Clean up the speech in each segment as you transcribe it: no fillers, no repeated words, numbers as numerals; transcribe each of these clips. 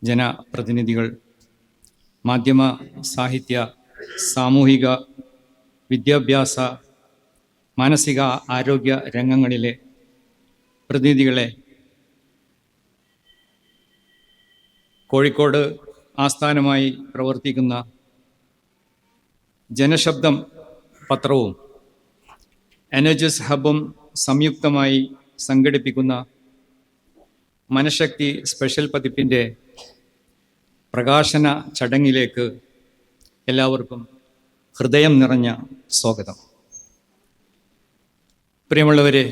ജനപ്രതിനിധികൾ, മാധ്യമ, സാഹിത്യ, സാമൂഹിക, വിദ്യാഭ്യാസ, മാനസിക ആരോഗ്യ രംഗങ്ങളിലെ പ്രതിനിധികളെ, കോഴിക്കോട് ആസ്ഥാനമായി പ്രവർത്തിക്കുന്ന ജനശബ്ദം പത്രവും എനർജിസ് ഹബ്ബും സംയുക്തമായി സംഘടിപ്പിക്കുന്ന മനഃശക്തി സ്പെഷ്യൽ പതിപ്പിൻ്റെ പ്രകാശന ചടങ്ങിലേക്ക് എല്ലാവർക്കും ഹൃദയം നിറഞ്ഞ സ്വാഗതം. പ്രിയമുള്ളവരെ,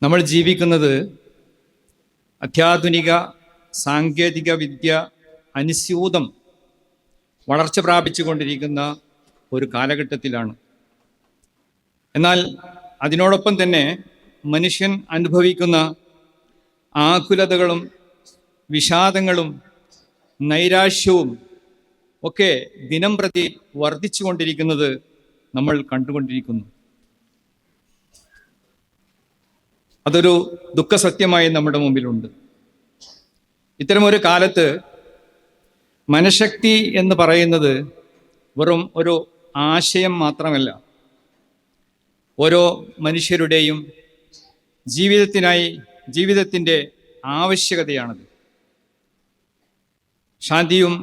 നമ്മൾ ജീവിക്കുന്നത് അത്യാധുനിക സാങ്കേതിക വിദ്യ അനുസ്യൂതം വളർച്ച പ്രാപിച്ചുകൊണ്ടിരിക്കുന്ന ഒരു കാലഘട്ടത്തിലാണ്. എന്നാൽ അതിനോടൊപ്പം തന്നെ മനുഷ്യൻ അനുഭവിക്കുന്ന ആകുലതകളും വിഷാദങ്ങളും നൈരാശ്യവും ഒക്കെ ദിനം പ്രതി വർദ്ധിച്ചുകൊണ്ടിരിക്കുന്നത് നമ്മൾ കണ്ടുകൊണ്ടിരിക്കുന്നു. അതൊരു ദുഃഖസത്യമായി നമ്മുടെ മുമ്പിലുണ്ട്. ഇത്തരമൊരു കാലത്ത് മനഃശക്തി എന്ന് പറയുന്നത് വെറും ഒരു ആശയം മാത്രമല്ല, ഓരോ മനുഷ്യരുടെയും ജീവിതത്തിൻ്റെ ആവശ്യകതയാണത്. ശാന്തിയും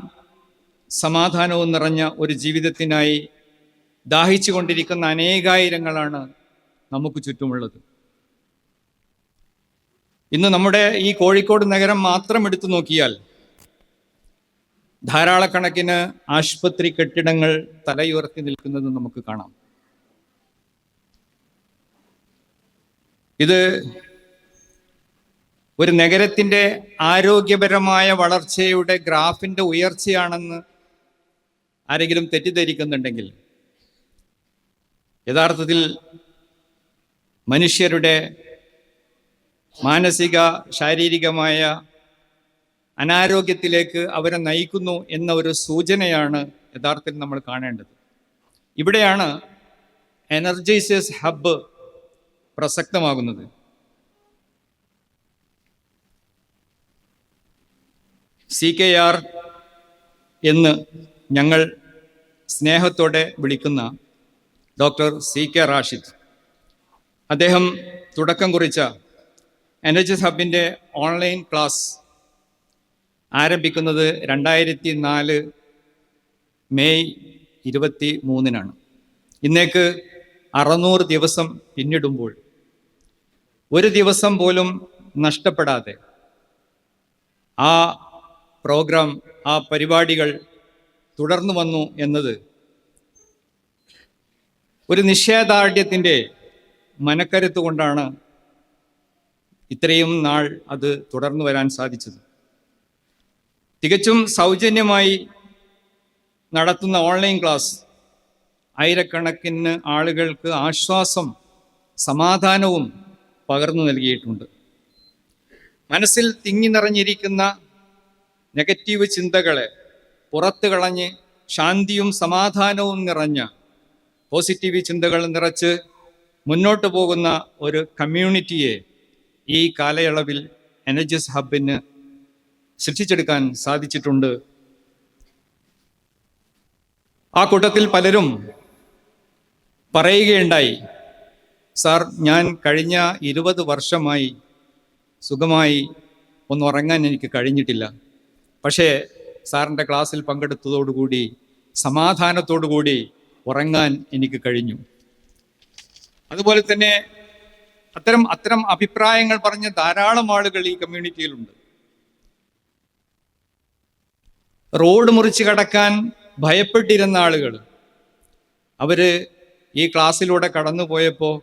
സമാധാനവും നിറഞ്ഞ ഒരു ജീവിതത്തിനായി ദാഹിച്ചു കൊണ്ടിരിക്കുന്ന അനേകായിരങ്ങളാണ് നമുക്ക് ചുറ്റുമുള്ളത്. ഇന്ന് നമ്മുടെ ഈ കോഴിക്കോട് നഗരം മാത്രം എടുത്തു നോക്കിയാൽ ധാരാളക്കണക്കിന് ആശുപത്രി കെട്ടിടങ്ങൾ തലയുയർത്തി നിൽക്കുന്നത് നമുക്ക് കാണാം. ഇത് ഒരു നഗരത്തിൻ്റെ ആരോഗ്യപരമായ വളർച്ചയുടെ ഗ്രാഫിൻ്റെ ഉയർച്ചയാണെന്ന് ആരെങ്കിലും തെറ്റിദ്ധരിക്കുന്നുണ്ടെങ്കിൽ യഥാർത്ഥത്തിൽ മനുഷ്യരുടെ മാനസിക ശാരീരികമായ അനാരോഗ്യത്തിലേക്ക് അവരെ നയിക്കുന്നു എന്ന ഒരു സൂചനയാണ് യഥാർത്ഥത്തിൽ നമ്മൾ കാണേണ്ടത്. ഇവിടെയാണ് എനർജൈസേഴ്സ് ഹബ്ബ് പ്രസക്തമാകുന്നത്. CKR എന്ന് ഞങ്ങൾ സ്നേഹത്തോടെ വിളിക്കുന്ന ഡോക്ടർ CK റാഷിദ്, അദ്ദേഹം തുടക്കം കുറിച്ച എനർജിസ് ഹബിൻ്റെ ഓൺലൈൻ ക്ലാസ് ആരംഭിക്കുന്നത് 2004 മെയ് 23-നാണ്. ഇന്നേക്ക് 600 ദിവസം പിന്നിടുമ്പോൾ ഒരു ദിവസം പോലും നഷ്ടപ്പെടാതെ ആ പ്രോഗ്രാം, ആ പരിപാടികൾ തുടർന്നു വന്നു എന്നത് ഒരു നിശ്ചയദാർഢ്യത്തിൻ്റെ മനക്കരുത്ത് കൊണ്ടാണ് ഇത്രയും നാൾ അത് തുടർന്നു വരാൻ സാധിച്ചത്. തികച്ചും സൗജന്യമായി നടത്തുന്ന ഓൺലൈൻ ക്ലാസ് ആയിരക്കണക്കിന് ആളുകൾക്ക് ആശ്വാസം, സമാധാനവും പകർന്നു നൽകിയിട്ടുണ്ട്. മനസ്സിൽ തിങ്ങി നിറഞ്ഞിരിക്കുന്ന നെഗറ്റീവ് ചിന്തകളെ പുറത്തു കളഞ്ഞ് ശാന്തിയും സമാധാനവും നിറഞ്ഞ പോസിറ്റീവ് ചിന്തകൾ നിറച്ച് മുന്നോട്ട് പോകുന്ന ഒരു കമ്മ്യൂണിറ്റിയെ ഈ കാലയളവിൽ എനർജിസ് ഹബിന് സൃഷ്ടിച്ചെടുക്കാൻ സാധിച്ചിട്ടുണ്ട്. ആ കൂട്ടത്തിൽ പലരും പറയുകയുണ്ടായി, സാർ, ഞാൻ കഴിഞ്ഞ 20 വർഷമായി സുഖമായി ഒന്നുറങ്ങാൻ എനിക്ക് കഴിഞ്ഞിട്ടില്ല. പക്ഷേ സാറിൻ്റെ ക്ലാസ്സിൽ പങ്കെടുത്തതോടുകൂടി സമാധാനത്തോടുകൂടി ഉറങ്ങാൻ എനിക്ക് കഴിഞ്ഞു. അതുപോലെ തന്നെ അത്തരം അഭിപ്രായങ്ങൾ പറഞ്ഞ ധാരാളം ആളുകൾ ഈ കമ്മ്യൂണിറ്റിയിലുണ്ട്. റോഡ് മുറിച്ച് കടക്കാൻ ഭയപ്പെട്ടിരുന്ന ആളുകൾ, അവര് ഈ ക്ലാസ്സിലൂടെ കടന്നു പോയപ്പോൾ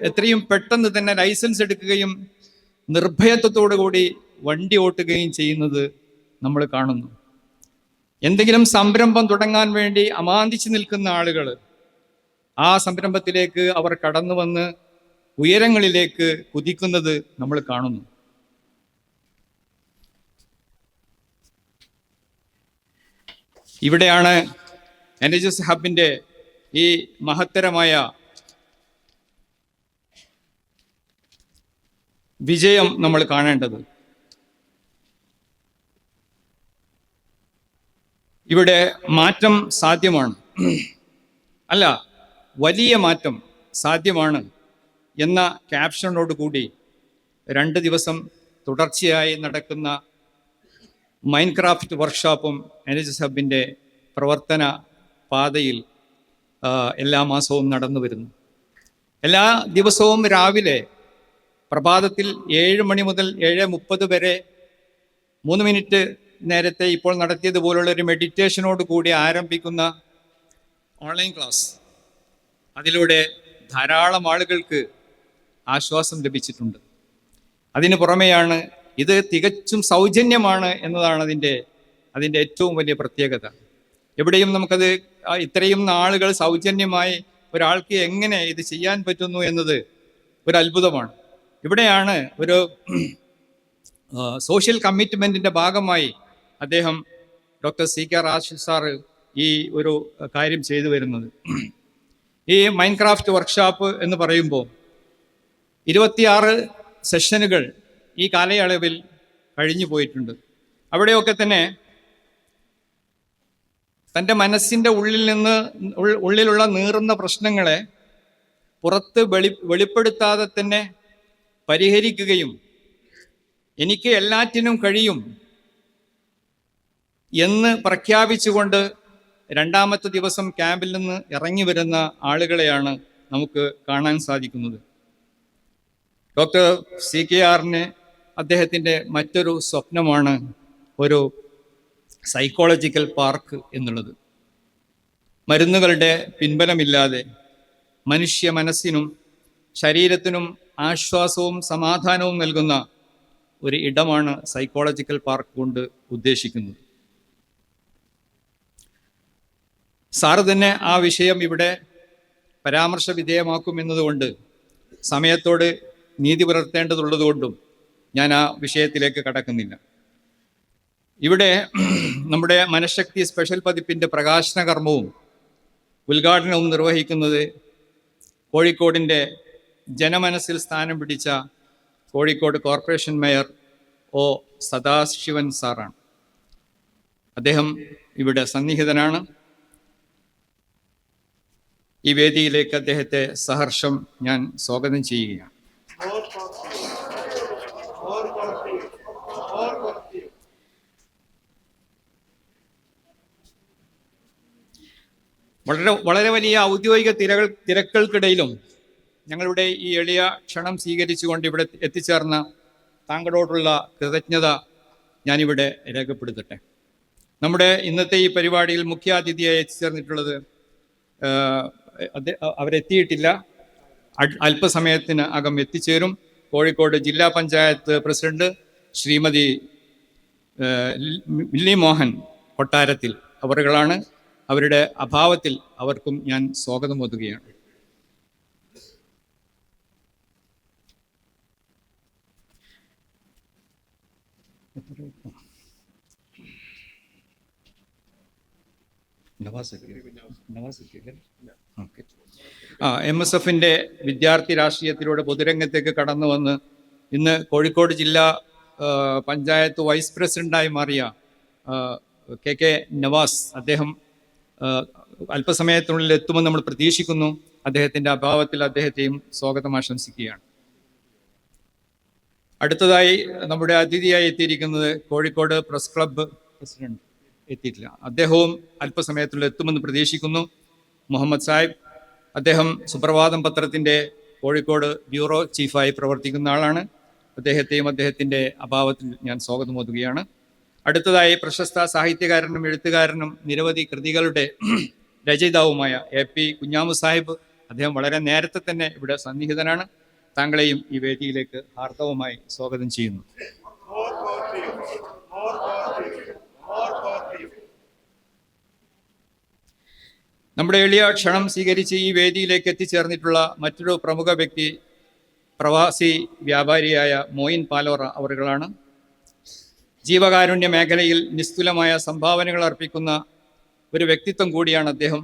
എത്രയും പെട്ടെന്ന് തന്നെ ലൈസൻസ് എടുക്കുകയും നിർഭയത്വത്തോടു കൂടി വണ്ടി ഓട്ടുകയും ചെയ്യുന്നത് നമ്മൾ കാണുന്നു. എന്തെങ്കിലും സംരംഭം തുടങ്ങാൻ വേണ്ടി അമാന്തിച്ചു നിൽക്കുന്ന ആളുകൾ ആ സംരംഭത്തിലേക്ക് അവർ കടന്നു വന്ന് ഉയരങ്ങളിലേക്ക് കുതിക്കുന്നത് നമ്മൾ കാണുന്നു. ഇവിടെയാണ് എനർജിസ് ഹബിൻ്റെ ഈ മഹത്തരമായ വിജയം നമ്മൾ കാണേണ്ടത്. ഇവിടെ മാറ്റം സാധ്യമാണ്, അല്ല വലിയ മാറ്റം സാധ്യമാണ് എന്ന ക്യാപ്ഷനോട് കൂടി 2 ദിവസം തുടർച്ചയായി നടക്കുന്ന മൈൻക്രാഫ്റ്റ് വർക്ക്ഷോപ്പും NHS ഹബിൻ്റെ പ്രവർത്തന പാതയിൽ എല്ലാ മാസവും നടന്നു വരുന്നു. എല്ലാ ദിവസവും രാവിലെ പ്രഭാതത്തിൽ 7 മണി മുതൽ 7:30 വരെ 3 മിനിറ്റ് നേരത്തെ ഇപ്പോൾ നടത്തിയതുപോലുള്ള ഒരു മെഡിറ്റേഷനോട് കൂടി ആരംഭിക്കുന്ന ഓൺലൈൻ ക്ലാസ്, അതിലൂടെ ധാരാളം ആളുകൾക്ക് ആശ്വാസം ലഭിച്ചിട്ടുണ്ട്. അതിന് പുറമെയാണ് ഇത് തികച്ചും സൗജന്യമാണ് എന്നതാണ് അതിൻ്റെ ഏറ്റവും വലിയ പ്രത്യേകത. എവിടെയും നമുക്കത് ഇത്രയും നാളുകൾ സൗജന്യമായി ഒരാൾക്ക് എങ്ങനെ ഇത് ചെയ്യാൻ പറ്റുന്നു എന്നത് ഒരു അത്ഭുതമാണ്. ഇവിടെയാണ് ഒരു സോഷ്യൽ കമ്മിറ്റ്മെൻറ്റിൻ്റെ ഭാഗമായി അദ്ദേഹം ഡോക്ടർ CK റാഷിദ് സാറ് ഈ ഒരു കാര്യം ചെയ്തു വരുന്നത്. ഈ മൈൻക്രാഫ്റ്റ് വർക്ക്ഷോപ്പ് എന്ന് പറയുമ്പോൾ 26 സെഷനുകൾ ഈ കാലയളവിൽ കഴിഞ്ഞു പോയിട്ടുണ്ട്. അവിടെയൊക്കെ തന്നെ തൻ്റെ മനസ്സിൻ്റെ ഉള്ളിലുള്ള നീറുന്ന പ്രശ്നങ്ങളെ പുറത്ത് വെളിപ്പെടുത്താതെ തന്നെ പരിഹരിക്കുകയും എനിക്ക് എല്ലാറ്റിനും കഴിയും എന്ന് പ്രഖ്യാപിച്ചുകൊണ്ട് 2ാമത്തെ ദിവസം ക്യാമ്പിൽ നിന്ന് ഇറങ്ങി വരുന്ന ആളുകളെയാണ് നമുക്ക് കാണാൻ സാധിക്കുന്നത്. ഡോക്ടർ CKRന് അദ്ദേഹത്തിൻ്റെ മറ്റൊരു സ്വപ്നമാണ് ഒരു സൈക്കോളജിക്കൽ പാർക്ക് എന്നുള്ളത്. മരുന്നുകളുടെ പിൻബലമില്ലാതെ മനുഷ്യ മനസ്സിനും ശരീരത്തിനും ആശ്വാസവും സമാധാനവും നൽകുന്ന ഒരു ഇടമാണ് സൈക്കോളജിക്കൽ പാർക്ക് കൊണ്ട് ഉദ്ദേശിക്കുന്നത്. സാറ് തന്നെ ആ വിഷയം ഇവിടെ പരാമർശ വിധേയമാക്കുമെന്നതുകൊണ്ട് സമയത്തോട് നീതി പുലർത്തേണ്ടതുള്ളതുകൊണ്ടും ഞാൻ ആ വിഷയത്തിലേക്ക് കടക്കുന്നില്ല. ഇവിടെ നമ്മുടെ മനഃശക്തി സ്പെഷ്യൽ പതിപ്പിൻ്റെ പ്രകാശന കർമ്മവും ഉദ്ഘാടനവും നിർവഹിക്കുന്നത് കോഴിക്കോടിൻ്റെ ജനമനസ്സിൽ സ്ഥാനം പിടിച്ച Kozhikode corporation mayor O Sadasivan സാറാണ്. അദ്ദേഹം ഇവിടെ സന്നിഹിതനാണ്. ഈ വേദിയിലേക്ക് അദ്ദേഹത്തെ സഹർഷം ഞാൻ സ്വാഗതം ചെയ്യുകയാണ്. വളരെ വലിയ ഔദ്യോഗിക തിരക്കുകൾക്കിടയിലും ഞങ്ങളുടെ ഈ എളിയ ക്ഷണം സ്വീകരിച്ചുകൊണ്ട് ഇവിടെ എത്തിച്ചേർന്ന താങ്കളോടുള്ള കൃതജ്ഞത ഞാനിവിടെ രേഖപ്പെടുത്തട്ടെ. നമ്മുടെ ഇന്നത്തെ ഈ പരിപാടിയിൽ മുഖ്യാതിഥിയായി എത്തിച്ചേർന്നിട്ടുള്ളത് അവരെത്തിയിട്ടില്ല, അല്പസമയത്തിന് അകം എത്തിച്ചേരും. കോഴിക്കോട് ജില്ലാ പഞ്ചായത്ത് പ്രസിഡന്റ് ശ്രീമതി മില്ലി മോഹൻ കൊട്ടാരത്തിൽ അവരുകളാണ്. അവരുടെ അഭാവത്തിൽ അവർക്കും ഞാൻ സ്വാഗതം ഒതുകയാണ്. MSFന്റെ വിദ്യാർത്ഥി രാഷ്ട്രീയത്തിലൂടെ പൊതുരംഗത്തേക്ക് കടന്നു വന്ന് ഇന്ന് കോഴിക്കോട് ജില്ലാ പഞ്ചായത്ത് വൈസ് പ്രസിഡന്റായി മാറിയ KK നവാസ്, അദ്ദേഹം അല്പസമയത്തിനുള്ളിൽ എത്തുമെന്ന് നമ്മൾ പ്രതീക്ഷിക്കുന്നു. അദ്ദേഹത്തിൻ്റെ അഭാവത്തിൽ അദ്ദേഹത്തെയും സ്വാഗതം ആശംസിക്കുകയാണ്. അടുത്തതായി നമ്മുടെ അതിഥിയായി എത്തിയിരിക്കുന്നത് കോഴിക്കോട് പ്രസ് ക്ലബ്ബ് പ്രസിഡന്റ് എത്തിയിട്ടില്ല, അദ്ദേഹവും അല്പസമയത്തിനുള്ളിൽ എത്തുമെന്ന് പ്രതീക്ഷിക്കുന്നു. മുഹമ്മദ് സാഹിബ്, അദ്ദേഹം സുപ്രഭാതം പത്രത്തിൻ്റെ കോഴിക്കോട് ബ്യൂറോ ചീഫായി പ്രവർത്തിക്കുന്ന ആളാണ്. അദ്ദേഹത്തെയും അദ്ദേഹത്തിൻ്റെ അഭാവത്തിൽ ഞാൻ സ്വാഗതം ഒതുകയാണ്. അടുത്തതായി പ്രശസ്ത സാഹിത്യകാരനും എഴുത്തുകാരനും നിരവധി കൃതികളുടെ രചയിതാവുമായ AP കുഞ്ഞാമു സാഹിബ്, അദ്ദേഹം വളരെ നേരത്തെ തന്നെ ഇവിടെ സന്നിഹിതനാണ്. താങ്കളെയും ഈ വേദിയിലേക്ക് ഹാർദവമായി സ്വാഗതം ചെയ്യുന്നു. നമ്മുടെ എളിയ ക്ഷണം സ്വീകരിച്ച് ഈ വേദിയിലേക്ക് എത്തിച്ചേർന്നിട്ടുള്ള മറ്റൊരു പ്രമുഖ വ്യക്തി പ്രവാസി വ്യാപാരിയായ മോയിൻ പാലോറ അവരുകളാണ്. ജീവകാരുണ്യ മേഖലയിൽ നിസ്തുലമായ സംഭാവനകൾ അർപ്പിക്കുന്ന ഒരു വ്യക്തിത്വം കൂടിയാണ് അദ്ദേഹം.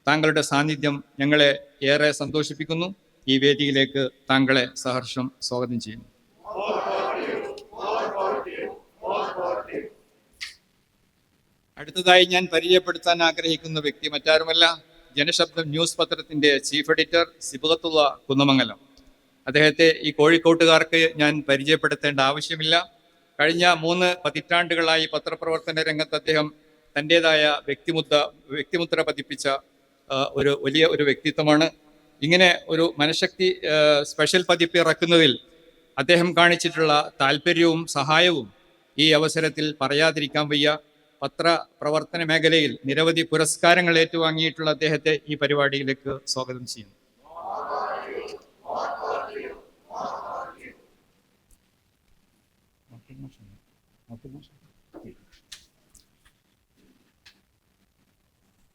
താങ്കളുടെ സാന്നിധ്യം ഞങ്ങളെ ഏറെ സന്തോഷിപ്പിക്കുന്നു. ഈ വേദിയിലേക്ക് താങ്കളെ സഹർഷം സ്വാഗതം ചെയ്യുന്നു. അടുത്തതായി ഞാൻ പരിചയപ്പെടുത്താൻ ആഗ്രഹിക്കുന്ന വ്യക്തി മറ്റാരുമല്ല, ജനശബ്ദം ന്യൂസ് പത്രത്തിന്റെ ചീഫ് എഡിറ്റർ സിബഗത്തുള്ള കുന്നമംഗലം. അദ്ദേഹത്തെ ഈ കോഴിക്കോട്ടുകാർക്ക് ഞാൻ പരിചയപ്പെടുത്തേണ്ട ആവശ്യമില്ല. കഴിഞ്ഞ 3 പതിറ്റാണ്ടുകളായി പത്രപ്രവർത്തന രംഗത്ത് അദ്ദേഹം തൻ്റെതായ വ്യക്തിമുദ്ര പതിപ്പിച്ച ഒരു വലിയ ഒരു വ്യക്തിത്വമാണ്. ഇങ്ങനെ ഒരു മനഃശക്തി സ്പെഷ്യൽ പതിപ്പ് ഇറക്കുന്നതിൽ അദ്ദേഹം കാണിച്ചിട്ടുള്ള താല്പര്യവും സഹായവും ഈ അവസരത്തിൽ പറയാതിരിക്കാൻ വയ്യ. പത്രപ്രവർത്തന മേഖലയിൽ നിരവധി പുരസ്കാരങ്ങൾ ഏറ്റുവാങ്ങിയിട്ടുള്ള അദ്ദേഹത്തെ ഈ പരിപാടിയിലേക്ക് സ്വാഗതം ചെയ്യുന്നു.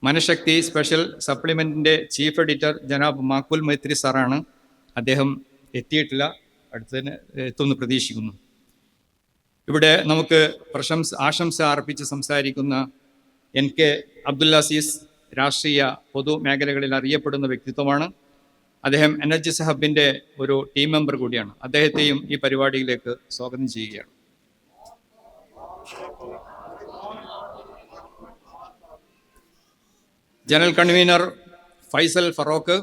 മനഃശക്തി സ്പെഷ്യൽ സപ്ലിമെന്റിന്റെ ചീഫ് എഡിറ്റർ ജനാബ് മാക്കുൽ മൈത്രി സാറാണ്. അദ്ദേഹം എത്തിയിട്ടില്ല, അടുത്തതിന് എത്തുമെന്ന് പ്രതീക്ഷിക്കുന്നു. ഇവിടെ നമുക്ക് ആശംസ അർപ്പിച്ച് സംസാരിക്കുന്ന NK അബ്ദുൽ അസീസ് രാഷ്ട്രീയ പൊതുമേഖലകളിൽ അറിയപ്പെടുന്ന വ്യക്തിത്വമാണ്. അദ്ദേഹം എനർജിസ് ഹബിന്റെ ഒരു ടീം മെമ്പർ കൂടിയാണ്. അദ്ദേഹത്തെയും ഈ പരിപാടിയിലേക്ക് സ്വാഗതം ചെയ്യുകയാണ്. General convener Faisal Feroke,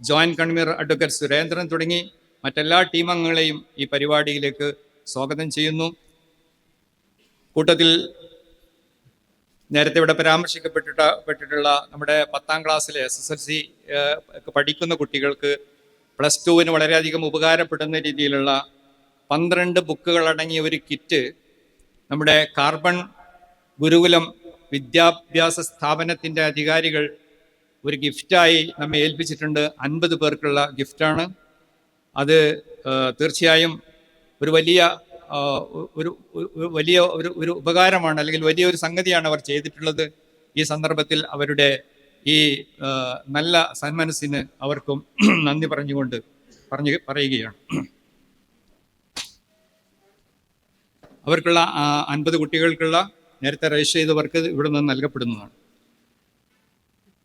joint convener advocate Surendran തുടങ്ങി മറ്റെല്ലാ ടീം അംഗങ്ങളെയും ഈ പരിപാടിയിലേക്ക് സ്വാഗതം ചെയ്യുന്നു. കൂട്ടത്തിൽ നേരത്തെ ഇവിടെ പരാമർശിക്കപ്പെട്ടിട്ടുള്ള നമ്മുടെ 10ാം ക്ലാസ്സിലെ SSLC പഠിക്കുന്ന കുട്ടികൾക്ക് +2 വളരെയധികം ഉപകാരപ്പെടുന്ന രീതിയിലുള്ള 12 ബുക്കുകൾ അടങ്ങിയ ഒരു കിറ്റ് നമ്മുടെ കാർബൺ ഗുരുകുലം വിദ്യാഭ്യാസ സ്ഥാപനത്തിൻ്റെ അധികാരികൾ ഒരു ഗിഫ്റ്റായി നമ്മെ ഏൽപ്പിച്ചിട്ടുണ്ട്. 50 പേർക്കുള്ള ഗിഫ്റ്റാണ് അത്. തീർച്ചയായും ഒരു വലിയ ഉപകാരമാണ്, അല്ലെങ്കിൽ വലിയൊരു സംഗതിയാണ് അവർ ചെയ്തിട്ടുള്ളത്. ഈ സന്ദർഭത്തിൽ അവരുടെ ഈ നല്ല സന്മനസ്സിന് അവർക്കും നന്ദി പറയുകയാണ്. അവർക്കുള്ള 50 കുട്ടികൾക്കുള്ള നേരത്തെ രജിസ്റ്റർ ചെയ്തവർക്ക് ഇവിടെ നിന്ന് നൽകപ്പെടുന്നതാണ്.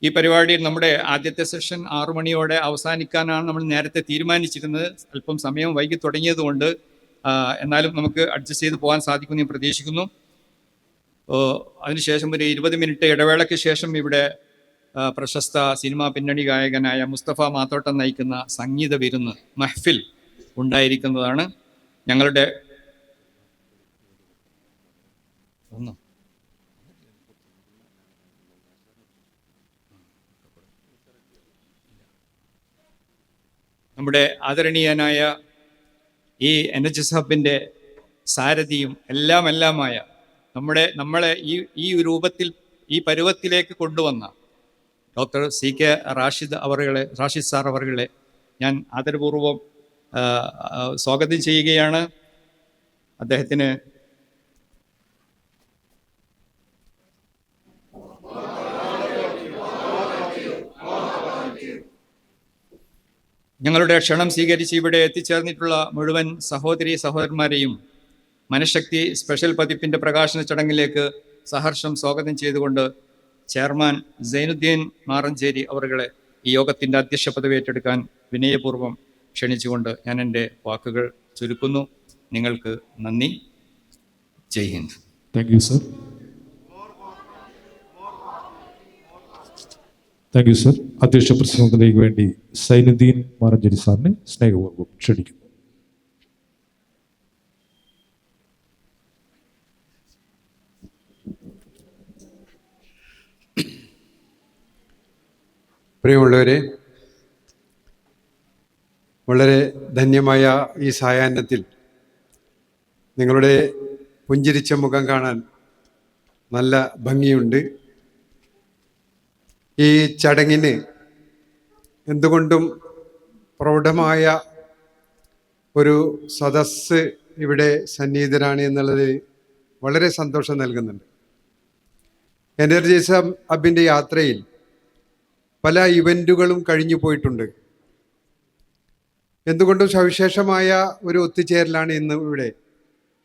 ഈ പരിപാടിയിൽ നമ്മുടെ ആദ്യത്തെ സെഷൻ 6 മണിയോടെ അവസാനിക്കാനാണ് നമ്മൾ നേരത്തെ തീരുമാനിച്ചിരുന്നത്. അല്പം സമയം വൈകി തുടങ്ങിയതുകൊണ്ട് എന്നാലും നമുക്ക് അഡ്ജസ്റ്റ് ചെയ്ത് പോകാൻ സാധിക്കുമെന്ന് ഞാൻ പ്രതീക്ഷിക്കുന്നു. അതിനുശേഷം ഒരു 20 മിനിറ്റ് ഇടവേളയ്ക്ക് ശേഷം ഇവിടെ പ്രശസ്ത സിനിമാ പിന്നണി ഗായകനായ മുസ്തഫ മാത്തോട്ടം നയിക്കുന്ന സംഗീത വിരുന്ന് മഹ്ഫിൽ ഉണ്ടായിരിക്കുന്നതാണ്. ഞങ്ങളുടെ നമ്മുടെ ആദരണീയനായ ഈ എനർജിസ് ഹബിൻ്റെ സാരഥിയും എല്ലാമായ നമ്മളെ ഈ രൂപത്തിൽ ഈ പരുവത്തിലേക്ക് കൊണ്ടുവന്ന ഡോക്ടർ CK റാഷിദ് സാർ അവറുകളെ ഞാൻ ആദരപൂർവ്വം സ്വാഗതം ചെയ്യുകയാണ്. അദ്ദേഹത്തിന് ഞങ്ങളുടെ ക്ഷണം സ്വീകരിച്ച് ഇവിടെ എത്തിച്ചേർന്നിട്ടുള്ള മുഴുവൻ സഹോദരന്മാരെയും മനഃശക്തി സ്പെഷ്യൽ പതിപ്പിൻ്റെ പ്രകാശന ചടങ്ങിലേക്ക് സഹർഷം സ്വാഗതം ചെയ്തുകൊണ്ട് ചെയർമാൻ സൈനുദ്ദീൻ മാറഞ്ചേരി അവറുകളെ ഈ യോഗത്തിൻ്റെ അധ്യക്ഷ പദവി ഏറ്റെടുക്കാൻ വിനയപൂർവ്വം ക്ഷണിച്ചുകൊണ്ട് ഞാൻ എൻ്റെ വാക്കുകൾ ചുരുക്കുന്നു. നിങ്ങൾക്ക് നന്ദി. Jai Hind. Thank you sir. Thank you sir. അധ്യക്ഷ പ്രസംഗത്തിലേക്ക് വേണ്ടി സൈനുദ്ദീൻ മാറഞ്ചേരി സാറിനെ സ്നേഹപൂർവ്വം ക്ഷണിക്കുന്നു. പ്രിയമുള്ളവരെ, വളരെ ധന്യമായ ഈ സായാഹ്നത്തിൽ നിങ്ങളുടെ പുഞ്ചിരിച്ച മുഖം കാണാൻ നല്ല ഭംഗിയുണ്ട്. ഈ ചടങ്ങിന് എന്തുകൊണ്ടും പ്രൗഢമായ ഒരു സദസ്സ് ഇവിടെ സന്നിഹിതരാണ് എന്നുള്ളത് വളരെ സന്തോഷം നൽകുന്നുണ്ട്. എനർജിസ് ഹബിൻ്റെ യാത്രയിൽ പല ഇവൻറ്റുകളും കഴിഞ്ഞു പോയിട്ടുണ്ട്. എന്തുകൊണ്ടും സവിശേഷമായ ഒരു ഒത്തുചേരലാണ് ഇന്ന് ഇവിടെ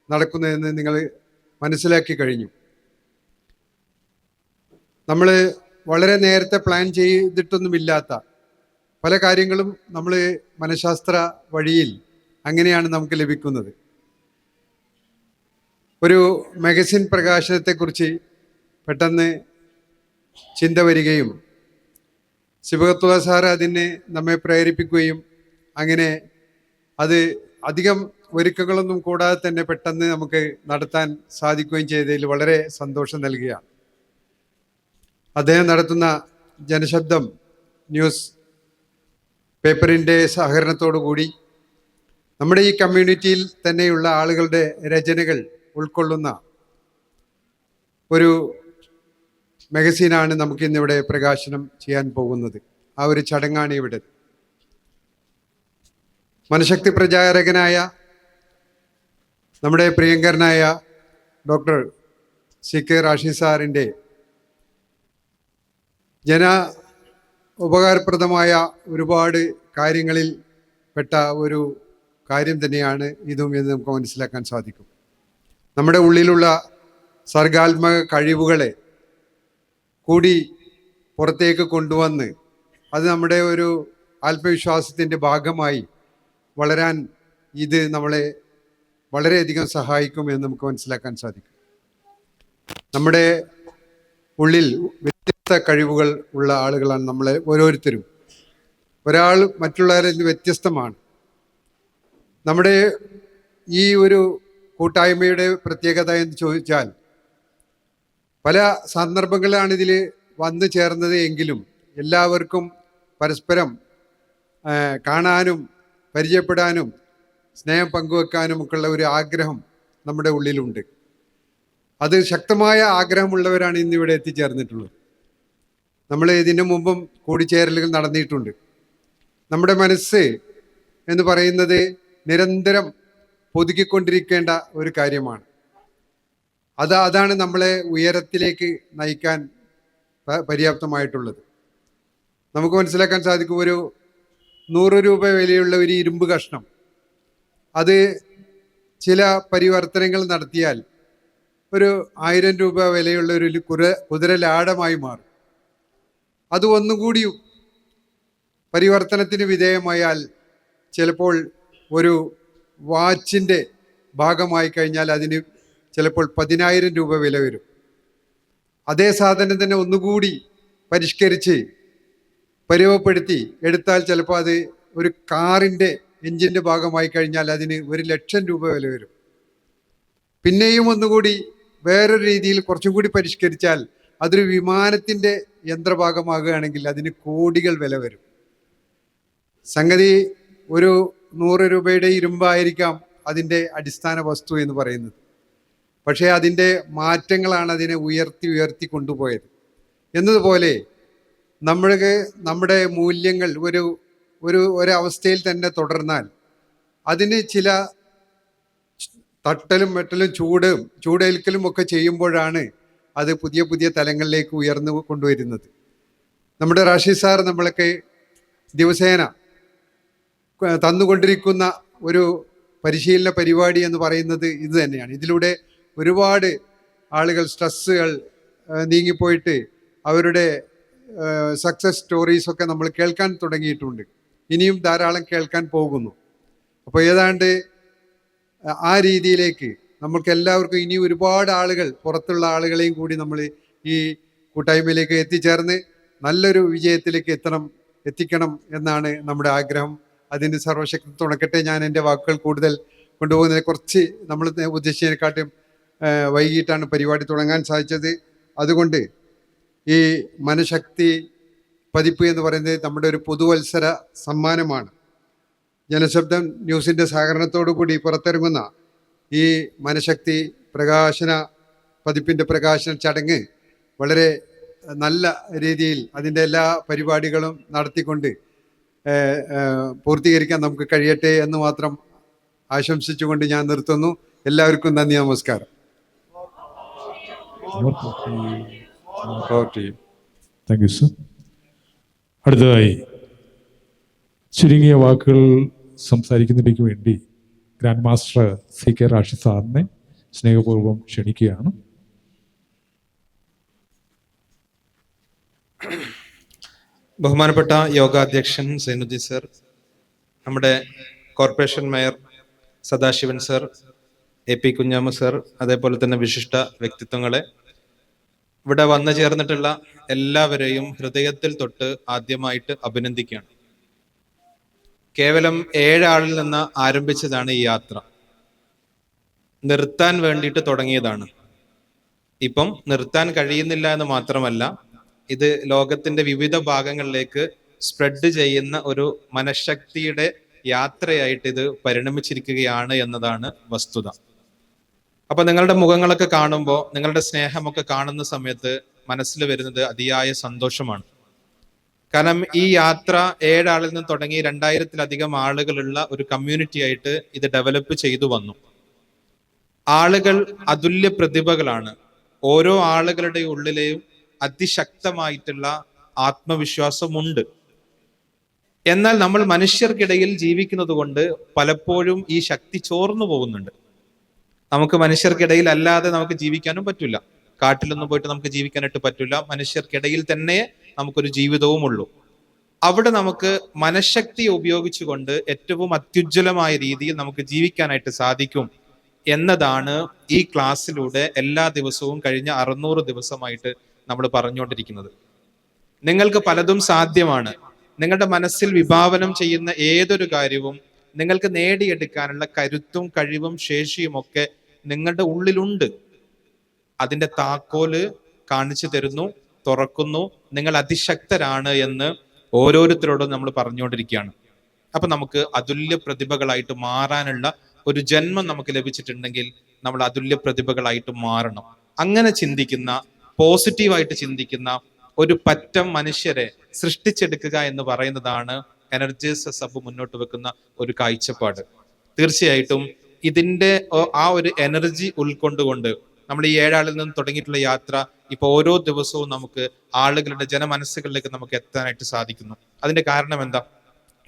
നടക്കുന്നതെന്ന് നിങ്ങൾ മനസ്സിലാക്കി കഴിഞ്ഞു. നമ്മൾ വളരെ നേരത്തെ പ്ലാൻ ചെയ്തിട്ടൊന്നുമില്ലാത്ത പല കാര്യങ്ങളും നമ്മൾ മനഃശാസ്ത്ര വഴിയിൽ അങ്ങനെയാണ് നമുക്ക് ലഭിക്കുന്നത്. ഒരു മാഗസിൻ പ്രകാശനത്തെക്കുറിച്ച് പെട്ടെന്ന് ചിന്ത വരികയും സിബഗത്തുള്ള സാറ് അതിനെ നമ്മെ പ്രേരിപ്പിക്കുകയും അങ്ങനെ അത് അധികം ഒരുക്കങ്ങളൊന്നും കൂടാതെ തന്നെ പെട്ടെന്ന് നമുക്ക് നടത്താൻ സാധിക്കുകയും ചെയ്തതിൽ വളരെ സന്തോഷം നൽകുകയാണ്. അദ്ദേഹം നടത്തുന്ന ജനശബ്ദം ന്യൂസ് പേപ്പറിൻ്റെ സഹകരണത്തോടു കൂടി നമ്മുടെ ഈ കമ്മ്യൂണിറ്റിയിൽ തന്നെയുള്ള ആളുകളുടെ രചനകൾ ഉൾക്കൊള്ളുന്ന ഒരു മാഗസീനാണ് നമുക്കിന്നിവിടെ പ്രകാശനം ചെയ്യാൻ പോകുന്നത്. ആ ഒരു ചടങ്ങാണ് ഇവിടെ. മനഃശക്തി പ്രചാരകനായ നമ്മുടെ പ്രിയങ്കരനായ ഡോക്ടർ CK റാഷിദ് സാറിൻ്റെ ഉപകാരപ്രദമായ ഒരുപാട് കാര്യങ്ങളിൽ പെട്ട ഒരു കാര്യം തന്നെയാണ് ഇതും എന്ന് നമുക്ക് മനസ്സിലാക്കാൻ സാധിക്കും. നമ്മുടെ ഉള്ളിലുള്ള സർഗാത്മക കഴിവുകളെ കൂടി പുറത്തേക്ക് കൊണ്ടുവന്ന് അത് നമ്മുടെ ഒരു ആത്മവിശ്വാസത്തിൻ്റെ ഭാഗമായി വളരാൻ ഇത് നമ്മളെ വളരെയധികം സഹായിക്കും എന്ന് നമുക്ക് മനസ്സിലാക്കാൻ സാധിക്കും. നമ്മുടെ ഉള്ളിൽ വ്യത്യസ്ത കഴിവുകൾ ഉള്ള ആളുകളാണ് നമ്മളെ ഓരോരുത്തരും. ഒരാൾ മറ്റുള്ളവരിൽ നിന്ന് വ്യത്യസ്തമാണ്. നമ്മുടെ ഈ ഒരു കൂട്ടായ്മയുടെ പ്രത്യേകത എന്ന് ചോദിച്ചാൽ പല സന്ദർഭങ്ങളിലാണ് ഇതിൽ വന്നു ചേർന്നത് എങ്കിലും എല്ലാവർക്കും പരസ്പരം കാണാനും പരിചയപ്പെടാനും സ്നേഹം പങ്കുവെക്കാനും ഒക്കെയുള്ള ഒരു ആഗ്രഹം നമ്മുടെ ഉള്ളിലുണ്ട്. അത് ശക്തമായ ആഗ്രഹമുള്ളവരാണ് ഇന്നിവിടെ എത്തിച്ചേർന്നിട്ടുള്ളത്. നമ്മൾ ഇതിനു മുമ്പും കൂടിച്ചേരലുകൾ നടന്നിട്ടുണ്ട്. നമ്മുടെ മനസ്സ് എന്ന് പറയുന്നത് നിരന്തരം പുതുക്കിക്കൊണ്ടിരിക്കേണ്ട ഒരു കാര്യമാണ്. അതാണ് നമ്മളെ ഉയരത്തിലേക്ക് നയിക്കാൻ പര്യാപ്തമായിട്ടുള്ളത്. നമുക്ക് മനസ്സിലാക്കാൻ സാധിക്കും, ഒരു 100 രൂപ വിലയുള്ള ഒരു ഇരുമ്പ് കഷ്ണം അത് ചില പരിവർത്തനങ്ങൾ നടത്തിയാൽ ഒരു 1000 രൂപ വിലയുള്ള ഒരു കുതിരലാടമായി മാറും. അത് ഒന്നുകൂടി പരിവർത്തനത്തിന് വിധേയമായാൽ ചിലപ്പോൾ ഒരു വാച്ചിൻ്റെ ഭാഗമായി കഴിഞ്ഞാൽ അതിന് ചിലപ്പോൾ 10,000 രൂപ വില വരും. അതേ സാധനം തന്നെ ഒന്നുകൂടി പരിഷ്കരിച്ച് പരുവപ്പെടുത്തി എടുത്താൽ ചിലപ്പോൾ അത് ഒരു കാറിൻ്റെ എഞ്ചിൻ്റെ ഭാഗമായി കഴിഞ്ഞാൽ അതിന് 1,00,000 രൂപ വില വരും. പിന്നെയും ഒന്നുകൂടി വേറൊരു രീതിയിൽ കുറച്ചും കൂടി പരിഷ്കരിച്ചാൽ അതൊരു വിമാനത്തിൻ്റെ യന്ത്രഭാഗമാകുകയാണെങ്കിൽ അതിന് കോടികൾ വില വരും. സംഗതി ഒരു 100 രൂപയുടെ ഇരുമ്പായിരിക്കാം അതിൻ്റെ അടിസ്ഥാന വസ്തു എന്ന് പറയുന്നത്. പക്ഷേ അതിൻ്റെ മാറ്റങ്ങളാണ് അതിനെ ഉയർത്തി കൊണ്ടുപോയത്. എന്നതുപോലെ നമ്മുടെ മൂല്യങ്ങൾ ഒരവസ്ഥയിൽ തന്നെ തുടർന്നാൽ അതിന് ചില തട്ടലും വെട്ടലും ചൂടേൽക്കലും ഒക്കെ ചെയ്യുമ്പോഴാണ് അത് പുതിയ പുതിയ തലങ്ങളിലേക്ക് ഉയർന്നു കൊണ്ടുവരുന്നത്. നമ്മുടെ റാഷിദ് സാർ നമ്മളൊക്കെ ദിവസേന തന്നുകൊണ്ടിരിക്കുന്ന ഒരു പരിശീലന പരിപാടി എന്ന് പറയുന്നത് ഇത് തന്നെയാണ്. ഇതിലൂടെ ഒരുപാട് ആളുകൾ സ്ട്രെസ്സുകൾ നീങ്ങിപ്പോയിട്ട് അവരുടെ സക്സസ് സ്റ്റോറീസൊക്കെ നമ്മൾ കേൾക്കാൻ തുടങ്ങിയിട്ടുണ്ട്. ഇനിയും ധാരാളം കേൾക്കാൻ പോകുന്നു. അപ്പോൾ ഏതാണ്ട് ആ രീതിയിലേക്ക് നമ്മൾക്ക് എല്ലാവർക്കും ഇനി ഒരുപാട് ആളുകൾ, പുറത്തുള്ള ആളുകളെയും കൂടി നമ്മൾ ഈ കൂട്ടായ്മയിലേക്ക് എത്തിച്ചേർന്ന് നല്ലൊരു വിജയത്തിലേക്ക് എത്തിക്കണം എന്നാണ് നമ്മുടെ ആഗ്രഹം. അതിന് സർവശക്തി തുണക്കട്ടെ. ഞാൻ എൻ്റെ വാക്കുകൾ കൂടുതൽ കൊണ്ടുപോകുന്നതിനെ കുറച്ച് നമ്മൾ ഉദ്ദേശിച്ചതിനെക്കാട്ടും വൈകിട്ടാണ് പരിപാടി തുടങ്ങാൻ സാധിച്ചത്. അതുകൊണ്ട് ഈ മനഃശക്തി പതിപ്പ് എന്ന് പറയുന്നത് നമ്മുടെ ഒരു പുതുവത്സര സമ്മാനമാണ്. ജനശബ്ദം ന്യൂസിൻ്റെ സഹകരണത്തോടു കൂടി പുറത്തിറങ്ങുന്ന ഈ മനഃശക്തി പതിപ്പിൻ്റെ പ്രകാശന ചടങ്ങ് വളരെ നല്ല രീതിയിൽ അതിൻ്റെ എല്ലാ പരിപാടികളും നടത്തിക്കൊണ്ട് പൂർത്തീകരിക്കാൻ നമുക്ക് കഴിയട്ടെ എന്ന് മാത്രം ആശംസിച്ചുകൊണ്ട് ഞാൻ നിർത്തുന്നു. എല്ലാവർക്കും നന്ദി, നമസ്കാരം. Thank you sir. അടുത്തതായി ചുരുങ്ങിയ വാക്കുകൾ സംസാരിക്കുന്നതിലേക്ക് വേണ്ടി ഗ്രാൻഡ് മാസ്റ്റർ CK റാഷിദ് സാറിനെ സ്നേഹപൂർവ്വം ക്ഷണിക്കുകയാണ്. ബഹുമാനപ്പെട്ട യോഗാധ്യക്ഷൻ സൈനുദ്ദീൻ സർ, നമ്മുടെ corporation mayor Sadashivan sir, AP Kunhamma sir, അതേപോലെ തന്നെ വിശിഷ്ട വ്യക്തിത്വങ്ങളെ, ഇവിടെ വന്നു ചേർന്നിട്ടുള്ള എല്ലാവരെയും ഹൃദയത്തിൽ തൊട്ട് ആദ്യമായിട്ട് അഭിനന്ദിക്കുകയാണ്. കേവലം 7 ആളിൽ നിന്ന് ആരംഭിച്ചതാണ് ഈ യാത്ര. നിർത്താൻ വേണ്ടിയിട്ട് തുടങ്ങിയതാണ്. ഇപ്പം നിർത്താൻ കഴിയുന്നില്ല എന്ന് മാത്രമല്ല, ഇത് ലോകത്തിന്റെ വിവിധ ഭാഗങ്ങളിലേക്ക് സ്പ്രെഡ് ചെയ്യുന്ന ഒരു മനഃശക്തിയുടെ യാത്രയായിട്ട് ഇത് പരിണമിച്ചിരിക്കുകയാണ് എന്നതാണ് വസ്തുത. അപ്പൊ നിങ്ങളുടെ മുഖങ്ങളൊക്കെ കാണുമ്പോൾ, നിങ്ങളുടെ സ്നേഹമൊക്കെ കാണുന്ന സമയത്ത് മനസ്സിൽ വരുന്നത് അതിയായ സന്തോഷമാണ്. കാരണം ഈ യാത്ര 7 ആളിൽ നിന്ന് തുടങ്ങി 2000-ലധികം ആളുകളുള്ള ഒരു കമ്മ്യൂണിറ്റി ആയിട്ട് ഇത് ഡെവലപ്പ് ചെയ്തു വന്നു. ആളുകൾ അതുല്യ പ്രതിഭകളാണ്. ഓരോ ആളുകളുടെ ഉള്ളിലെയും അതിശക്തമായിട്ടുള്ള ആത്മവിശ്വാസമുണ്ട്. എന്നാൽ നമ്മൾ മനുഷ്യർക്കിടയിൽ ജീവിക്കുന്നത് കൊണ്ട് പലപ്പോഴും ഈ ശക്തി ചോർന്നു പോകുന്നുണ്ട്. നമുക്ക് മനുഷ്യർക്കിടയിൽ അല്ലാതെ നമുക്ക് ജീവിക്കാനും പറ്റില്ല. കാട്ടിലൊന്നും പോയിട്ട് നമുക്ക് ജീവിക്കാനായിട്ട് പറ്റില്ല. മനുഷ്യർക്കിടയിൽ തന്നെ നമുക്കൊരു ജീവിതവും ഉള്ളൂ. അവിടെ നമുക്ക് മനഃശക്തി ഉപയോഗിച്ചുകൊണ്ട് ഏറ്റവും അത്യുജ്വലമായ രീതിയിൽ നമുക്ക് ജീവിക്കാനായിട്ട് സാധിക്കും എന്നതാണ് ഈ ക്ലാസ്സിലൂടെ എല്ലാ ദിവസവും കഴിഞ്ഞ 600 ദിവസമായിട്ട് നമ്മൾ പറഞ്ഞുകൊണ്ടിരിക്കുന്നത്. നിങ്ങൾക്ക് പലതും സാധ്യമാണ്. നിങ്ങളുടെ മനസ്സിൽ വിഭാവനം ചെയ്യുന്ന ഏതൊരു കാര്യവും നിങ്ങൾക്ക് നേടിയെടുക്കാനുള്ള കരുത്തും കഴിവും ശേഷിയും ഒക്കെ നിങ്ങളുടെ ഉള്ളിലുണ്ട്. അതിന്റെ താക്കോല് കാണിച്ചു തരുന്നു, തുറക്കുന്നു. നിങ്ങൾ അതിശക്തരാണ് എന്ന് ഓരോരുത്തരോടും നമ്മൾ പറഞ്ഞുകൊണ്ടിരിക്കുകയാണ്. അപ്പൊ നമുക്ക് അതുല്യ പ്രതിഭകളായിട്ട് മാറാനുള്ള ഒരു ജന്മം നമുക്ക് ലഭിച്ചിട്ടുണ്ടെങ്കിൽ നമ്മൾ അതുല്യ പ്രതിഭകളായിട്ട് മാറണം. അങ്ങനെ ചിന്തിക്കുന്ന, പോസിറ്റീവായിട്ട് ചിന്തിക്കുന്ന ഒരു പറ്റം മനുഷ്യരെ സൃഷ്ടിച്ചെടുക്കുക എന്ന് പറയുന്നതാണ് എനർജീസ് സബ് മുന്നോട്ട് വെക്കുന്ന ഒരു കാഴ്ചപ്പാട്. തീർച്ചയായിട്ടും ഇതിന്റെ ആ ഒരു എനർജി ഉൾക്കൊണ്ടുകൊണ്ട് നമ്മൾ ഈ 7 ആളിൽ നിന്ന് തുടങ്ങിയിട്ടുള്ള യാത്ര ഇപ്പൊ ഓരോ ദിവസവും നമുക്ക് ആളുകളുടെ ജനമനസ്സുകളിലേക്ക് നമുക്ക് എത്താനായിട്ട് സാധിക്കുന്നു. അതിന്റെ കാരണം എന്താ?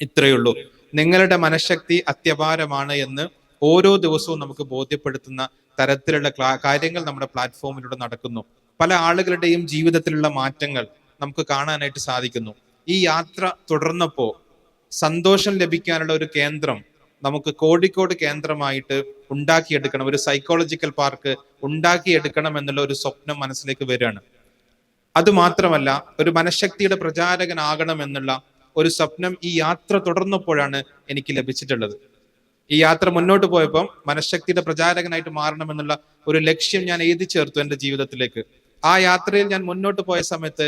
ഇത്രയേ ഉള്ളൂ. നിങ്ങളുടെ മനഃശക്തി അത്യപാരമാണ് എന്ന് ഓരോ ദിവസവും നമുക്ക് ബോധ്യപ്പെടുത്തുന്ന തരത്തിലുള്ള കാര്യങ്ങൾ നമ്മുടെ പ്ലാറ്റ്ഫോമിലൂടെ നടക്കുന്നു. പല ആളുകളുടെയും ജീവിതത്തിലുള്ള മാറ്റങ്ങൾ നമുക്ക് കാണാനായിട്ട് സാധിക്കുന്നു. ഈ യാത്ര തുടർന്നപ്പോ സന്തോഷം ലഭിക്കാനുള്ള ഒരു കേന്ദ്രം നമുക്ക് കോഴിക്കോട് കേന്ദ്രമായിട്ട് ഉണ്ടാക്കിയെടുക്കണം, ഒരു സൈക്കോളജിക്കൽ പാർക്ക് ഉണ്ടാക്കിയെടുക്കണം എന്നുള്ള ഒരു സ്വപ്നം മനസ്സിലേക്ക് വരികയാണ്. അതുമാത്രമല്ല, ഒരു മനഃശക്തിയുടെ പ്രചാരകനാകണം എന്നുള്ള ഒരു സ്വപ്നം ഈ യാത്ര തുടർന്നപ്പോഴാണ് എനിക്ക് ലഭിച്ചിട്ടുള്ളത്. ഈ യാത്ര മുന്നോട്ട് പോയപ്പോൾ മനഃശക്തിയുടെ പ്രചാരകനായിട്ട് മാറണമെന്നുള്ള ഒരു ലക്ഷ്യം ഞാൻ എഴുതി ചേർത്തു എൻ്റെ ജീവിതത്തിലേക്ക്. ആ യാത്രയിൽ ഞാൻ മുന്നോട്ട് പോയ സമയത്ത്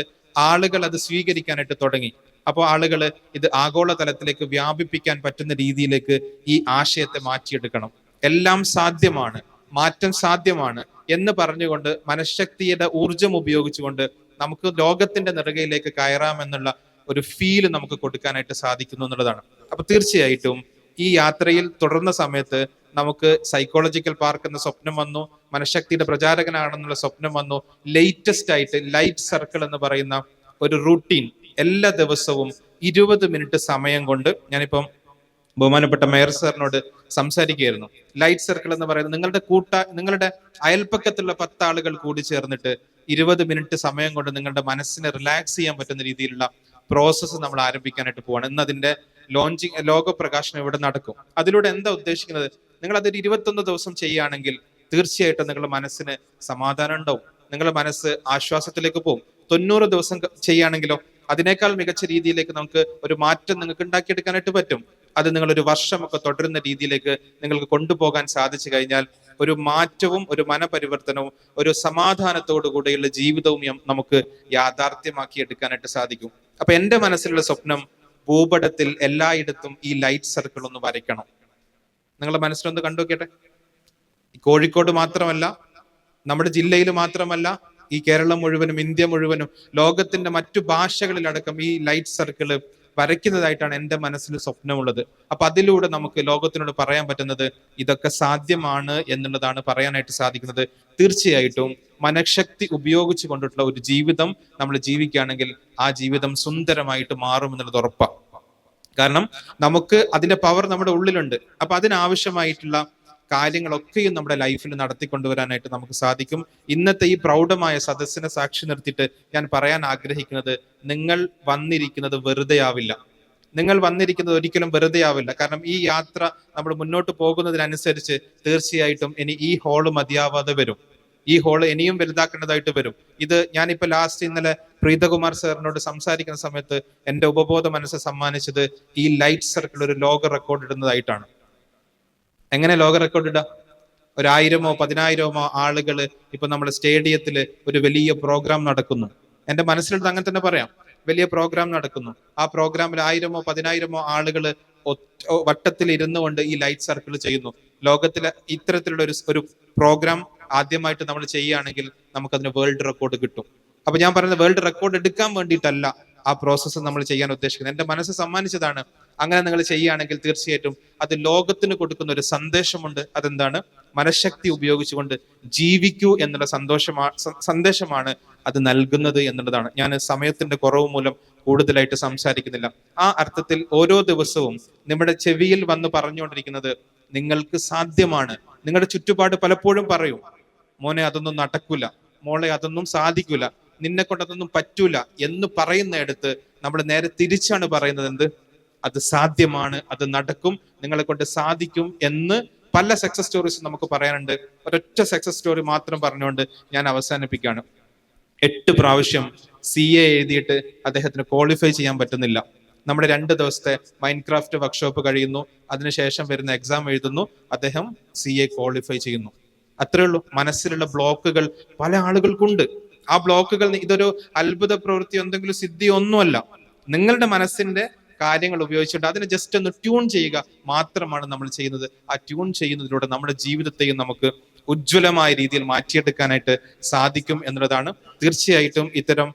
ആളുകൾ അത് സ്വീകരിക്കാനായിട്ട് തുടങ്ങി. അപ്പോൾ ആളുകൾ ഇത് ആഗോളതലത്തിലേക്ക് വ്യാപിപ്പിക്കാൻ പറ്റുന്ന രീതിയിലേക്ക് ഈ ആശയത്തെ മാറ്റിയെടുക്കണം. എല്ലാം സാധ്യമാണ്, മാറ്റം സാധ്യമാണ് എന്ന് പറഞ്ഞുകൊണ്ട് മനഃശക്തിയുടെ ഊർജം ഉപയോഗിച്ചുകൊണ്ട് നമുക്ക് ലോകത്തിന്റെ നെറുകയിലേക്ക് കയറാമെന്നുള്ള ഒരു ഫീല് നമുക്ക് കൊടുക്കാനായിട്ട് സാധിക്കുന്നു എന്നുള്ളതാണ്. അപ്പൊ തീർച്ചയായിട്ടും ഈ യാത്രയിൽ തുടർന്ന സമയത്ത് നമുക്ക് സൈക്കോളജിക്കൽ പാർക്ക് എന്ന സ്വപ്നം വന്നു, മനഃശക്തിയുടെ പ്രചാരകനാണെന്നുള്ള സ്വപ്നം വന്നു. ലേറ്റസ്റ്റ് ആയിട്ട് ലൈറ്റ് സർക്കിൾ എന്ന് പറയുന്ന ഒരു റൂട്ടീൻ എല്ലാ ദിവസവും 20 മിനിറ്റ് സമയം കൊണ്ട്, ഞാനിപ്പം ബഹുമാനപ്പെട്ട മേയർ സാറിനോട് സംസാരിക്കുകയായിരുന്നു. ലൈറ്റ് സർക്കിൾ എന്ന് പറയുന്നത് നിങ്ങളുടെ അയൽപ്പക്കത്തുള്ള 10 ആളുകൾ കൂടി ചേർന്നിട്ട് 20 മിനിറ്റ് സമയം കൊണ്ട് നിങ്ങളുടെ മനസ്സിനെ റിലാക്സ് ചെയ്യാൻ പറ്റുന്ന രീതിയിലുള്ള പ്രോസസ്സ് നമ്മൾ ആരംഭിക്കാനായിട്ട് പോവാണ്. ഇന്ന് അതിന്റെ ലോക പ്രകാശനം ഇവിടെ നടക്കും. അതിലൂടെ എന്താ ഉദ്ദേശിക്കുന്നത്? നിങ്ങൾ അതൊരു 21 ദിവസം ചെയ്യുകയാണെങ്കിൽ തീർച്ചയായിട്ടും നിങ്ങളുടെ മനസ്സിന് സമാധാനം ഉണ്ടാവും, നിങ്ങളുടെ മനസ്സ് ആശ്വാസത്തിലേക്ക് പോകും. 90 ദിവസം ചെയ്യുകയാണെങ്കിലോ അതിനേക്കാൾ മികച്ച രീതിയിലേക്ക് നമുക്ക് ഒരു മാറ്റം നിങ്ങൾക്ക് ഉണ്ടാക്കിയെടുക്കാനായിട്ട് പറ്റും. അത് നിങ്ങൾ ഒരു വർഷമൊക്കെ തുടരുന്ന രീതിയിലേക്ക് നിങ്ങൾക്ക് കൊണ്ടുപോകാൻ സാധിച്ചു കഴിഞ്ഞാൽ ഒരു മാറ്റവും ഒരു മനപരിവർത്തനവും ഒരു സമാധാനത്തോടു കൂടെയുള്ള ജീവിതവും നമുക്ക് യാഥാർത്ഥ്യമാക്കി എടുക്കാനായിട്ട് സാധിക്കും. അപ്പൊ എൻ്റെ മനസ്സിലുള്ള സ്വപ്നം, ഭൂപടത്തിൽ എല്ലായിടത്തും ഈ ലൈറ്റ് സർക്കിൾ ഒന്ന് വരയ്ക്കണം. നിങ്ങളുടെ മനസ്സിലൊന്ന് കണ്ടു നോക്കിയട്ടെ. കോഴിക്കോട് മാത്രമല്ല, നമ്മുടെ ജില്ലയിൽ മാത്രമല്ല, ഈ കേരളം മുഴുവനും, ഇന്ത്യ മുഴുവനും, ലോകത്തിന്റെ മറ്റു ഭാഷകളിലടക്കം ഈ ലൈറ്റ് സർക്കിള് വരയ്ക്കുന്നതായിട്ടാണ് എൻ്റെ മനസ്സിൽ സ്വപ്നമുള്ളത്. അപ്പൊ അതിലൂടെ നമുക്ക് ലോകത്തിനോട് പറയാൻ പറ്റുന്നത് ഇതൊക്കെ സാധ്യമാണ് എന്നുള്ളതാണ് പറയാനായിട്ട് സാധിക്കുന്നത്. തീർച്ചയായിട്ടും മനഃശക്തി ഉപയോഗിച്ചു കൊണ്ടിട്ടുള്ള ഒരു ജീവിതം നമ്മൾ ജീവിക്കുകയാണെങ്കിൽ ആ ജീവിതം സുന്ദരമായിട്ട് മാറുമെന്നുള്ളത് ഉറപ്പാണ്. കാരണം നമുക്ക് അതിന്റെ പവർ നമ്മുടെ ഉള്ളിലുണ്ട്. അപ്പൊ അതിനാവശ്യമായിട്ടുള്ള കാര്യങ്ങളൊക്കെയും നമ്മുടെ ലൈഫിൽ നടത്തിക്കൊണ്ടുവരാനായിട്ട് നമുക്ക് സാധിക്കും. ഇന്നത്തെ ഈ പ്രൗഢമായ സദസ്സിനെ സാക്ഷി നിർത്തിയിട്ട് ഞാൻ പറയാൻ ആഗ്രഹിക്കുന്നത്, നിങ്ങൾ വന്നിരിക്കുന്നത് വെറുതെ ആവില്ല. നിങ്ങൾ വന്നിരിക്കുന്നത് ഒരിക്കലും വെറുതെ ആവില്ല. കാരണം ഈ യാത്ര നമ്മൾ മുന്നോട്ട് പോകുന്നതിനനുസരിച്ച് തീർച്ചയായിട്ടും ഇനി ഈ ഹോള് മതിയാവാതെ വരും. ഈ ഹോള് ഇനിയും വലുതാക്കേണ്ടതായിട്ട് വരും. ഇത് ഞാനിപ്പോ ലാസ്റ്റ് ഇന്നലെ പ്രീതകുമാർ സാറിനോട് സംസാരിക്കുന്ന സമയത്ത് എന്റെ ഉപബോധ മനസ്സ് സമ്മാനിച്ചത് ഈ ലൈറ്റ് സർക്കിൾ ഒരു ലോക റെക്കോർഡ് ഇടുന്നതായിട്ടാണ്. എങ്ങനെ ലോക റെക്കോർഡ് ഇടാം? 1000-ഓ 10,000-ഓ ആളുകള് ഇപ്പൊ നമ്മുടെ സ്റ്റേഡിയത്തില് ഒരു വലിയ പ്രോഗ്രാം നടക്കുന്നു. എന്റെ മനസ്സിലുള്ളത് അങ്ങനെ തന്നെ പറയാം. വലിയ പ്രോഗ്രാം നടക്കുന്നു. ആ പ്രോഗ്രാമിൽ 1000-ഓ 10,000-ഓ ആളുകള് വട്ടത്തിൽ ഇരുന്നു കൊണ്ട് ഈ ലൈറ്റ് സർക്കിൾ ചെയ്യുന്നു. ലോകത്തിലെ ഇത്തരത്തിലുള്ള ഒരു പ്രോഗ്രാം ആദ്യമായിട്ട് നമ്മൾ ചെയ്യുകയാണെങ്കിൽ നമുക്കതിന് വേൾഡ് റെക്കോർഡ് കിട്ടും. അപ്പൊ ഞാൻ പറയുന്നത് വേൾഡ് റെക്കോർഡ് എടുക്കാൻ വേണ്ടിയിട്ടല്ല ആ പ്രോസസ്സ് നമ്മൾ ചെയ്യാൻ ഉദ്ദേശിക്കുന്നത്. എന്റെ മനസ്സ് സമ്മാനിച്ചതാണ്. അങ്ങനെ നിങ്ങൾ ചെയ്യുകയാണെങ്കിൽ തീർച്ചയായിട്ടും അത് ലോകത്തിന് കൊടുക്കുന്ന ഒരു സന്ദേശമുണ്ട്. അതെന്താണ്? മനഃശക്തി ഉപയോഗിച്ചുകൊണ്ട് ജീവിക്കൂ എന്നുള്ള സന്ദേശമാണ് അത് നൽകുന്നത് എന്നുള്ളതാണ്. ഞാൻ സമയത്തിന്റെ കുറവ് മൂലം കൂടുതലായിട്ട് സംസാരിക്കുന്നില്ല. ആ അർത്ഥത്തിൽ ഓരോ ദിവസവും നമ്മുടെ ചെവിയിൽ വന്ന് പറഞ്ഞുകൊണ്ടിരിക്കുന്നത് നിങ്ങൾക്ക് സാധ്യമാണ്. നിങ്ങളുടെ ചുറ്റുപാട് പലപ്പോഴും പറയും, മോനെ അതൊന്നും നടക്കൂല, മോളെ അതൊന്നും സാധിക്കൂല, നിന്നെ കൊണ്ട് അതൊന്നും പറ്റൂല എന്ന് പറയുന്നിടത്ത് നമ്മൾ നേരെ തിരിച്ചാണ് പറയുന്നത്. എന്ത്? അത് സാധ്യമാണ്, അത് നടക്കും, നിങ്ങളെ കൊണ്ട് സാധിക്കും എന്ന് പല സക്സസ് സ്റ്റോറീസ് നമുക്ക് പറയാനുണ്ട്. ഒരൊറ്റ സക്സസ് സ്റ്റോറി മാത്രം പറഞ്ഞുകൊണ്ട് ഞാൻ അവസാനിപ്പിക്കുകയാണ്. 8 പ്രാവശ്യം CA എഴുതിയിട്ട് അദ്ദേഹത്തിന് ക്വാളിഫൈ ചെയ്യാൻ പറ്റുന്നില്ല. നമ്മുടെ 2 ദിവസത്തെ മൈൻക്രാഫ്റ്റ് വർക്ക്ഷോപ്പ് കഴിയുന്നു, അതിനുശേഷം വരുന്ന എക്സാം എഴുതുന്നു, അദ്ദേഹം CA ക്വാളിഫൈ ചെയ്യുന്നു. അത്രേ ഉള്ളൂ. മനസ്സിലുള്ള ബ്ലോക്കുകൾ പല ആളുകൾക്കുണ്ട്. ആ ബ്ലോക്കുകൾ ഇതൊരു അത്ഭുത പ്രവൃത്തി, എന്തെങ്കിലും സിദ്ധി ഒന്നുമല്ല. നിങ്ങളുടെ മനസ്സിന്റെ കാര്യങ്ങൾ ഉപയോഗിച്ചുകൊണ്ട് അതിനെ ജസ്റ്റ് ഒന്ന് ട്യൂൺ ചെയ്യുക മാത്രമാണ് നമ്മൾ ചെയ്യുന്നത്. ആ ട്യൂൺ ചെയ്യുന്നതിലൂടെ നമ്മുടെ ജീവിതത്തെയും നമുക്ക് ഉജ്ജ്വലമായ രീതിയിൽ മാറ്റിയെടുക്കാനായിട്ട് സാധിക്കും എന്നുള്ളതാണ്. തീർച്ചയായിട്ടും ഇത്തരം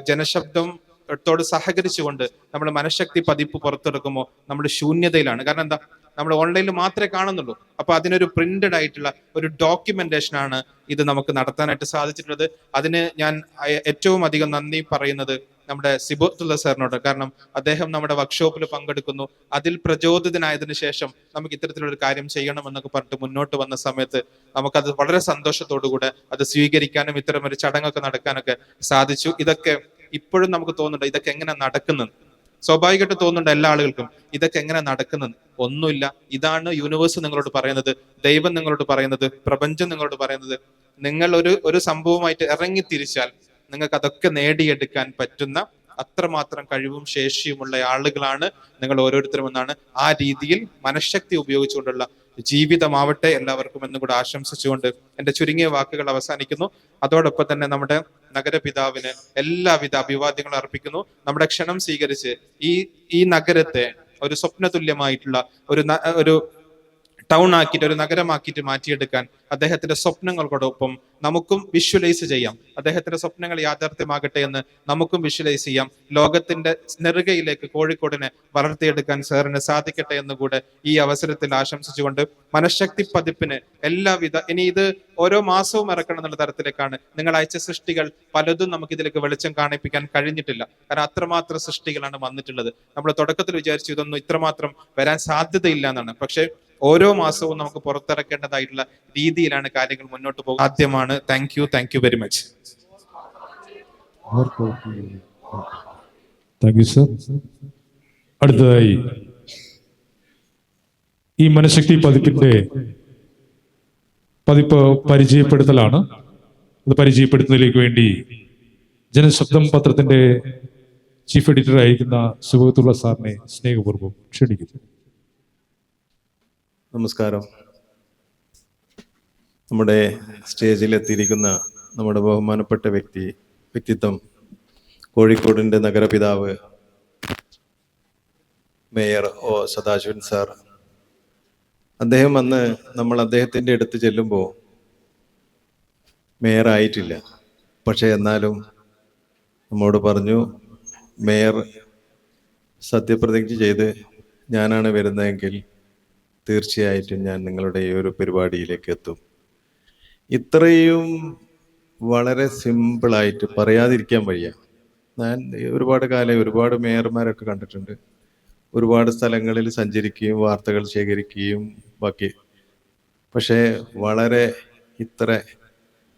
ജനശബ്ദത്തോട് സഹകരിച്ചുകൊണ്ട് നമ്മൾ മനഃശക്തി പതിപ്പ് പുറത്തെടുക്കുമ്പോൾ നമ്മൾ ശൂന്യതയിലാണ്. കാരണം എന്താ? നമ്മൾ ഓൺലൈനിൽ മാത്രമേ കാണുന്നുള്ളൂ. അപ്പൊ അതിനൊരു പ്രിന്റഡ് ആയിട്ടുള്ള ഒരു ഡോക്യുമെന്റേഷൻ ആണ് ഇത് നമുക്ക് നടത്താനായിട്ട് സാധിച്ചിട്ടുള്ളത്. അതിന് ഞാൻ ഏറ്റവും അധികം നന്ദി പറയുന്നത് നമ്മുടെ സിബത്തുള്ള സാറിനോട്. കാരണം അദ്ദേഹം നമ്മുടെ വർക്ക്ഷോപ്പിൽ പങ്കെടുക്കുന്നു, അതിൽ പ്രചോദിതനായതിനു ശേഷം നമുക്ക് ഇത്തരത്തിലൊരു കാര്യം ചെയ്യണം എന്നൊക്കെ പറഞ്ഞിട്ട് മുന്നോട്ട് വന്ന സമയത്ത് നമുക്കത് വളരെ സന്തോഷത്തോടുകൂടെ അത് സ്വീകരിക്കാനും ഇത്തരം ഒരു ചടങ്ങൊക്കെ നടക്കാനൊക്കെ സാധിച്ചു. ഇതൊക്കെ ഇപ്പോഴും നമുക്ക് തോന്നുന്നുണ്ട് ഇതൊക്കെ എങ്ങനെ നടക്കുന്നത്? സ്വാഭാവികമായിട്ട് തോന്നുന്നുണ്ട് എല്ലാ ആളുകൾക്കും ഇതൊക്കെ എങ്ങനെ നടക്കുന്നത്? ഒന്നുമില്ല. ഇതാണ് യൂണിവേഴ്സ് നിങ്ങളോട് പറയുന്നത്, ദൈവം നിങ്ങളോട് പറയുന്നത്, പ്രപഞ്ചം നിങ്ങളോട് പറയുന്നത്. നിങ്ങൾ ഒരു സംഭവമായിട്ട് ഇറങ്ങി തിരിച്ചാൽ നിങ്ങൾക്ക് അതൊക്കെ നേടിയെടുക്കാൻ പറ്റുന്ന അത്രമാത്രം കഴിവും ശേഷിയുമുള്ള ആളുകളാണ് നിങ്ങൾ ഓരോരുത്തരും എന്നാണ്. ആ രീതിയിൽ മനഃശക്തി ഉപയോഗിച്ചുകൊണ്ടുള്ള ജീവിതമാവട്ടെ എല്ലാവർക്കും എന്നും കൂടെ ആശംസിച്ചുകൊണ്ട് എന്റെ ചുരുങ്ങിയ വാക്കുകൾ അവസാനിക്കുന്നു. അതോടൊപ്പം തന്നെ നമ്മുടെ നഗരപിതാവിന് എല്ലാവിധ അഭിവാദ്യങ്ങളും അർപ്പിക്കുന്നു. നമ്മുടെ ക്ഷണം സ്വീകരിച്ച് ഈ നഗരത്തെ ഒരു സ്വപ്നതുല്യമായിട്ടുള്ള ഒരു ടൗൺ ആക്കിയിട്ട്, ഒരു നഗരമാക്കിയിട്ട് മാറ്റിയെടുക്കാൻ അദ്ദേഹത്തിന്റെ സ്വപ്നങ്ങളോടൊപ്പം നമുക്കും വിഷ്വലൈസ് ചെയ്യാം. അദ്ദേഹത്തിന്റെ സ്വപ്നങ്ങൾ യാഥാർത്ഥ്യമാകട്ടെ എന്ന് നമുക്കും വിഷ്വലൈസ് ചെയ്യാം. ലോകത്തിന്റെ നെറുകയിലേക്ക് കോഴിക്കോടിനെ വളർത്തിയെടുക്കാൻ സാറിന് സാധിക്കട്ടെ എന്നുകൂടെ ഈ അവസരത്തിൽ ആശംസിച്ചുകൊണ്ട് മനഃശക്തി പതിപ്പിന് എല്ലാവിധ, ഇനി ഇത് ഓരോ മാസവും ഇറക്കണം എന്നുള്ള തരത്തിലേക്കാണ്. നിങ്ങൾ അയച്ച സൃഷ്ടികൾ പലതും നമുക്ക് ഇതിലേക്ക് വെളിച്ചം കാണിപ്പിക്കാൻ കഴിഞ്ഞിട്ടില്ല. കാരണം അത്രമാത്രം സൃഷ്ടികളാണ് വന്നിട്ടുള്ളത്. നമ്മൾ തുടക്കത്തിൽ വിചാരിച്ചു ഇതൊന്നും ഇത്രമാത്രം വരാൻ സാധ്യതയില്ല എന്നാണ്. പക്ഷെ ഓരോ മാസവും നമുക്ക് പുറത്തിറക്കേണ്ടതായിട്ടുള്ള രീതിയിലാണ് കാര്യങ്ങൾ മുന്നോട്ട് പോകുന്നത്. ആദ്യമാണ്. Thank you very much. Thank you sir. അടുത്തതായി ഈ മനഃശക്തി പതിപ്പിന്റെ പതിപ്പ് പരിചയപ്പെടുത്തലാണ്. അത് പരിചയപ്പെടുത്തുന്നതിലേക്ക് വേണ്ടി ജനശബ്ദം പത്രത്തിന്റെ ചീഫ് എഡിറ്റർ ആയിരിക്കുന്ന സുബത്തുള്ള സാറിനെ സ്നേഹപൂർവ്വം ക്ഷണിക്കുന്നു. നമസ്കാരം. നമ്മുടെ സ്റ്റേജിലെത്തിയിരിക്കുന്ന നമ്മുടെ ബഹുമാനപ്പെട്ട വ്യക്തിത്വം, കോഴിക്കോടിൻ്റെ നഗരപിതാവ് മേയർ സദാശിവൻ സാർ. അദ്ദേഹം അന്ന് നമ്മൾ അദ്ദേഹത്തിൻ്റെ അടുത്ത് ചെല്ലുമ്പോൾ മേയർ ആയിട്ടില്ല. പക്ഷേ എന്നാലും നമ്മോട് പറഞ്ഞു, മേയർ സത്യപ്രതിജ്ഞ ചെയ്ത് ഞാനാണ് വരുന്നതെങ്കിൽ തീർച്ചയായിട്ടും ഞാൻ നിങ്ങളുടെ ഈ ഒരു പരിപാടിയിലേക്ക് എത്തും. ഇത്രയും വളരെ സിമ്പിളായിട്ട് പറയാതിരിക്കാൻ വയ്യ. ഞാൻ ഒരുപാട് കാലം ഒരുപാട് മേയർമാരൊക്കെ കണ്ടിട്ടുണ്ട്. ഒരുപാട് സ്ഥലങ്ങളിൽ സഞ്ചരിക്കുകയും വാർത്തകൾ ശേഖരിക്കുകയും ബാക്കി. പക്ഷേ വളരെ ഇത്ര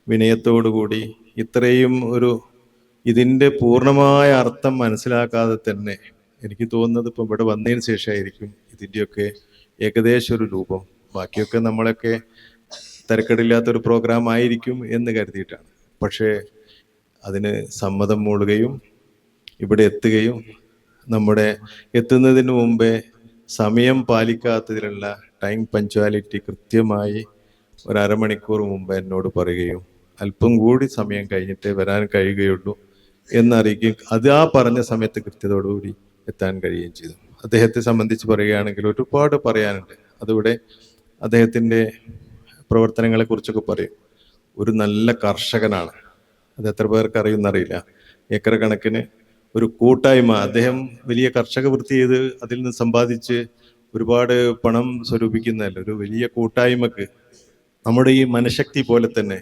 വിനയത്തോടുകൂടി ഇത്രയും ഇതിൻ്റെ പൂർണ്ണമായ അർത്ഥം മനസ്സിലാക്കാതെ തന്നെ എനിക്ക് തോന്നുന്നത് ഇപ്പം ഇവിടെ വന്നതിന് ശേഷമായിരിക്കും ഇതിൻ്റെയൊക്കെ ഏകദേശം ഒരു രൂപം. ബാക്കിയൊക്കെ നമ്മളൊക്കെ തിരക്കേടില്ലാത്തൊരു പ്രോഗ്രാം ആയിരിക്കും എന്ന് കരുതിയിട്ടാണ്. പക്ഷേ അതിന് സമ്മതം മൂളുകയും ഇവിടെ എത്തുകയും നമ്മുടെ എത്തുന്നതിന് മുമ്പേ സമയം പാലിക്കാത്തതിലുള്ള ടൈം പഞ്ച്വാലിറ്റി കൃത്യമായി ഒരു അരമണിക്കൂർ മുമ്പ് എന്നോട് പറയുകയും അല്പം കൂടി സമയം കഴിഞ്ഞിട്ടേ വരാൻ കഴിയുകയുള്ളൂ എന്നറിയിക്കുകയും അത് ആ പറഞ്ഞ സമയത്ത് കൃത്യതയോടുകൂടി എത്താൻ കഴിയുകയും ചെയ്തു. അദ്ദേഹത്തെ സംബന്ധിച്ച് പറയുകയാണെങ്കിൽ ഒരുപാട് പറയാനുണ്ട്. അതിവിടെ അദ്ദേഹത്തിൻ്റെ പ്രവർത്തനങ്ങളെക്കുറിച്ചൊക്കെ പറയും. ഒരു നല്ല കർഷകനാണ്, അത് എത്ര പേർക്ക് അറിയുമെന്നറിയില്ല. ഏക്കർ കണക്കിന് ഒരു കൂട്ടായ്മ, അദ്ദേഹം വലിയ കർഷക വൃത്തി ചെയ്ത് അതിൽ നിന്ന് സമ്പാദിച്ച് ഒരുപാട് പണം സ്വരൂപിക്കുന്നതല്ല, ഒരു വലിയ കൂട്ടായ്മക്ക് നമ്മുടെ ഈ മനഃശക്തി പോലെ തന്നെ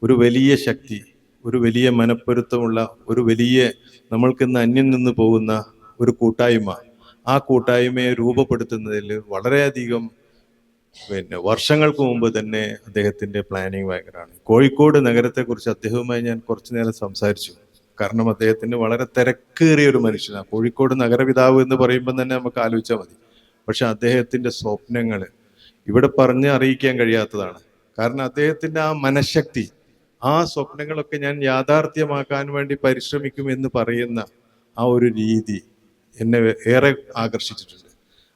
ഒരു വലിയ ശക്തി, ഒരു വലിയ മനപ്പൊരുത്തമുള്ള ഒരു വലിയ നമ്മൾക്കിന്ന് അന്യം നിന്ന് പോകുന്ന ഒരു കൂട്ടായ്മ, ആ കൂട്ടായ്മയെ രൂപപ്പെടുത്തുന്നതിൽ വളരെയധികം വർഷങ്ങൾക്ക് മുമ്പ് തന്നെ അദ്ദേഹത്തിൻ്റെ പ്ലാനിങ് ഭയങ്കരമാണ്. കോഴിക്കോട് നഗരത്തെക്കുറിച്ച് അദ്ദേഹവുമായി ഞാൻ കുറച്ചു നേരം സംസാരിച്ചു. കാരണം അദ്ദേഹത്തിന് വളരെ തിരക്കേറിയ ഒരു മനുഷ്യനാണ്. കോഴിക്കോട് നഗരപിതാവ് എന്ന് പറയുമ്പോൾ തന്നെ നമുക്ക് ആലോചിച്ചാൽ മതി. പക്ഷെ അദ്ദേഹത്തിൻ്റെ സ്വപ്നങ്ങൾ ഇവിടെ പറഞ്ഞ് അറിയിക്കാൻ കഴിയാത്തതാണ്. കാരണം അദ്ദേഹത്തിൻ്റെ ആ മനഃശക്തി, ആ സ്വപ്നങ്ങളൊക്കെ ഞാൻ യാഥാർത്ഥ്യമാക്കാൻ വേണ്ടി പരിശ്രമിക്കും എന്ന് പറയുന്ന ആ ഒരു രീതി എന്നെ ഏറെ ആകർഷിച്ചിട്ടുണ്ട്.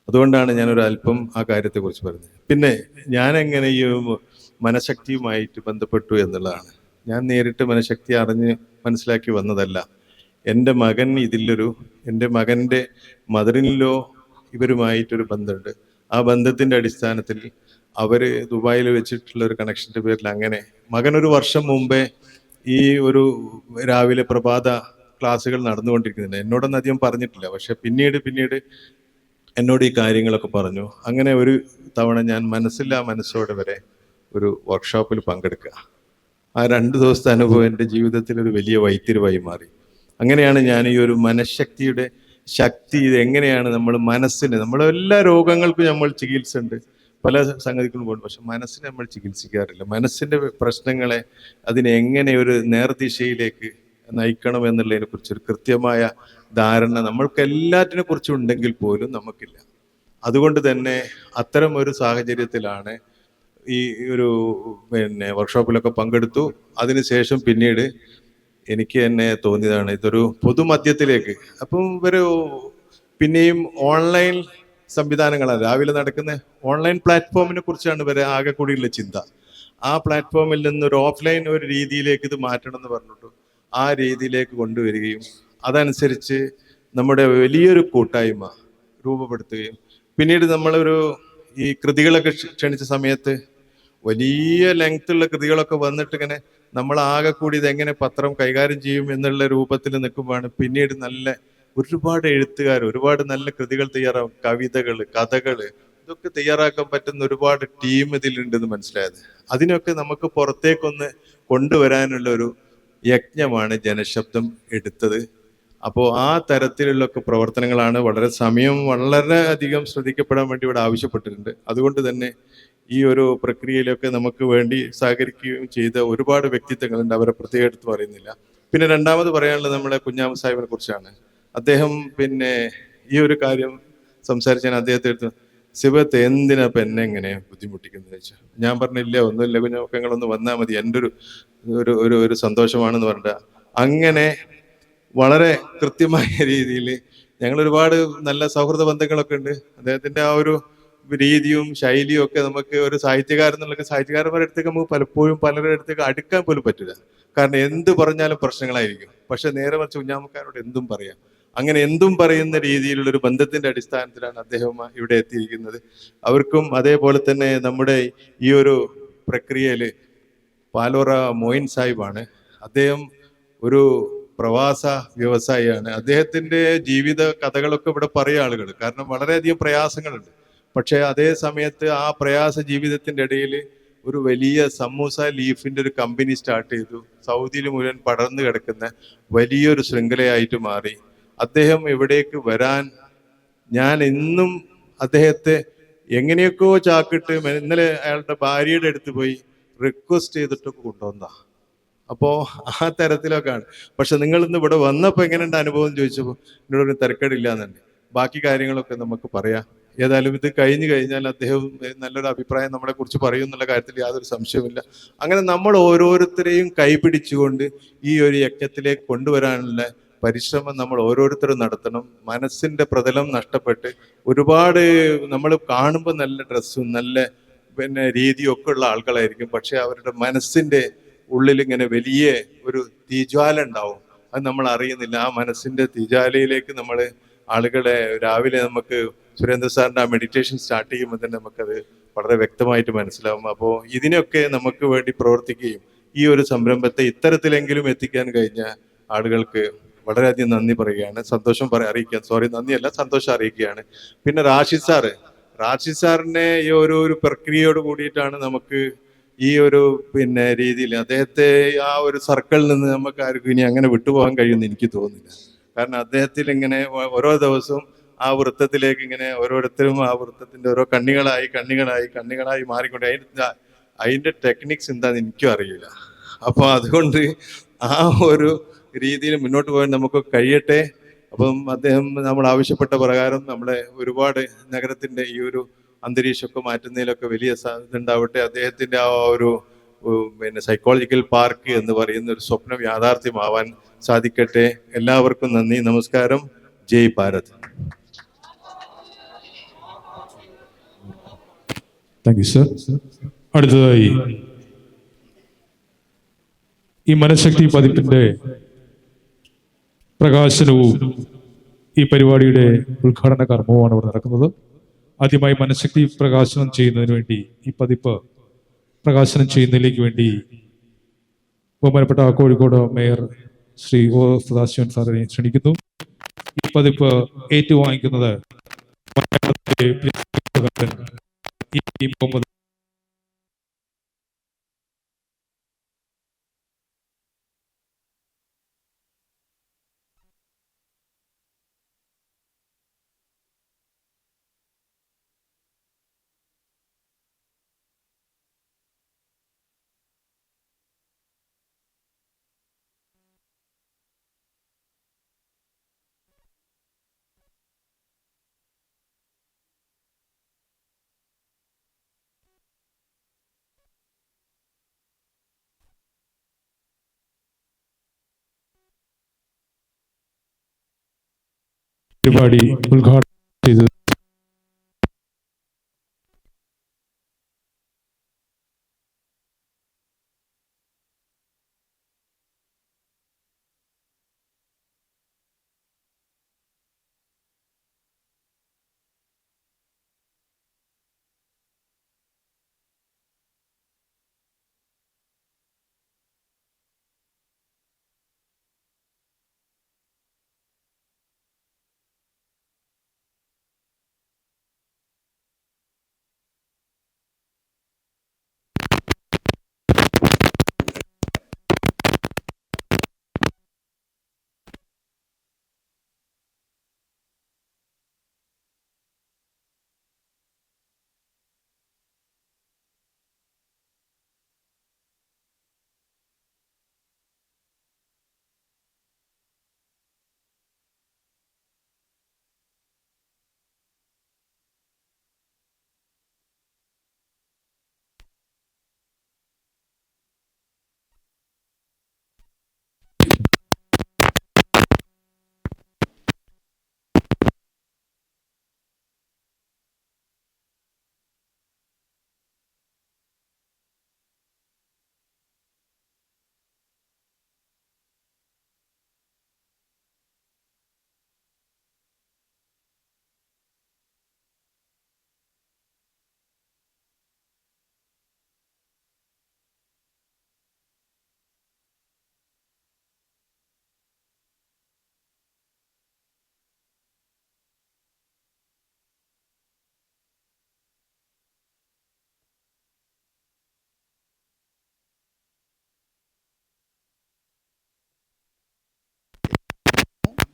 അതുകൊണ്ടാണ് ഞാനൊരു അല്പം ആ കാര്യത്തെക്കുറിച്ച് പറയുന്നത്. പിന്നെ ഞാൻ എങ്ങനെ ഈ മനഃശക്തിയുമായിട്ട് ബന്ധപ്പെട്ടു എന്നുള്ളതാണ്. ഞാൻ നേരിട്ട് മനഃശക്തി അറിഞ്ഞ് മനസ്സിലാക്കി വന്നതല്ല. എൻ്റെ മകൻ എൻ്റെ മകൻ്റെ മദറിനിലോ ഇവരുമായിട്ടൊരു ബന്ധമുണ്ട്. ആ ബന്ധത്തിൻ്റെ അടിസ്ഥാനത്തിൽ അവർ ദുബായിൽ വെച്ചിട്ടുള്ള ഒരു കണക്ഷൻ്റെ പേരിൽ അങ്ങനെ മകൻ ഒരു വർഷം മുമ്പേ ഈ ഒരു രാവിലെ പ്രഭാത ക്ലാസ്സുകൾ നടന്നുകൊണ്ടിരിക്കുന്നുണ്ട്. എന്നോടൊന്നും അധികം പറഞ്ഞിട്ടില്ല, പക്ഷെ പിന്നീട് എന്നോട് ഈ കാര്യങ്ങളൊക്കെ പറഞ്ഞു. അങ്ങനെ ഒരു തവണ ഞാൻ മനസ്സോടെ വരെ ഒരു വർക്ക്ഷോപ്പിൽ പങ്കെടുക്കുക. ആ 2 ദിവസത്തെ അനുഭവം എൻ്റെ ജീവിതത്തിൽ ഒരു വലിയ വഴിത്തിരിവായി മാറി. അങ്ങനെയാണ് ഞാൻ ഈ ഒരു മനഃശക്തിയുടെ ശക്തി, ഇത് എങ്ങനെയാണ് നമ്മളെ എല്ലാ രോഗങ്ങൾക്കും നമ്മൾ ചികിത്സ ഉണ്ട്, പല സംഗതികളും പോകുന്നു. പക്ഷെ മനസ്സിനെ നമ്മൾ ചികിത്സിക്കാറില്ല. മനസ്സിൻ്റെ പ്രശ്നങ്ങളെ അതിനെ എങ്ങനെ ഒരു നേർദിശയിലേക്ക് നയിക്കണം എന്നുള്ളതിനെ കുറിച്ച് ഒരു കൃത്യമായ ധാരണ നമ്മൾക്ക് എല്ലാറ്റിനെ കുറിച്ചും ഉണ്ടെങ്കിൽ പോലും നമുക്കില്ല. അതുകൊണ്ട് തന്നെ അത്തരം ഒരു സാഹചര്യത്തിലാണ് ഈ ഒരു വർക്ക്ഷോപ്പിലൊക്കെ പങ്കെടുത്തു. അതിനുശേഷം പിന്നീട് എനിക്ക് തന്നെ തോന്നിയതാണ് ഇതൊരു പൊതുമധ്യത്തിലേക്ക്. അപ്പം പിന്നെയും ഓൺലൈൻ സംവിധാനങ്ങളാണ് രാവിലെ നടക്കുന്ന ഓൺലൈൻ പ്ലാറ്റ്ഫോമിനെ കുറിച്ചാണ് ഇവരെ ആകെ കൂടിയുള്ള ചിന്ത. ആ പ്ലാറ്റ്ഫോമിൽ നിന്നൊരു ഓഫ്ലൈൻ ഒരു രീതിയിലേക്ക് ഇത് മാറ്റണം എന്ന് പറഞ്ഞിട്ടു ആ രീതിയിലേക്ക് കൊണ്ടുവരികയും അതനുസരിച്ച് നമ്മുടെ വലിയൊരു കൂട്ടായ്മ രൂപപ്പെടുത്തുകയും പിന്നീട് ഈ കൃതികളൊക്കെ ക്ഷണിച്ച സമയത്ത് വലിയ ലെങ്ത്തുള്ള കൃതികളൊക്കെ വന്നിട്ട് ഇങ്ങനെ നമ്മളാകെ കൂടി ഇതെങ്ങനെ പത്രം കൈകാര്യം ചെയ്യും എന്നുള്ള രൂപത്തിൽ നിൽക്കുമ്പോഴാണ് പിന്നീട് ഒരുപാട് എഴുത്തുകാർ ഒരുപാട് നല്ല കൃതികൾ തയ്യാറാക്കും, കവിതകൾ, കഥകൾ, ഇതൊക്കെ തയ്യാറാക്കാൻ പറ്റുന്ന ഒരുപാട് ടീം ഇതിലുണ്ടെന്ന് മനസ്സിലായത്. അതിനൊക്കെ നമുക്ക് പുറത്തേക്കൊന്ന് കൊണ്ടുവരാനുള്ള ഒരു യജ്ഞമാണ് ജനശബ്ദം എടുത്തത്. അപ്പോൾ ആ തരത്തിലുള്ള പ്രവർത്തനങ്ങളാണ് വളരെ അധികം ശ്രദ്ധിക്കപ്പെടാൻ വേണ്ടി ഇവിടെ ആവശ്യപ്പെട്ടിട്ടുണ്ട്. അതുകൊണ്ട് തന്നെ ഈ ഒരു പ്രക്രിയയിലൊക്കെ നമുക്ക് വേണ്ടി സഹകരിക്കുകയും ചെയ്ത ഒരുപാട് വ്യക്തിത്വങ്ങളുണ്ട്. അവരെ പ്രത്യേകം എടുത്ത് പറയുന്നില്ല. പിന്നെ രണ്ടാമത് പറയാനുള്ളത് നമ്മളെ കുഞ്ഞാമ സാഹിബിനെ കുറിച്ചാണ്. അദ്ദേഹം ഈ ഒരു കാര്യം സംസാരിച്ചാൽ അദ്ദേഹത്തെ എടുത്ത് ശിവത്തെ എന്തിനാ ഇപ്പം എന്നെ എങ്ങനെ ബുദ്ധിമുട്ടിക്കുന്നത് ചോദിച്ചു. ഞാൻ പറഞ്ഞില്ല, ഒന്നുമില്ല കുഞ്ഞാമക്കങ്ങളൊന്ന് വന്നാൽ മതി, എൻ്റെ ഒരു സന്തോഷമാണെന്ന് പറഞ്ഞിട്ട് അങ്ങനെ വളരെ കൃത്യമായ രീതിയിൽ ഞങ്ങൾ ഒരുപാട് നല്ല സൗഹൃദ ബന്ധങ്ങളൊക്കെ ഉണ്ട്. അദ്ദേഹത്തിൻ്റെ ആ ഒരു രീതിയും ശൈലിയും ഒക്കെ നമുക്ക് ഒരു സാഹിത്യകാരന്മാരുടെ അടുത്തേക്ക് നമുക്ക് പലപ്പോഴും പലരുടെ അടുത്തേക്ക് അടുക്കാൻ പോലും പറ്റില്ല. കാരണം എന്ത് പറഞ്ഞാലും പ്രശ്നങ്ങളായിരിക്കും. പക്ഷെ നേരെ മറിച്ച് കുഞ്ഞാമക്കാരോട് എന്തും പറയാം. അങ്ങനെ എന്തും പറയുന്ന രീതിയിലുള്ള ഒരു ബന്ധത്തിന്റെ അടിസ്ഥാനത്തിലാണ് അദ്ദേഹം ഇവിടെ എത്തിയിരിക്കുന്നത്. അവർക്കും അതേപോലെ തന്നെ നമ്മുടെ ഈ ഒരു പ്രക്രിയയിൽ പാലോറ മോയിൻ സാഹിബാണ്. അദ്ദേഹം ഒരു പ്രവാസ വ്യവസായിയാണ്. അദ്ദേഹത്തിന്റെ ജീവിത കഥകളൊക്കെ ഇവിടെ പറയുക ആളുകൾ, കാരണം വളരെയധികം പ്രയാസങ്ങളുണ്ട്. പക്ഷെ അതേ സമയത്ത് ആ പ്രയാസ ജീവിതത്തിന്റെ ഇടയിൽ ഒരു വലിയ സമൂസ ലീഫിന്റെ ഒരു കമ്പനി സ്റ്റാർട്ട് ചെയ്തു. സൗദിയിൽ മുഴുവൻ പടർന്നു കിടക്കുന്ന വലിയൊരു ശൃംഖലയായിട്ട് മാറി. അദ്ദേഹം ഇവിടേക്ക് വരാൻ ഞാൻ ഇന്നും അദ്ദേഹത്തെ എങ്ങനെയൊക്കെയോ ചാക്കിട്ട് ഇന്നലെ അയാളുടെ ഭാര്യയുടെ അടുത്ത് പോയി റിക്വസ്റ്റ് ചെയ്തിട്ടൊക്കെ കൊണ്ടുവന്നാ. അപ്പോൾ ആ തരത്തിലൊക്കെയാണ്. പക്ഷെ നിങ്ങൾ ഇന്ന് ഇവിടെ വന്നപ്പോൾ എങ്ങനെയുണ്ട് അനുഭവം ചോദിച്ചപ്പോൾ എന്നോടൊരു തിരക്കേടില്ല എന്നുണ്ട്. ബാക്കി കാര്യങ്ങളൊക്കെ നമുക്ക് പറയാം ഏതായാലും ഇത് കഴിഞ്ഞു കഴിഞ്ഞാൽ അദ്ദേഹം നല്ലൊരു അഭിപ്രായം നമ്മളെ കുറിച്ച് പറയും എന്നുള്ള കാര്യത്തിൽ യാതൊരു സംശയവുമില്ല. അങ്ങനെ നമ്മൾ ഓരോരുത്തരെയും കൈപിടിച്ചുകൊണ്ട് ഈ ഒരു യജ്ഞത്തിലേക്ക് കൊണ്ടുവരാനുള്ള പരിശ്രമം നമ്മൾ ഓരോരുത്തരും നടത്തണം. മനസ്സിന്റെ പ്രതലം നഷ്ടപ്പെട്ട് ഒരുപാട് നമ്മൾ കാണുമ്പോൾ നല്ല ഡ്രസ്സും നല്ല രീതിയും ഒക്കെ ഉള്ള ആളുകളായിരിക്കും. പക്ഷെ അവരുടെ മനസ്സിന്റെ ഉള്ളിൽ ഇങ്ങനെ വലിയ ഒരു തീജ്വാല ഉണ്ടാവും. അത് നമ്മൾ അറിയുന്നില്ല. ആ മനസ്സിന്റെ തീജ്വാലയിലേക്ക് നമ്മൾ ആളുകളെ രാവിലെ നമുക്ക് സുരേന്ദ്ര സാറിന്റെ ആ മെഡിറ്റേഷൻ സ്റ്റാർട്ട് ചെയ്യുമ്പോൾ തന്നെ നമുക്കത് വളരെ വ്യക്തമായിട്ട് മനസ്സിലാവും. അപ്പോൾ ഇതിനൊക്കെ നമുക്ക് വേണ്ടി പ്രവർത്തിക്കുകയും ഈ ഒരു സംരംഭത്തെ ഇത്തരത്തിലെങ്കിലും എത്തിക്കാൻ കഴിഞ്ഞ ആളുകൾക്ക് വളരെയധികം നന്ദി പറയുകയാണ്. അറിയിക്കാൻ സന്തോഷം അറിയിക്കുകയാണ്. പിന്നെ റാഷിദ് സാറിനെ ഈ ഒരു പ്രക്രിയയോട് കൂടിയിട്ടാണ് നമുക്ക് ഈ ഒരു രീതിയിൽ അദ്ദേഹത്തെ ആ ഒരു സർക്കിളിൽ നിന്ന് നമുക്ക് ആർക്കും ഇനി അങ്ങനെ വിട്ടുപോകാൻ കഴിയുമെന്ന് എനിക്ക് തോന്നുന്നില്ല. കാരണം അദ്ദേഹത്തിൽ ഇങ്ങനെ ഓരോ ദിവസവും ആ വൃത്തത്തിലേക്ക് ഇങ്ങനെ ഓരോരുത്തരും ആ വൃത്തത്തിന്റെ ഓരോ കണ്ണികളായി മാറിക്കൊണ്ട് അതിന്റെ ടെക്നിക്സ് എന്താന്ന് എനിക്കും അറിയില്ല. അപ്പൊ അതുകൊണ്ട് ആ ഒരു രീതിയിൽ മുന്നോട്ട് പോകാൻ നമുക്ക് കഴിയട്ടെ. അപ്പം അദ്ദേഹം നമ്മൾ ആവശ്യപ്പെട്ട പ്രകാരം നമ്മളെ ഒരുപാട് നഗരത്തിന്റെ ഈ ഒരു അന്തരീക്ഷമൊക്കെ മാറ്റുന്നതിലൊക്കെ വലിയ ഇതുണ്ടാവട്ടെ. അദ്ദേഹത്തിന്റെ ആ ഒരു സൈക്കോളജിക്കൽ പാർക്ക് എന്ന് പറയുന്ന ഒരു സ്വപ്നം യാഥാർത്ഥ്യമാവാൻ സാധിക്കട്ടെ. എല്ലാവർക്കും നന്ദി, നമസ്കാരം. Jai Bharat. Thank you sir. അടുത്തതായി ഈ മനഃശക്തി പതിപ്പിന്റെ പ്രകാശനവും ഈ പരിപാടിയുടെ ഉദ്ഘാടന കർമ്മവുമാണ് ഇവിടെ നടക്കുന്നത്. ആദ്യമായി മനഃശക്തി പ്രകാശനം ചെയ്യുന്നതിന് വേണ്ടി ഈ പതിപ്പ് പ്രകാശനം ചെയ്യുന്നതിലേക്ക് വേണ്ടി ബഹുമാനപ്പെട്ട കോഴിക്കോട് മേയർ ശ്രീ ഒ സദാശിവൻ സാറിനെ ക്ഷണിക്കുന്നു. ഈ പതിപ്പ് ഏറ്റുവാങ്ങിക്കുന്നത് മുഹമ്മദ് പരിപാടി ഉദ്ഘാടനം ചെയ്തത്.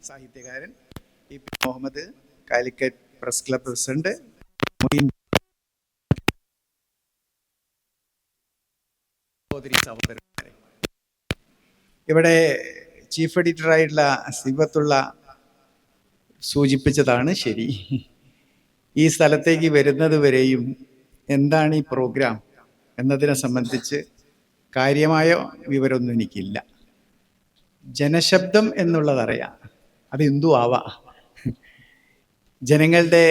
സാഹിത്യകാരൻ E P Muhammad, Calicut press club president, സഹോദരന്മാരെ, ഇവിടെ ചീഫ് എഡിറ്ററായിട്ടുള്ള സിബത്തുള്ള സൂചിപ്പിച്ചതാണ് ശരി. ഈ സ്ഥലത്തേക്ക് വരുന്നത് വരെയും എന്താണ് ഈ പ്രോഗ്രാം എന്നതിനെ സംബന്ധിച്ച് കാര്യമായ വിവരമൊന്നും എനിക്കില്ല. ജനശബ്ദം എന്നുള്ളതറിയാം, അത് എന്തു ആവാം. ജനങ്ങളുടെ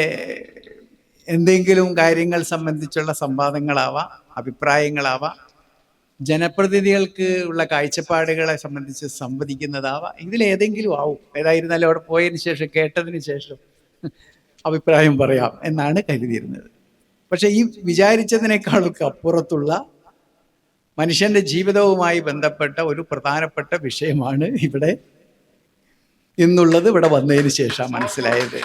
എന്തെങ്കിലും കാര്യങ്ങൾ സംബന്ധിച്ചുള്ള സംവാദങ്ങളാവാം, അഭിപ്രായങ്ങളാവാം, ജനപ്രതിനിധികൾക്ക് ഉള്ള കാഴ്ചപ്പാടുകളെ സംബന്ധിച്ച് സംവദിക്കുന്നതാവാം, ഇതിലേതെങ്കിലും ആവും. ഏതായിരുന്നാലും അവിടെ പോയതിന് ശേഷം, കേട്ടതിന് ശേഷം അഭിപ്രായം പറയാം എന്നാണ് കരുതിയിരുന്നത്. പക്ഷെ ഈ വിചാരിച്ചതിനേക്കാളൊക്കെ അപ്പുറത്തുള്ള മനുഷ്യന്റെ ജീവിതവുമായി ബന്ധപ്പെട്ട ഒരു പ്രധാനപ്പെട്ട വിഷയമാണ് ഇവിടെ ഇന്നുള്ളത്. ഇവിടെ വന്നതിന് ശേഷം മനസ്സിലായത്.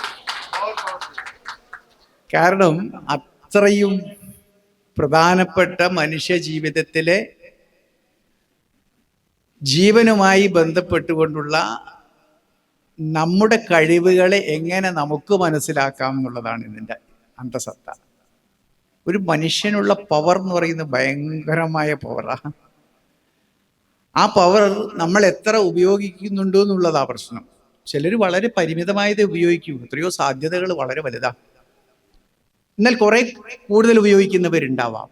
കാരണം അത്രയും പ്രധാനപ്പെട്ട മനുഷ്യ ജീവിതത്തിലെ ജീവനുമായി ബന്ധപ്പെട്ടുകൊണ്ടുള്ള നമ്മുടെ കഴിവുകളെ എങ്ങനെ നമുക്ക് മനസ്സിലാക്കാം എന്നുള്ളതാണ് ഇതിൻ്റെ അന്തസത്ത. ഒരു മനുഷ്യനുള്ള പവർ എന്ന് പറയുന്നത് ഭയങ്കരമായ പവറാണ്. ആ പവർ നമ്മൾ എത്ര ഉപയോഗിക്കുന്നുണ്ടോ എന്നുള്ളതാ പ്രശ്നം. ചിലർ വളരെ പരിമിതമായതേ ഉപയോഗിക്കൂ, എത്രയോ സാധ്യതകൾ വളരെ വലുതാണ്. എന്നാൽ കുറെ കൂടുതൽ ഉപയോഗിക്കുന്നവരുണ്ടാവാം.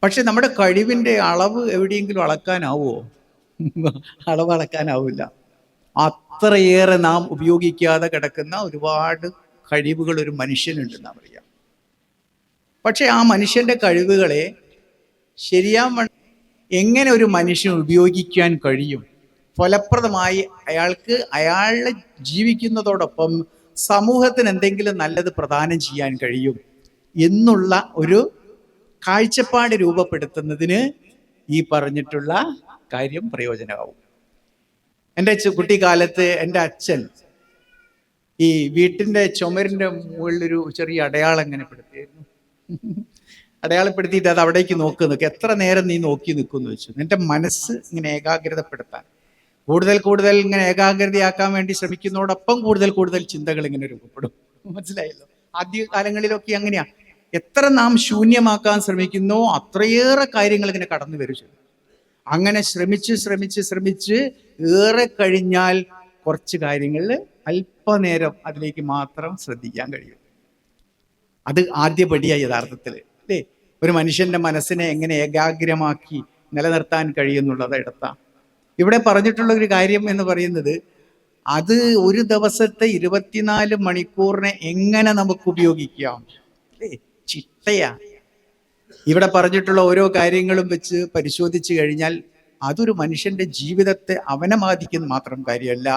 പക്ഷെ നമ്മുടെ കഴിവിൻ്റെ അളവ് എവിടെയെങ്കിലും അളക്കാനാവുമോ? അളവ് അളക്കാനാവില്ല. അത്രയേറെ നാം ഉപയോഗിക്കാതെ കിടക്കുന്ന ഒരുപാട് കഴിവുകൾ ഒരു മനുഷ്യനുണ്ടെന്നാണ് പറയുക. പക്ഷെ ആ മനുഷ്യന്റെ കഴിവുകളെ ശരിയാവണ്ണം എങ്ങനെ ഒരു മനുഷ്യൻ ഉപയോഗിക്കാൻ കഴിയും, ഫലപ്രദമായി അയാളെ ജീവിക്കുന്നതോടൊപ്പം സമൂഹത്തിന് എന്തെങ്കിലും നല്ലത് പ്രദാനം ചെയ്യാൻ കഴിയും എന്നുള്ള ഒരു കാഴ്ചപ്പാട് രൂപപ്പെടുത്തുന്നതിന് ഈ പറഞ്ഞിട്ടുള്ള കാര്യം പ്രയോജനമാവും. എൻ്റെ കുട്ടിക്കാലത്ത് എൻ്റെ അച്ഛൻ ഈ വീട്ടിൻ്റെ ചുമരിൻ്റെ മുകളിലൊരു ചെറിയ അടയാളം ഇങ്ങനെ പെടുത്തിയായിരുന്നു. അടയാളപ്പെടുത്തിയിട്ട് അത് അവിടേക്ക് നോക്കി എത്ര നേരം നീ നോക്കി നിൽക്കുമെന്ന് വെച്ചു. എൻ്റെ മനസ്സ് ഇങ്ങനെ ഏകാഗ്രതപ്പെടുത്താൻ, കൂടുതൽ ഇങ്ങനെ ഏകാഗ്രതയാക്കാൻ വേണ്ടി ശ്രമിക്കുന്നതോടൊപ്പം കൂടുതൽ ചിന്തകൾ ഇങ്ങനെ രൂപപ്പെടും. മനസ്സിലായല്ലോ? ആദ്യ കാലങ്ങളിലൊക്കെ അങ്ങനെയാ. എത്ര നാം ശൂന്യമാക്കാൻ ശ്രമിക്കുന്നോ അത്രയേറെ കാര്യങ്ങൾ ഇങ്ങനെ കടന്നു വരും. അങ്ങനെ ശ്രമിച്ച് ഏറെ കഴിഞ്ഞാൽ കുറച്ച് കാര്യങ്ങളിൽ അല്പനേരം അതിലേക്ക് മാത്രം ശ്രദ്ധിക്കാൻ കഴിയും. അത് ആദ്യപടിയായി യഥാർത്ഥത്തിൽ, അല്ലേ? ഒരു മനുഷ്യന്റെ മനസ്സിനെ എങ്ങനെ ഏകാഗ്രമാക്കി നിലനിർത്താൻ കഴിയുന്നുള്ളത് എടുത്താം. ഇവിടെ പറഞ്ഞിട്ടുള്ള ഒരു കാര്യം എന്ന് പറയുന്നത്, അത് ഒരു ദിവസത്തെ 24 മണിക്കൂറിനെ എങ്ങനെ നമുക്ക് ഉപയോഗിക്കാം, അല്ലേ? ചിട്ടയാ. ഇവിടെ പറഞ്ഞിട്ടുള്ള ഓരോ കാര്യങ്ങളും വെച്ച് പരിശോധിച്ചു കഴിഞ്ഞാൽ അതൊരു മനുഷ്യന്റെ ജീവിതത്തെ അവനെ ബാധിക്കുന്ന മാത്രം കാര്യമല്ല,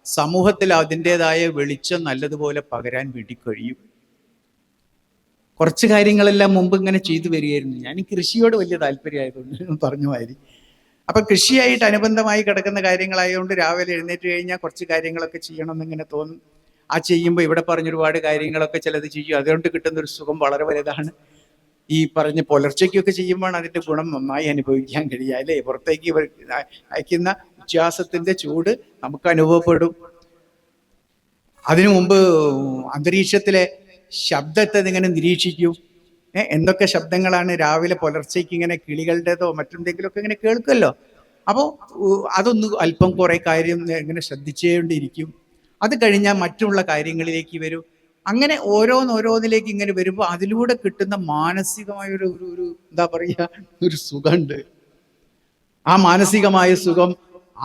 സമൂഹത്തിൽ അതിൻ്റെതായ വെളിച്ചം നല്ലതുപോലെ പകരാൻ വേണ്ടി കഴിയും. കുറച്ച് കാര്യങ്ങളെല്ലാം മുമ്പ് ഇങ്ങനെ ചെയ്തു വരികയായിരുന്നു. ഞാൻ കൃഷിയോട് വലിയ താല്പര്യമായതുകൊണ്ട് പറഞ്ഞു മാതിരി. അപ്പൊ കൃഷിയായിട്ട് അനുബന്ധമായി കിടക്കുന്ന കാര്യങ്ങളായതുകൊണ്ട് രാവിലെ എഴുന്നേറ്റ് കഴിഞ്ഞാൽ കുറച്ച് കാര്യങ്ങളൊക്കെ ചെയ്യണമെന്ന് ഇങ്ങനെ തോന്നും. ആ ചെയ്യുമ്പോൾ ഇവിടെ പറഞ്ഞൊരുപാട് കാര്യങ്ങളൊക്കെ ചിലത് ചെയ്യും. അതുകൊണ്ട് കിട്ടുന്ന ഒരു സുഖം വളരെ വലുതാണ്. ഈ പറഞ്ഞ പുലർച്ചയ്ക്കൊക്കെ ചെയ്യുമ്പോൾ അതിൻ്റെ ഗുണം നന്നായി അനുഭവിക്കാൻ കഴിയുക, അല്ലേ? പുറത്തേക്ക് അയക്കുന്ന ഉച്ഛ്വാസത്തിന്റെ ചൂട് നമുക്ക് അനുഭവപ്പെടും. അതിനു മുമ്പ് അന്തരീക്ഷത്തിലെ ശബ്ദത്തെ ഇങ്ങനെ നിരീക്ഷിക്കും. എന്തൊക്കെ ശബ്ദങ്ങളാണ് രാവിലെ പുലർച്ചയ്ക്ക് ഇങ്ങനെ കിളികളുടേതോ മറ്റെന്തെങ്കിലുമൊക്കെ ഇങ്ങനെ കേൾക്കുമല്ലോ. അപ്പോൾ അതൊന്ന് അല്പം കുറെ കാര്യം ഇങ്ങനെ ശ്രദ്ധിച്ചുകൊണ്ടിരിക്കും. അത് കഴിഞ്ഞാൽ മറ്റുള്ള കാര്യങ്ങളിലേക്ക് വരും. അങ്ങനെ ഓരോന്നിലേക്ക് ഇങ്ങനെ വരുമ്പോൾ അതിലൂടെ കിട്ടുന്ന മാനസികമായ ഒരു എന്താ പറയുക, ഒരു സുഖമുണ്ട്. ആ മാനസികമായ സുഖം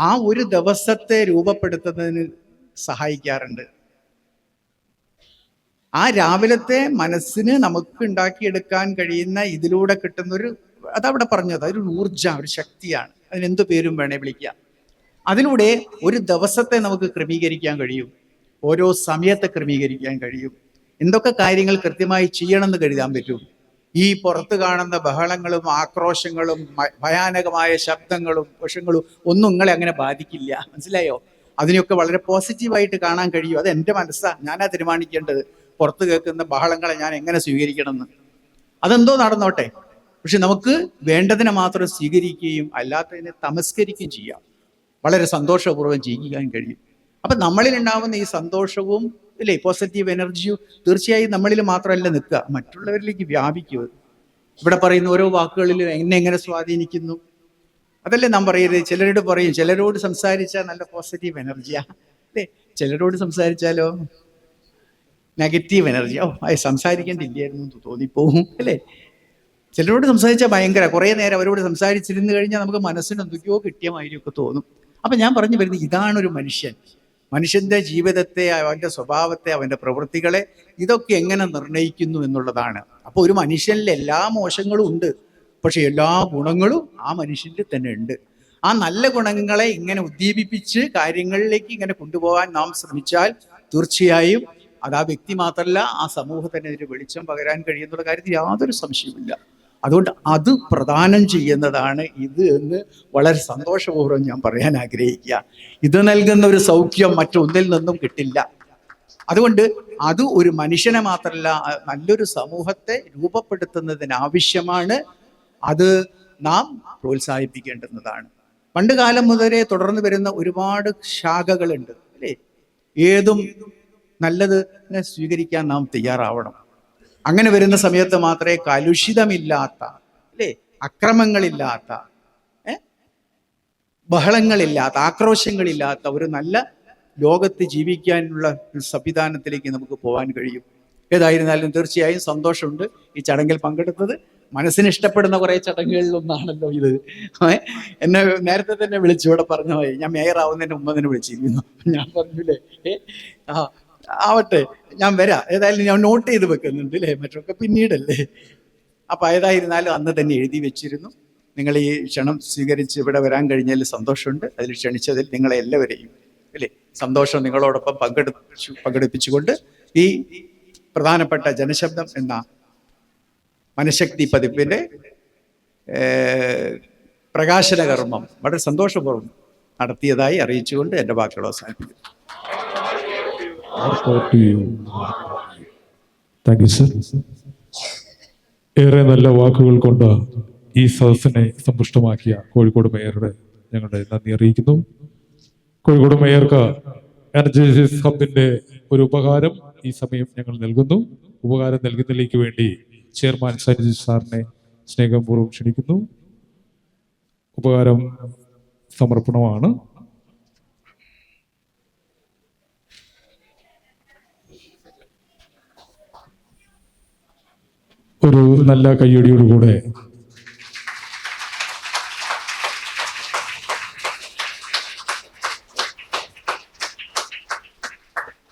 ആ ഒരു ദിവസത്തെ രൂപപ്പെടുത്തുന്നതിന് സഹായിക്കാറുണ്ട്. ആ രാവിലത്തെ മനസ്സിന് നമുക്ക് ഉണ്ടാക്കിയെടുക്കാൻ കഴിയുന്ന ഇതിലൂടെ കിട്ടുന്നൊരു, അതവിടെ പറഞ്ഞത്, ഒരു ഊർജ, ഒരു ശക്തിയാണ്. അതിനെന്ത് പേരും വേണേ വിളിക്കാം. അതിലൂടെ ഒരു ദിവസത്തെ നമുക്ക് ക്രമീകരിക്കാൻ കഴിയും, ഓരോ സമയത്തെ ക്രമീകരിക്കാൻ കഴിയും. എന്തൊക്കെ കാര്യങ്ങൾ കൃത്യമായി ചെയ്യണമെന്ന് കരുതാൻ പറ്റും. ഈ പുറത്ത് കാണുന്ന ബഹളങ്ങളും ആക്രോശങ്ങളും ഭയാനകമായ ശബ്ദങ്ങളും വശങ്ങളും ഒന്നും നിങ്ങളെ അങ്ങനെ ബാധിക്കില്ല. മനസ്സിലായോ? അതിനെയൊക്കെ വളരെ പോസിറ്റീവായിട്ട് കാണാൻ കഴിയും. അത് എൻ്റെ മനസ്സാണ്, ഞാനാ തീരുമാനിക്കേണ്ടത്. പുറത്ത് കേൾക്കുന്ന ബഹളങ്ങളെ ഞാൻ എങ്ങനെ സ്വീകരിക്കണമെന്ന്. അതെന്തോ നടന്നോട്ടെ, പക്ഷെ നമുക്ക് വേണ്ടതിനെ മാത്രം സ്വീകരിക്കുകയും അല്ലാത്തതിനെ തമസ്കരിക്കുകയും ചെയ്യാം. വളരെ സന്തോഷപൂർവ്വം ജീവിക്കാൻ കഴിയും. അപ്പം നമ്മളിൽ ഉണ്ടാവുന്ന ഈ സന്തോഷവും, ഇല്ലേ, പോസിറ്റീവ് എനർജിയും തീർച്ചയായും നമ്മളിൽ മാത്രമല്ല നിൽക്കുക, മറ്റുള്ളവരിലേക്ക് വ്യാപിക്കുക. ഇവിടെ പറയുന്ന ഓരോ വാക്കുകളിലും എങ്ങനെ സ്വാധീനിക്കുന്നു, അതല്ലേ നാം പറയരുത്. ചിലരോട് പറയും, ചിലരോട് സംസാരിച്ചാൽ നല്ല പോസിറ്റീവ് എനർജിയാ, അല്ലേ? ചിലരോട് സംസാരിച്ചാലോ നെഗറ്റീവ് എനർജി. അത് സംസാരിക്കേണ്ടില്ലായിരുന്നു എന്ന് തോന്നിപ്പോവും അല്ലേ? ചിലരോട് സംസാരിച്ചാൽ ഭയങ്കര കുറേ നേരം അവരോട് സംസാരിച്ചിരുന്നു കഴിഞ്ഞാൽ നമുക്ക് മനസ്സിന് എന്തൊക്കെയോ കിട്ടിയമായിരിക്കും തോന്നും. അപ്പം ഞാൻ പറഞ്ഞു വരുന്നത് ഇതാണൊരു മനുഷ്യൻ. മനുഷ്യന്റെ ജീവിതത്തെ, അവൻ്റെ സ്വഭാവത്തെ, അവൻ്റെ പ്രവൃത്തികളെ ഇതൊക്കെ എങ്ങനെ നിർണ്ണയിക്കുന്നു എന്നുള്ളതാണ്. അപ്പോൾ ഒരു മനുഷ്യനിൽ എല്ലാ മോശങ്ങളും ഉണ്ട്, പക്ഷെ എല്ലാ ഗുണങ്ങളും ആ മനുഷ്യനിൽ തന്നെ ഉണ്ട്. ആ നല്ല ഗുണങ്ങളെ ഇങ്ങനെ ഉദ്ദീപിപ്പിച്ച് കാര്യങ്ങളിലേക്ക് ഇങ്ങനെ കൊണ്ടുപോകാൻ നാം ശ്രമിച്ചാൽ തീർച്ചയായും അത് ആ വ്യക്തി മാത്രമല്ല, ആ സമൂഹത്തിന് ഒരു വെളിച്ചം പകരാൻ കഴിയുന്നുള്ള കാര്യത്തിൽ യാതൊരു സംശയവുമില്ല. അതുകൊണ്ട് അത് പ്രദാനം ചെയ്യുന്നതാണ് ഇത് എന്ന് വളരെ സന്തോഷപൂർവ്വം ഞാൻ പറയാൻ ആഗ്രഹിക്കുക. ഇത് നൽകുന്ന ഒരു സൗഖ്യം മറ്റൊന്നിൽ നിന്നും കിട്ടില്ല. അതുകൊണ്ട് അത് ഒരു മനുഷ്യനെ മാത്രമല്ല, നല്ലൊരു സമൂഹത്തെ രൂപപ്പെടുത്തുന്നതിന് ആവശ്യമാണ്. അത് നാം പ്രോത്സാഹിപ്പിക്കേണ്ടുന്നതാണ്. പണ്ട് കാലം മുതലേ തുടർന്ന് വരുന്ന ഒരുപാട് ശാഖകളുണ്ട് അല്ലേ? ഏതും നല്ലത് സ്വീകരിക്കാൻ നാം തയ്യാറാവണം. അങ്ങനെ വരുന്ന സമയത്ത് മാത്രമേ കലുഷിതമില്ലാത്ത അല്ലേ, അക്രമങ്ങളില്ലാത്ത, ബഹളങ്ങളില്ലാത്ത, ആക്രോശങ്ങളില്ലാത്ത ഒരു നല്ല ലോകത്ത് ജീവിക്കാനുള്ള സംവിധാനത്തിലേക്ക് നമുക്ക് പോകാൻ കഴിയും. ഏതായിരുന്നാലും തീർച്ചയായും സന്തോഷമുണ്ട് ഈ ചടങ്ങിൽ പങ്കെടുത്തത്. മനസ്സിന് ഇഷ്ടപ്പെടുന്ന കുറേ ചടങ്ങുകളിൽ ഒന്നാണല്ലോ ഇത്. എന്നെ നേരത്തെ തന്നെ വിളിച്ചു, ഇവിടെ പറഞ്ഞ പോയി ഞാൻ മേയറാവുന്നതിന് മുമ്പ് തന്നെ വിളിച്ചിരുന്നു. ഞാൻ പറഞ്ഞില്ലേ ആവട്ടെ ഞാൻ വരാം, ഏതായാലും ഞാൻ നോട്ട് ചെയ്ത് വെക്കുന്നുണ്ട് അല്ലേ, മറ്റൊക്കെ പിന്നീടല്ലേ. അപ്പം ഏതായിരുന്നാലും അന്ന് തന്നെ എഴുതി വെച്ചിരുന്നു. നിങ്ങൾ ഈ ക്ഷണം സ്വീകരിച്ച് ഇവിടെ വരാൻ കഴിഞ്ഞതിൽ സന്തോഷമുണ്ട്. അതിൽ ക്ഷണിച്ചതിൽ നിങ്ങളെ എല്ലാവരെയും അല്ലേ സന്തോഷം നിങ്ങളോടൊപ്പം പങ്കെടുപ്പിച്ചുകൊണ്ട് ഈ പ്രധാനപ്പെട്ട ജനശബ്ദം എന്ന മനഃശക്തി പതിപ്പിൻ്റെ പ്രകാശന കർമ്മം വളരെ സന്തോഷപൂർവ്വം നടത്തിയതായി അറിയിച്ചുകൊണ്ട് എൻ്റെ വാക്കുകൾ അവസാനിപ്പിക്കുന്നു. Thank you sir. ഏറെ നല്ല വാക്കുകൾ കൊണ്ട് ഈ സദസ്സിനെ സമ്പുഷ്ടമാക്കിയ കോഴിക്കോട് മേയറുടെ ഞങ്ങളുടെ നന്ദി അറിയിക്കുന്നു. കോഴിക്കോട് മേയർക്ക് എനർജൈസിസ് ഹബിന്റെ ഒരു ഉപകാരം ഈ സമയം ഞങ്ങൾ നൽകുന്നു. ഉപകാരം നൽകുന്നതിലേക്ക് വേണ്ടി ചെയർമാൻ സരിജ് സാറിനെ സ്നേഹപൂർവ്വം ക്ഷണിക്കുന്നു. ഉപകാരം സമർപ്പണമാണ്. ഒരു നല്ല കയ്യടിയോടുകൂടെ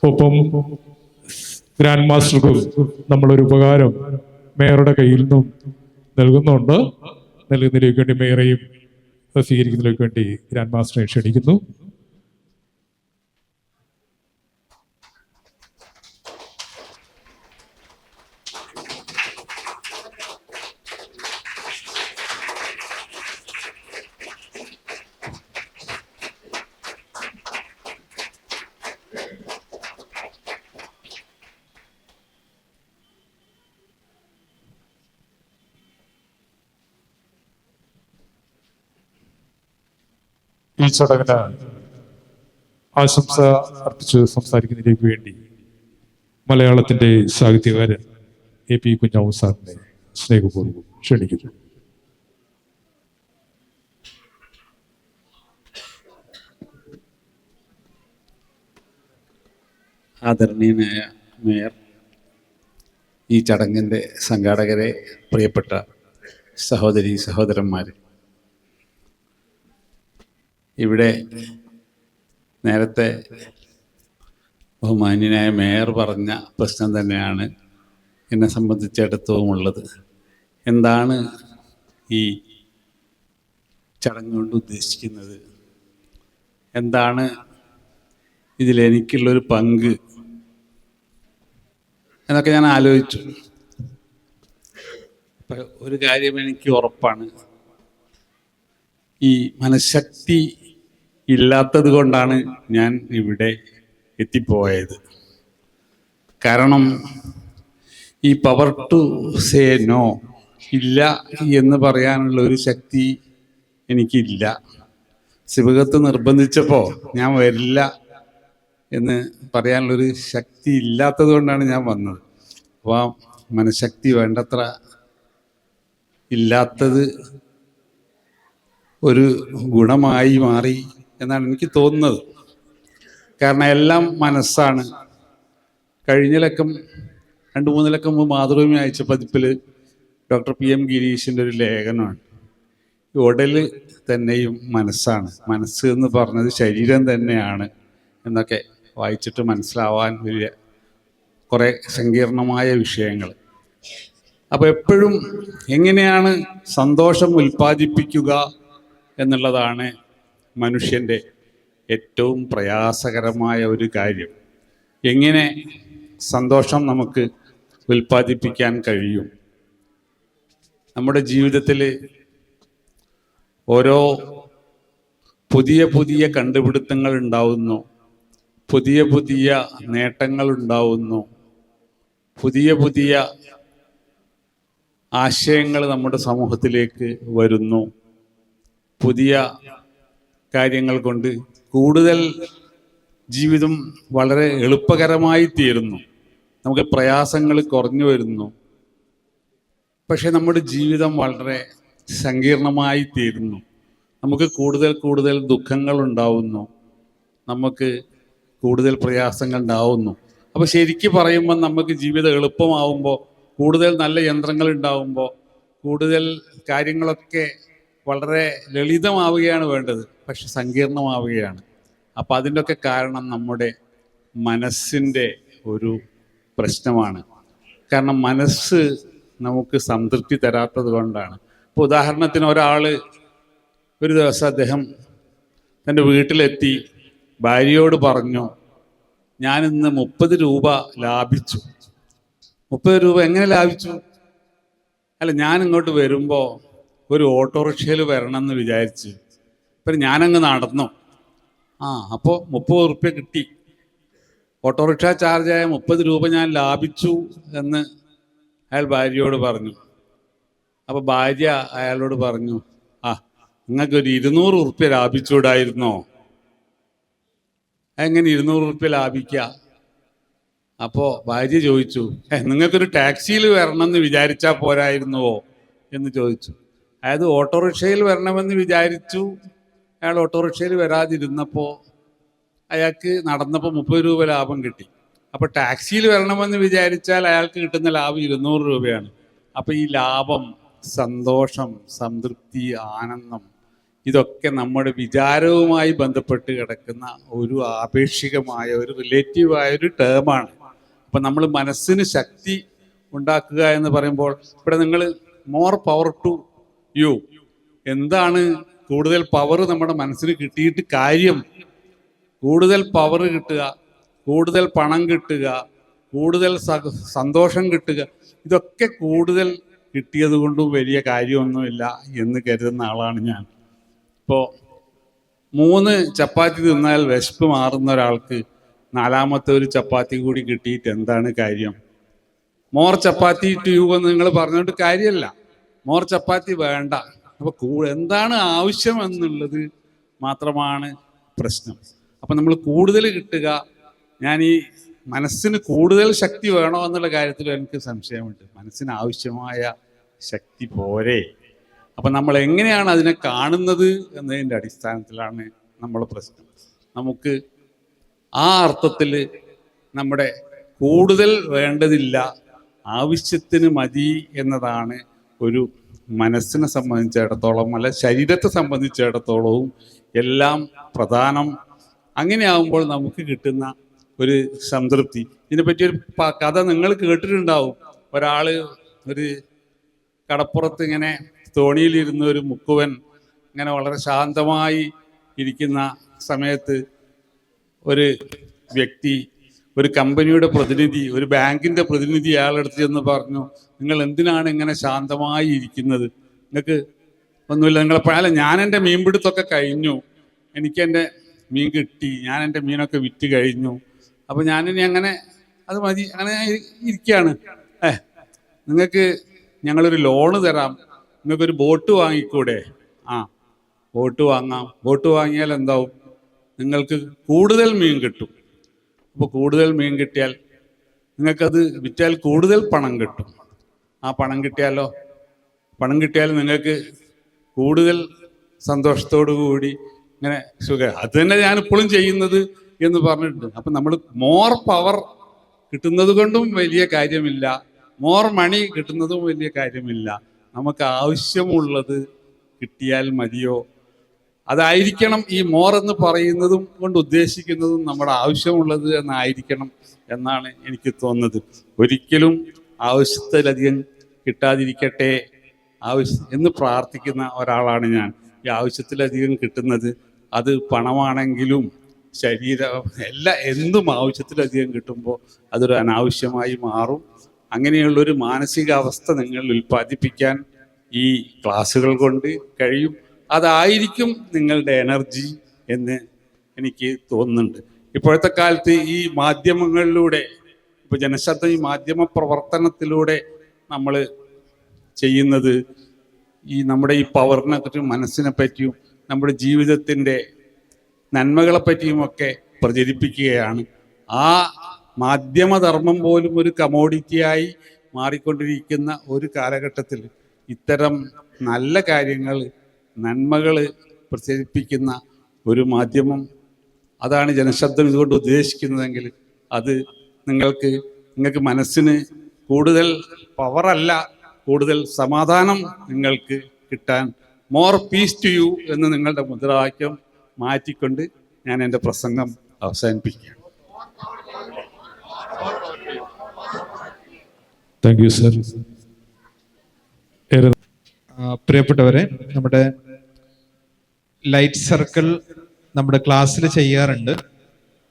ഒപ്പം ഗ്രാൻഡ് മാസ്റ്റർക്കും നമ്മളൊരു ഉപകാരം മേയറുടെ കയ്യിൽ നിന്നും നൽകുന്നുണ്ട്. നൽകുന്നതിലേക്ക് വേണ്ടി മേയറെയും സ്വീകരിക്കുന്നതിലേക്ക് വേണ്ടി ഗ്രാൻഡ് മാസ്റ്ററെ ക്ഷണിക്കുന്നു. ഈ ചടങ്ങിന് ആശംസ അർപ്പിച്ച് സംസാരിക്കുന്നതിലേക്ക് വേണ്ടി മലയാളത്തിന്റെ സാഹിത്യകാരൻ AP കുഞ്ഞാവു സാറിനെ സ്നേഹപൂർവ്വം ക്ഷണിക്കുന്നു. ആദരണീയനായ മേയർ, ഈ ചടങ്ങിൻ്റെ സംഘാടകരെ, പ്രിയപ്പെട്ട സഹോദരി സഹോദരന്മാരെ, ഇവിടെ നേരത്തെ ബഹുമാന്യനായ മേയർ പറഞ്ഞ പ്രശ്നം തന്നെയാണ് എന്നെ സംബന്ധിച്ചിടത്തോളം ഉള്ളത്. എന്താണ് ഈ ചടങ്ങ് കൊണ്ട് ഉദ്ദേശിക്കുന്നത്, എന്താണ് ഇതിലെനിക്കുള്ളൊരു പങ്ക് എന്നൊക്കെ ഞാൻ ആലോചിച്ചു. അപ്പം ഒരു കാര്യം എനിക്ക് ഉറപ്പാണ്, ഈ മനഃശക്തി ഇല്ലാത്തത് കൊണ്ടാണ് ഞാൻ ഇവിടെ എത്തിപ്പോയത്. കാരണം ഈ പവർ ടു സേ നോ, ഇല്ല എന്ന് പറയാനുള്ള ഒരു ശക്തി എനിക്കില്ല. ശിവകത്ത് നിർബന്ധിച്ചപ്പോൾ ഞാൻ വരില്ല എന്ന് പറയാനുള്ളൊരു ശക്തി ഇല്ലാത്തത് കൊണ്ടാണ് ഞാൻ വന്നത്. അപ്പോൾ മനഃശക്തി വേണ്ടത്ര ഇല്ലാത്തത് ഒരു ഗുണമായി മാറി എന്നാണ് എനിക്ക് തോന്നുന്നത്. കാരണം എല്ലാം മനസ്സാണ് കഴിഞ്ഞ ലക്കം 2-3 ലക്കം മുമ്പ് മാതൃഭൂമി അയച്ച പതിപ്പിൽ ഡോക്ടർ PM ഗിരീഷിൻ്റെ ഒരു ലേഖനമാണ്. ഉടല് തന്നെയും മനസ്സാണ്, മനസ്സ് എന്ന് പറഞ്ഞത് ശരീരം തന്നെയാണ് എന്നൊക്കെ വായിച്ചിട്ട് മനസ്സിലാവാൻ വലിയ കുറേ സങ്കീർണമായ വിഷയങ്ങൾ. അപ്പോൾ എപ്പോഴും എങ്ങനെയാണ് സന്തോഷം ഉൽപ്പാദിപ്പിക്കുക എന്നുള്ളതാണ് മനുഷ്യൻ്റെ ഏറ്റവും പ്രയാസകരമായ ഒരു കാര്യം. എങ്ങനെ സന്തോഷം നമുക്ക് ഉൽപ്പാദിപ്പിക്കാൻ കഴിയും? നമ്മുടെ ജീവിതത്തിൽ ഓരോ പുതിയ പുതിയ കണ്ടുപിടുത്തങ്ങൾ ഉണ്ടാവുന്നു, പുതിയ പുതിയ നേട്ടങ്ങൾ ഉണ്ടാവുന്നു, പുതിയ പുതിയ ആശയങ്ങൾ നമ്മുടെ സമൂഹത്തിലേക്ക് വരുന്നു. പുതിയ കാര്യങ്ങൾ കൊണ്ട് കൂടുതൽ ജീവിതം വളരെ എളുപ്പകരമായി തീരുന്നു, നമുക്ക് പ്രയാസങ്ങൾ കുറഞ്ഞു വരുന്നു. പക്ഷെ നമ്മുടെ ജീവിതം വളരെ സങ്കീർണമായി തീരുന്നു, നമുക്ക് കൂടുതൽ കൂടുതൽ ദുഃഖങ്ങൾ ഉണ്ടാവുന്നു, നമുക്ക് കൂടുതൽ പ്രയാസങ്ങൾ ഉണ്ടാവുന്നു. അപ്പോൾ ശരിക്കും പറയുമ്പോൾ നമുക്ക് ജീവിതം എളുപ്പമാവുമ്പോൾ, കൂടുതൽ നല്ല യന്ത്രങ്ങൾ ഉണ്ടാവുമ്പോൾ, കൂടുതൽ കാര്യങ്ങളൊക്കെ വളരെ ലളിതമാവുകയാണ് വേണ്ടത്, പക്ഷെ സങ്കീർണമാവുകയാണ്. അപ്പം അതിൻ്റെയൊക്കെ കാരണം നമ്മുടെ മനസ്സിൻ്റെ ഒരു പ്രശ്നമാണ്. കാരണം മനസ്സ് നമുക്ക് സംതൃപ്തി തരാത്തത് കൊണ്ടാണ്. ഇപ്പോൾ ഉദാഹരണത്തിന് ഒരാൾ ഒരു ദിവസം അദ്ദേഹം തൻ്റെ വീട്ടിലെത്തി ഭാര്യയോട് പറഞ്ഞു, ഞാനിന്ന് 30 രൂപ ലാഭിച്ചു. 30 രൂപ എങ്ങനെ ലാഭിച്ചു? അല്ല, ഞാൻ ഇങ്ങോട്ട് വരുമ്പോൾ ഒരു ഓട്ടോറിക്ഷയിൽ വരണം എന്ന് വിചാരിച്ച്, ഇപ്പം ഞാനങ്ങ് നടന്നു. അപ്പോൾ 30 റുപ്യ കിട്ടി, ഓട്ടോറിക്ഷ ചാർജായ 30 രൂപ ഞാൻ ലാഭിച്ചു എന്ന് അയാൾ ഭാര്യയോട് പറഞ്ഞു. അപ്പോൾ ഭാര്യ അയാളോട് പറഞ്ഞു, നിങ്ങൾക്കൊരു 200 റുപ്യ ലാഭിച്ചുകൂടായിരുന്നോ? എങ്ങനെ 200 റുപ്യ ലാഭിക്കുക? അപ്പോൾ ഭാര്യ ചോദിച്ചു, നിങ്ങൾക്കൊരു ടാക്സിയിൽ വരണം എന്ന് വിചാരിച്ചാൽ പോരായിരുന്നുവോ എന്ന് ചോദിച്ചു. അതായത് ഓട്ടോറിക്ഷയിൽ വരണമെന്ന് വിചാരിച്ചു, അയാൾ ഓട്ടോറിക്ഷയിൽ വരാതിരുന്നപ്പോൾ അയാൾക്ക് നടന്നപ്പോൾ 30 രൂപ ലാഭം കിട്ടി. അപ്പോൾ ടാക്സിയിൽ വരണമെന്ന് വിചാരിച്ചാൽ അയാൾക്ക് കിട്ടുന്ന ലാഭം 200 രൂപയാണ്. അപ്പോൾ ഈ ലാഭം, സന്തോഷം, സംതൃപ്തി, ആനന്ദം, ഇതൊക്കെ നമ്മുടെ വിചാരവുമായി ബന്ധപ്പെട്ട് കിടക്കുന്ന ഒരു ആപേക്ഷികമായ ഒരു റിലേറ്റീവായ ഒരു ടേമാണ്. അപ്പം നമ്മൾ മനസ്സിന് ശക്തി ഉണ്ടാക്കുക എന്ന് പറയുമ്പോൾ ഇവിടെ നിങ്ങൾ മോർ പവർ ടു യു, എന്താണ് കൂടുതൽ പവർ നമ്മുടെ മനസ്സിന് കിട്ടിയിട്ട് കാര്യം? കൂടുതൽ പവർ കിട്ടുക, കൂടുതൽ പണം കിട്ടുക, കൂടുതൽ സന്തോഷം കിട്ടുക, ഇതൊക്കെ കൂടുതൽ കിട്ടിയത് കൊണ്ടും വലിയ കാര്യമൊന്നുമില്ല എന്ന് കരുതുന്ന ആളാണ് ഞാൻ. ഇപ്പോൾ 3 ചപ്പാത്തി തിന്നാൽ വിശപ്പ് മാറുന്ന ഒരാൾക്ക് 4ാമത്തെ ഒരു ചപ്പാത്തി കൂടി കിട്ടിയിട്ട് എന്താണ് കാര്യം? മോർ ചപ്പാത്തി ടു യു എന്ന് നിങ്ങൾ പറഞ്ഞുകൊണ്ട് കാര്യമല്ല, മോർ ചപ്പാത്തി വേണ്ട. അപ്പോൾ എന്താണ് ആവശ്യം എന്നുള്ളത് മാത്രമാണ് പ്രശ്നം. അപ്പം നമ്മൾ കൂടുതൽ കിട്ടുക, ഞാൻ ഈ മനസ്സിന് കൂടുതൽ ശക്തി വേണോ എന്നുള്ള കാര്യത്തിൽ എനിക്ക് സംശയമുണ്ട്. മനസ്സിന് ആവശ്യമായ ശക്തി പോരെ? അപ്പം നമ്മൾ എങ്ങനെയാണ് അതിനെ കാണുന്നത് എന്നതിൻ്റെ അടിസ്ഥാനത്തിലാണ് നമ്മളെ പ്രശ്നം. നമുക്ക് ആ അർത്ഥത്തിൽ നമ്മുടെ കൂടുതൽ വേണ്ടതില്ല, ആവശ്യത്തിന് മതി എന്നതാണ് ഒരു മനസ്സിനെ സംബന്ധിച്ചിടത്തോളം, അല്ല ശരീരത്തെ സംബന്ധിച്ചിടത്തോളവും എല്ലാം പ്രധാനം. അങ്ങനെയാകുമ്പോൾ നമുക്ക് കിട്ടുന്ന ഒരു സംതൃപ്തി. ഇതിനെപ്പറ്റിയൊരു കഥ നിങ്ങൾ കേട്ടിട്ടുണ്ടാവും. ഒരാൾ ഒരു കടപ്പുറത്ത് ഇങ്ങനെ തോണിയിലിരുന്ന ഒരു മുക്കുവൻ ഇങ്ങനെ വളരെ ശാന്തമായി ഇരിക്കുന്ന സമയത്ത് ഒരു വ്യക്തി, ഒരു കമ്പനിയുടെ പ്രതിനിധി, ഒരു ബാങ്കിൻ്റെ പ്രതിനിധി അയാളെടുത്ത് ചെന്ന് പറഞ്ഞു, നിങ്ങൾ എന്തിനാണ് ഇങ്ങനെ ശാന്തമായി ഇരിക്കുന്നത്? നിങ്ങൾക്ക് ഒന്നുമില്ല, നിങ്ങളെ ഞാൻ എൻ്റെ മീൻപിടുത്തൊക്കെ കഴിഞ്ഞു, എനിക്കെൻ്റെ മീൻ കിട്ടി, ഞാൻ എൻ്റെ മീനൊക്കെ വിറ്റ് കഴിഞ്ഞു, അപ്പോൾ ഞാനിനി അങ്ങനെ അത് മതി, അങ്ങനെ ഇരിക്കുകയാണ്. നിങ്ങൾക്ക് ഞങ്ങളൊരു ലോണ് തരാം, നിങ്ങൾക്കൊരു ബോട്ട് വാങ്ങിക്കൂടെ? ബോട്ട് വാങ്ങാം. ബോട്ട് വാങ്ങിയാൽ എന്താവും? നിങ്ങൾക്ക് കൂടുതൽ മീൻ കിട്ടും. അപ്പോൾ കൂടുതൽ മീൻ കിട്ടിയാൽ നിങ്ങൾക്കത് വിറ്റാൽ കൂടുതൽ പണം കിട്ടും. ആ പണം കിട്ടിയാലോ? പണം കിട്ടിയാൽ നിങ്ങൾക്ക് കൂടുതൽ സന്തോഷത്തോടു കൂടി ഇങ്ങനെ സുഖം. അത് തന്നെ ഞാനിപ്പോഴും ചെയ്യുന്നത് എന്ന് പറഞ്ഞിട്ടുണ്ട്. അപ്പം നമ്മൾ മോർ പവർ കിട്ടുന്നത് കൊണ്ടും വലിയ കാര്യമില്ല, മോർ മണി കിട്ടുന്നതും വലിയ കാര്യമില്ല. നമുക്ക് ആവശ്യമുള്ളത് കിട്ടിയാൽ മതിയോ? അതായിരിക്കണം ഈ മോർ എന്ന് പറയുന്നതും കൊണ്ട് ഉദ്ദേശിക്കുന്നതും നമ്മുടെ ആവശ്യമുള്ളത് എന്നായിരിക്കണം എന്നാണ് എനിക്ക് തോന്നുന്നത്. ഒരിക്കലും ആവശ്യത്തിലധികം കിട്ടാതിരിക്കട്ടെ എന്ന് പ്രാർത്ഥിക്കുന്ന ഒരാളാണ് ഞാൻ. ഈ ആവശ്യത്തിലധികം കിട്ടുന്നത് അത് പണമാണെങ്കിലും എന്തും ആവശ്യത്തിലധികം കിട്ടുമ്പോൾ അതൊരു അനാവശ്യമായി മാറും. അങ്ങനെയുള്ളൊരു മാനസികാവസ്ഥ നിങ്ങൾ ഉൽപ്പാദിപ്പിക്കാൻ ഈ ക്ലാസ്സുകൾ കൊണ്ട് കഴിയും. അതായിരിക്കും നിങ്ങളുടെ എനർജി എന്ന് എനിക്ക് തോന്നുന്നുണ്ട്. ഇപ്പോഴത്തെ കാലത്ത് ഈ മാധ്യമങ്ങളിലൂടെ, ഇപ്പോൾ ജനശബ്ദം ഈ മാധ്യമ പ്രവർത്തനത്തിലൂടെ നമ്മൾ ചെയ്യുന്നത് ഈ നമ്മുടെ ഈ പവറിനെ പറ്റിയും മനസ്സിനെ പറ്റിയും നമ്മുടെ ജീവിതത്തിൻ്റെ നന്മകളെ പറ്റിയുമൊക്കെ പ്രചരിപ്പിക്കുകയാണ്. ആ മാധ്യമധർമ്മം പോലും ഒരു കമോഡിറ്റിയായി മാറിക്കൊണ്ടിരിക്കുന്ന ഒരു കാലഘട്ടത്തിൽ ഇത്തരം നല്ല കാര്യങ്ങൾ, നന്മകൾ പ്രചരിപ്പിക്കുന്ന ഒരു മാധ്യമം, അതാണ് ജനശബ്ദം ഇതുകൊണ്ട് ഉദ്ദേശിക്കുന്നതെങ്കിൽ അത് നിങ്ങൾക്ക് മനസ്സിന് കൂടുതൽ പവറല്ല, കൂടുതൽ സമാധാനം നിങ്ങൾക്ക് കിട്ടാൻ, മോർ പീസ് ടു യു എന്ന് നിങ്ങളുടെ മുദ്രാവാക്യം മാറ്റിക്കൊണ്ട് ഞാൻ എൻ്റെ പ്രസംഗം അവസാനിപ്പിക്കുകയാണ്. Thank you sir. പ്രിയപ്പെട്ടവരെ, നമ്മുടെ ലൈറ്റ് സർക്കിൾ നമ്മുടെ ക്ലാസ്സിൽ ചെയ്യാറുണ്ട്.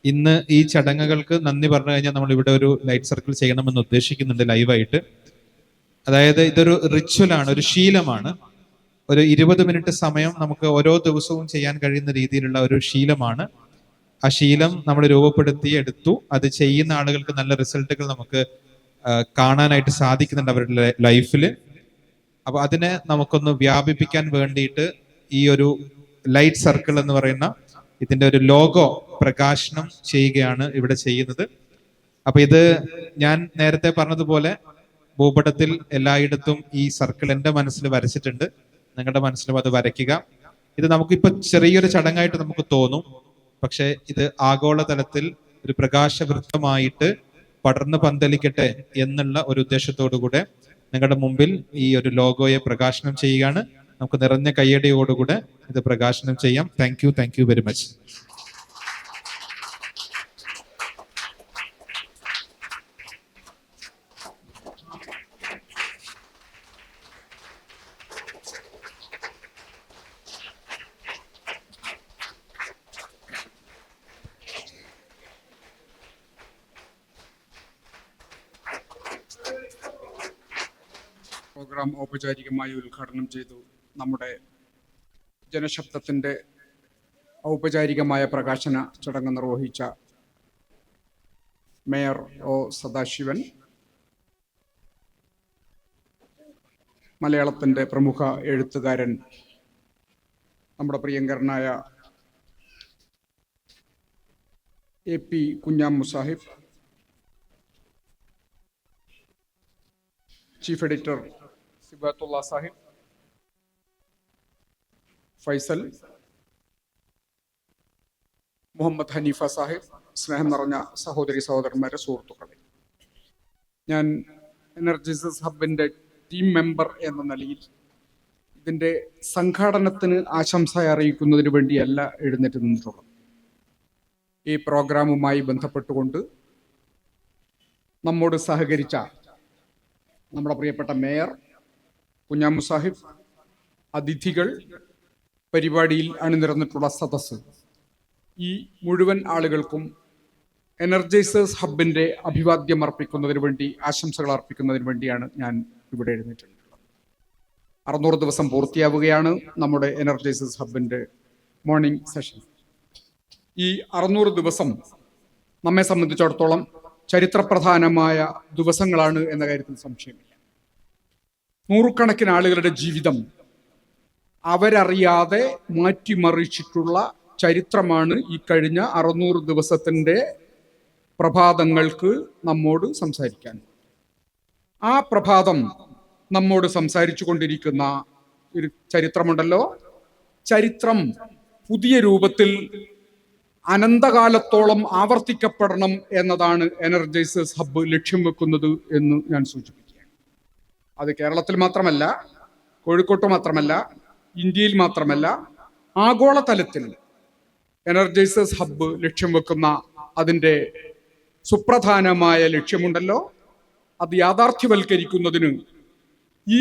ഇന്ന് ഈ ചടങ്ങുകൾക്ക് നന്ദി പറഞ്ഞു കഴിഞ്ഞാൽ നമ്മൾ ഇവിടെ ഒരു ലൈറ്റ് സർക്കിൾ ചെയ്യണമെന്ന് ഉദ്ദേശിക്കുന്നുണ്ട് ലൈവായിട്ട്. അതായത് ഇതൊരു റിച്വലാണ്, ഒരു ശീലമാണ്. ഒരു 20 മിനിറ്റ് സമയം നമുക്ക് ഓരോ ദിവസവും ചെയ്യാൻ കഴിയുന്ന രീതിയിലുള്ള ഒരു ശീലമാണ്. ആ ശീലം നമ്മൾ രൂപപ്പെടുത്തി എടുത്തു. അത് ചെയ്യുന്ന ആളുകൾക്ക് നല്ല റിസൾട്ടുകൾ നമുക്ക് കാണാനായിട്ട് സാധിക്കുന്നുണ്ട് അവരുടെ ലൈഫിൽ. അപ്പൊ അതിനെ നമുക്കൊന്ന് വ്യാപിപ്പിക്കാൻ വേണ്ടിയിട്ട് ഈ ഒരു ലൈറ്റ് സർക്കിൾ എന്ന് പറയുന്ന ഇതിന്റെ ഒരു ലോഗോ പ്രകാശനം ചെയ്യുകയാണ് ഇവിടെ ചെയ്യുന്നത്. അപ്പൊ ഇത് ഞാൻ നേരത്തെ പറഞ്ഞതുപോലെ ഭൂപടത്തിൽ എല്ലായിടത്തും ഈ സർക്കിൾ എൻ്റെ മനസ്സിൽ വരച്ചിട്ടുണ്ട്. നിങ്ങളുടെ മനസ്സിലും അത് വരയ്ക്കുക. ഇത് നമുക്കിപ്പോൾ ചെറിയൊരു ചടങ്ങായിട്ട് നമുക്ക് തോന്നും, പക്ഷെ ഇത് ആഗോളതലത്തിൽ ഒരു പ്രകാശവൃത്തമായിട്ട് പടർന്ന് പന്തലിക്കട്ടെ എന്നുള്ള ഒരു ഉദ്ദേശത്തോടു കൂടെ നിങ്ങളുടെ മുമ്പിൽ ഈ ഒരു ലോഗോയെ പ്രകാശനം ചെയ്യുകയാണ്. നമുക്ക് നിറഞ്ഞ കയ്യടിയോടുകൂടെ ഇത് പ്രകാശനം ചെയ്യാം. Thank you very much. Programme ഔപചാരികമായി ഉദ്ഘാടനം ചെയ്തു. നമ്മുടെ ജനശബ്ദത്തിൻ്റെ ഔപചാരികമായ പ്രകാശന ചടങ്ങ് നിർവഹിച്ച മേയർ ഒ സദാശിവൻ, മലയാളത്തിൻ്റെ പ്രമുഖ എഴുത്തുകാരൻ നമ്മുടെ പ്രിയങ്കരനായ AP Kunhamu Sahib, chief editor Sibathulla Sahib, Faisal, Muhammad Haneefa Sahib, സ്നേഹം നിറഞ്ഞ സഹോദരി സഹോദരന്മാരെ, സുഹൃത്തുക്കളെ, ഞാൻ എനർജൈസസ് ഹബിൻ്റെ ടീം മെമ്പർ എന്ന നിലയിൽ ഇതിൻ്റെ സംഘാടനത്തിന് ആശംസ അറിയിക്കുന്നതിന് വേണ്ടിയല്ല എഴുന്നേറ്റ് നിന്നിട്ടുള്ളത്. ഈ പ്രോഗ്രാമുമായി ബന്ധപ്പെട്ടുകൊണ്ട് നമ്മോട് സഹകരിച്ച നമ്മുടെ പ്രിയപ്പെട്ട മേയർ കുഞ്ഞാമു സാഹിബ്, അതിഥികൾ, പരിപാടിയിൽ അണിനിരന്നിട്ടുള്ള സദസ്സ്, ഈ മുഴുവൻ ആളുകൾക്കും എനർജൈസേഴ്സ് ഹബിൻ്റെ അഭിവാദ്യം അർപ്പിക്കുന്നതിന് വേണ്ടി, ആശംസകൾ അർപ്പിക്കുന്നതിന് വേണ്ടിയാണ് ഞാൻ ഇവിടെ എഴുന്നേറ്റിട്ടുള്ളത്. 600 ദിവസം പൂർത്തിയാവുകയാണ് നമ്മുടെ എനർജൈസേഴ്സ് ഹബിൻ്റെ മോർണിംഗ് സെഷൻ. ഈ 600 ദിവസം നമ്മെ സംബന്ധിച്ചിടത്തോളം ചരിത്രപ്രധാനമായ ദിവസങ്ങളാണ് എന്ന കാര്യത്തിൽ സംശയമില്ല. നൂറുകണക്കിന് ആളുകളുടെ ജീവിതം അവരറിയാതെ മാറ്റിമറിച്ചിട്ടുള്ള ചരിത്രമാണ് ഈ കഴിഞ്ഞ 600 ദിവസത്തിൻ്റെ പ്രഭാതങ്ങൾക്ക് നമ്മോട് സംസാരിക്കാൻ. ആ പ്രഭാതം നമ്മോട് സംസാരിച്ചു കൊണ്ടിരിക്കുന്ന ഒരു ചരിത്രമുണ്ടല്ലോ, ചരിത്രം പുതിയ രൂപത്തിൽ അനന്തകാലത്തോളം ആവർത്തിക്കപ്പെടണം എന്നതാണ് എനർജൈസേഴ്സ് ഹബ്ബ് ലക്ഷ്യം വെക്കുന്നത് എന്ന് ഞാൻ സൂചിപ്പിക്കുകയാണ്. അത് കേരളത്തിൽ മാത്രമല്ല, കോഴിക്കോട്ട് മാത്രമല്ല, ഇന്ത്യയിൽ മാത്രമല്ല, ആഗോളതലത്തിൽ എനർജൈസേഴ്സ് ഹബ്ബ് ലക്ഷ്യം വെക്കുന്ന അതിൻ്റെ സുപ്രധാനമായ ലക്ഷ്യമുണ്ടല്ലോ, അത് യാഥാർത്ഥ്യവൽക്കരിക്കുന്നതിന് ഈ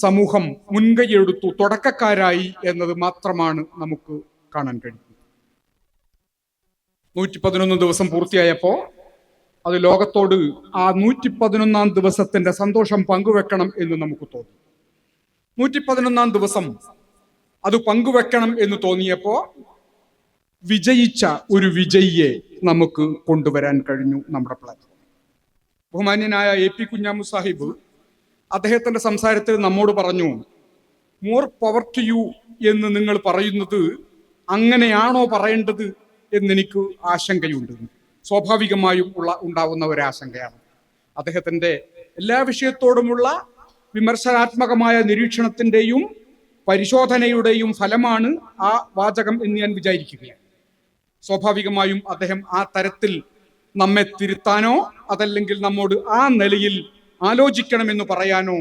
സമൂഹം മുൻകൈയെടുത്തു, തുടക്കക്കാരായി എന്നത് മാത്രമാണ് നമുക്ക് കാണാൻ കഴിയുന്നത്. 111 ദിവസം പൂർത്തിയായപ്പോൾ അത് ലോകത്തോട് ആ 111 ദിവസത്തിന്റെ സന്തോഷം പങ്കുവെക്കണം എന്ന് നമുക്ക് തോന്നി. 111 ദിവസം അത് പങ്കുവെക്കണം എന്ന് തോന്നിയപ്പോൾ വിജയിച്ച ഒരു വിജയിയെ നമുക്ക് കൊണ്ടുവരാൻ കഴിഞ്ഞു നമ്മുടെ പ്ലാറ്റ്ഫോം. ബഹുമാന്യനായ AP കുഞ്ഞാമു സാഹിബ് അദ്ദേഹത്തിന്റെ സംസാരത്തിൽ നമ്മോട് പറഞ്ഞു, മോർ പവർ ടു യു എന്ന് നിങ്ങൾ പറയുന്നത് അങ്ങനെയാണോ പറയേണ്ടത് എന്നെനിക്ക് ആശങ്കയുണ്ട്. സ്വാഭാവികമായും ഉണ്ടാവുന്ന ഒരു ആശങ്കയാണ്. അദ്ദേഹത്തിന്റെ എല്ലാ വിഷയത്തോടുമുള്ള വിമർശനാത്മകമായ നിരീക്ഷണത്തിന്റെയും പരിശോധനയുടെയും ഫലമാണ് ആ വാചകം എന്ന് ഞാൻ വിചാരിക്കുകയാണ്. സ്വാഭാവികമായും അദ്ദേഹം ആ തരത്തിൽ നമ്മെ തിരുത്താനോ അതല്ലെങ്കിൽ നമ്മോട് ആ നിലയിൽ ആലോചിക്കണമെന്ന് പറയാനോ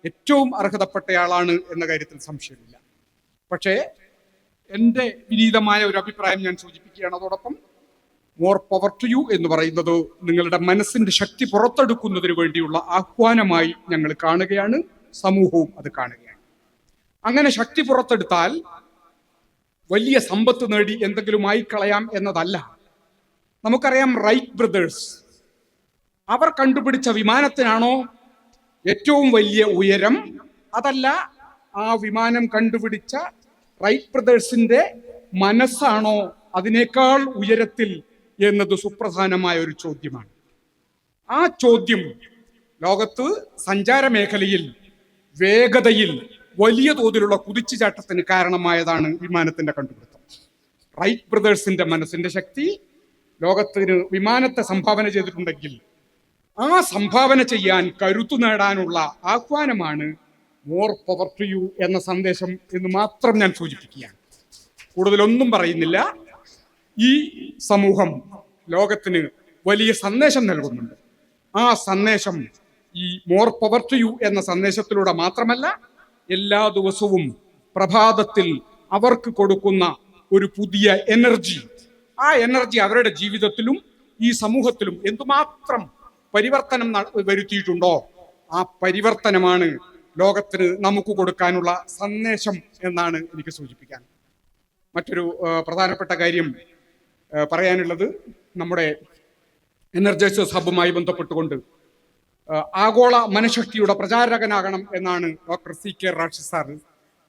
ഏറ്റവും അർഹതപ്പെട്ടയാളാണ് എന്ന കാര്യത്തിൽ സംശയമില്ല. പക്ഷേ എൻ്റെ വിനീതമായ ഒരു അഭിപ്രായം ഞാൻ സൂചിപ്പിക്കുകയാണ്. അതോടൊപ്പം മോർ പവർ ടു യു എന്ന് പറയുന്നത് നിങ്ങളുടെ മനസ്സിന്റെ ശക്തി പുറത്തെടുക്കുന്നതിന് വേണ്ടിയുള്ള ആഹ്വാനമായി ഞങ്ങൾ കാണുകയാണ്, സമൂഹവും അത് കാണുകയാണ്. അങ്ങനെ ശക്തി പുറത്തെടുത്താൽ വലിയ സമ്പത്ത് നേടി എന്തെങ്കിലും ആയിക്കളയാം എന്നതല്ല. നമുക്കറിയാം, റൈറ്റ് ബ്രദേഴ്സ് അവർ കണ്ടുപിടിച്ച വിമാനത്തിനാണോ ഏറ്റവും വലിയ ഉയരം? അതല്ല, ആ വിമാനം കണ്ടുപിടിച്ച റൈറ്റ് ബ്രദേഴ്സിന്റെ മനസ്സാണോ അതിനേക്കാൾ ഉയരത്തിൽ എന്നത് സുപ്രധാനമായ ഒരു ചോദ്യമാണ്. ആ ചോദ്യം ലോകത്ത് സഞ്ചാര മേഖലയിൽ വേഗതയിൽ വലിയ തോതിലുള്ള കുതിച്ചുചാട്ടത്തിന് കാരണമായതാണ് വിമാനത്തിന്റെ കണ്ടുപിടുത്തം. റൈറ്റ് ബ്രദേഴ്സിന്റെ മനസ്സിന്റെ ശക്തി ലോകത്തിന് വിമാനത്തെ സംഭാവന ചെയ്തിട്ടുണ്ടെങ്കിൽ ആ സംഭാവന ചെയ്യാൻ കരുത്തു നേടാനുള്ള ആഹ്വാനമാണ് മോർ പവർ ടു യു എന്ന സന്ദേശം എന്ന് മാത്രം ഞാൻ സൂചിപ്പിക്കുകയാണ്. കൂടുതലൊന്നും പറയുന്നില്ല. ഈ സമൂഹം ലോകത്തിന് വലിയ സന്ദേശം നൽകുന്നുണ്ട്. ആ സന്ദേശം ഈ മോർ പവർ ടു യു എന്ന സന്ദേശത്തിലൂടെ മാത്രമല്ല, എല്ലാ ദിവസവും പ്രഭാതത്തിൽ അവർക്ക് കൊടുക്കുന്ന ഒരു പുതിയ എനർജി, ആ എനർജി അവരുടെ ജീവിതത്തിലും ഈ സമൂഹത്തിലും എന്തുമാത്രം പരിവർത്തനം വരുത്തിയിട്ടുണ്ടോ, ആ പരിവർത്തനമാണ് ലോകത്തിന് നമുക്ക് കൊടുക്കാനുള്ള സന്ദേശം എന്നാണ് എനിക്ക് സൂചിപ്പിക്കാൻ. മറ്റൊരു പ്രധാനപ്പെട്ട കാര്യം പറയാനുള്ളത്, നമ്മുടെ എനർജൈസേഴ്സ് ഹബ്ബുമായി ബന്ധപ്പെട്ടുകൊണ്ട് ആഗോള മനഃശക്തിയുടെ പ്രചാരകനാകണം എന്നാണ് ഡോക്ടർ CK റാഷി സാർ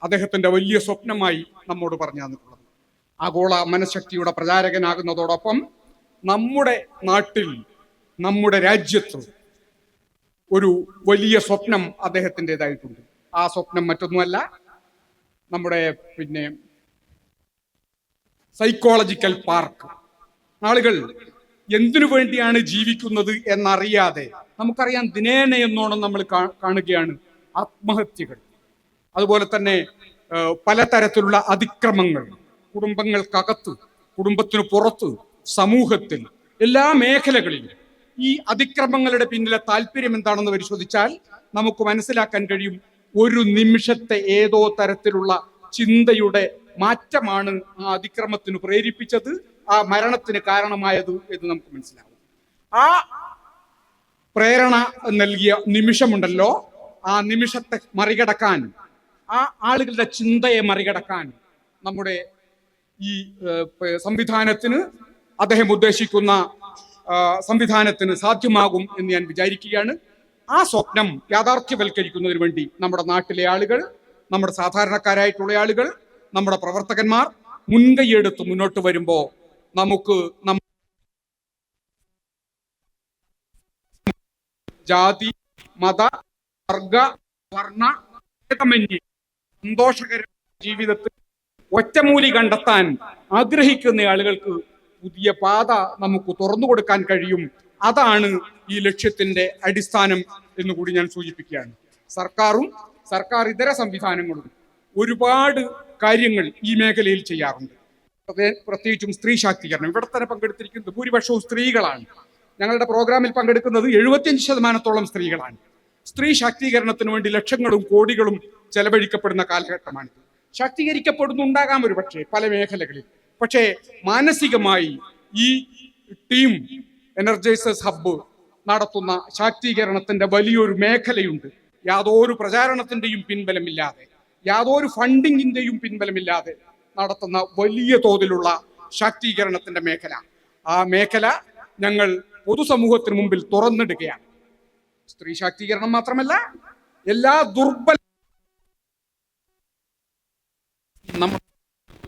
അദ്ദേഹത്തിന്റെ വലിയ സ്വപ്നമായി നമ്മോട് പറഞ്ഞു തന്നിട്ടുള്ളത്. ആഗോള മനഃശക്തിയുടെ പ്രചാരകനാകുന്നതോടൊപ്പം നമ്മുടെ നാട്ടിൽ, നമ്മുടെ രാജ്യത്ത് ഒരു വലിയ സ്വപ്നം അദ്ദേഹത്തിൻ്റെതായിട്ടുണ്ട്. ആ സ്വപ്നം മറ്റൊന്നുമല്ല, നമ്മുടെ സൈക്കോളജിക്കൽ പാർക്ക്. ആളുകൾ എന്തിനു വേണ്ടിയാണ് ജീവിക്കുന്നത് എന്നറിയാതെ, നമുക്കറിയാം ദിനേന എന്നോണം നമ്മൾ കാണുകയാണ് ആത്മഹത്യകൾ, അതുപോലെ തന്നെ പലതരത്തിലുള്ള അതിക്രമങ്ങൾ, കുടുംബങ്ങൾക്കകത്ത്, കുടുംബത്തിന് പുറത്ത്, സമൂഹത്തിൽ, എല്ലാ മേഖലകളിലും. ഈ അതിക്രമങ്ങളുടെ പിന്നിലെ താല്പര്യം എന്താണെന്ന് പരിശോധിച്ചാൽ നമുക്ക് മനസ്സിലാക്കാൻ കഴിയും, ഒരു നിമിഷത്തെ ഏതോ തരത്തിലുള്ള ചിന്തയുടെ മാറ്റമാണ് ആ അതിക്രമത്തിന് പ്രേരിപ്പിച്ചത്, ആ മരണത്തിന് കാരണമായത് എന്ന് നമുക്ക് മനസ്സിലാവും. ആ പ്രേരണ നൽകിയ നിമിഷമുണ്ടല്ലോ, ആ നിമിഷത്തെ മറികടക്കാൻ, ആ ആളുകളുടെ ചിന്തയെ മറികടക്കാൻ നമ്മുടെ ഈ സംവിധാനത്തിന്, അദ്ദേഹം ഉദ്ദേശിക്കുന്ന സംവിധാനത്തിന് സാധ്യമാകും എന്ന് ഞാൻ വിചാരിക്കുകയാണ്. ആ സ്വപ്നം യാഥാർത്ഥ്യവൽക്കരിക്കുന്നതിന് വേണ്ടി നമ്മുടെ നാട്ടിലെ ആളുകൾ, നമ്മുടെ സാധാരണക്കാരായിട്ടുള്ള ആളുകൾ, നമ്മുടെ പ്രവർത്തകന്മാർ മുൻകൈയെടുത്ത് മുന്നോട്ട് വരുമ്പോൾ നമുക്ക് ജാതി, മത, വർഗ, വർണ്ണ ഭേദമന്യേ സന്തോഷകര ജീവിതത്തിൽ ഒറ്റമൂലി കണ്ടെത്താൻ ആഗ്രഹിക്കുന്ന ആളുകൾക്ക് പുതിയ പാത നമുക്ക് തുറന്നു കൊടുക്കാൻ കഴിയും. അതാണ് ഈ ലക്ഷ്യത്തിന്റെ അടിസ്ഥാനം എന്നുകൂടി ഞാൻ സൂചിപ്പിക്കുകയാണ്. സർക്കാരും സർക്കാർ ഇതര സംവിധാനങ്ങളും ഒരുപാട് കാര്യങ്ങൾ ഈ മേഖലയിൽ ചെയ്യാറുണ്ട്. പ്രത്യേകിച്ചും സ്ത്രീ ശാക്തീകരണം. ഇവിടെ തന്നെ പങ്കെടുത്തിരിക്കുന്നത് ഭൂരിപക്ഷവും സ്ത്രീകളാണ്. ഞങ്ങളുടെ പ്രോഗ്രാമിൽ പങ്കെടുക്കുന്നത് 75% സ്ത്രീകളാണ്. സ്ത്രീ ശാക്തീകരണത്തിന് വേണ്ടി ലക്ഷങ്ങളും കോടികളും ചെലവഴിക്കപ്പെടുന്ന കാലഘട്ടമാണിത്. ശാക്തീകരിക്കപ്പെടുന്നുണ്ടാകാം ഒരു പക്ഷേ പല മേഖലകളിൽ. പക്ഷേ മാനസികമായി ഈ ടീം എനർജൈസേഴ്സ് ഹബ്ബ് നടത്തുന്ന ശാക്തീകരണത്തിന്റെ വലിയൊരു മേഖലയുണ്ട്. യാതൊരു പ്രചാരണത്തിന്റെയും പിൻബലമില്ലാതെ, യാതൊരു ഫണ്ടിങ്ങിന്റെയും പിൻബലമില്ലാതെ നടത്തുന്ന വലിയ തോതിലുള്ള ശാക്തീകരണത്തിന്റെ മേഖല. ആ മേഖല ഞങ്ങൾ പൊതുസമൂഹത്തിന് മുമ്പിൽ തുറന്നിടുകയാണ്. സ്ത്രീ ശാക്തീകരണം മാത്രമല്ല, എല്ലാ ദുർബല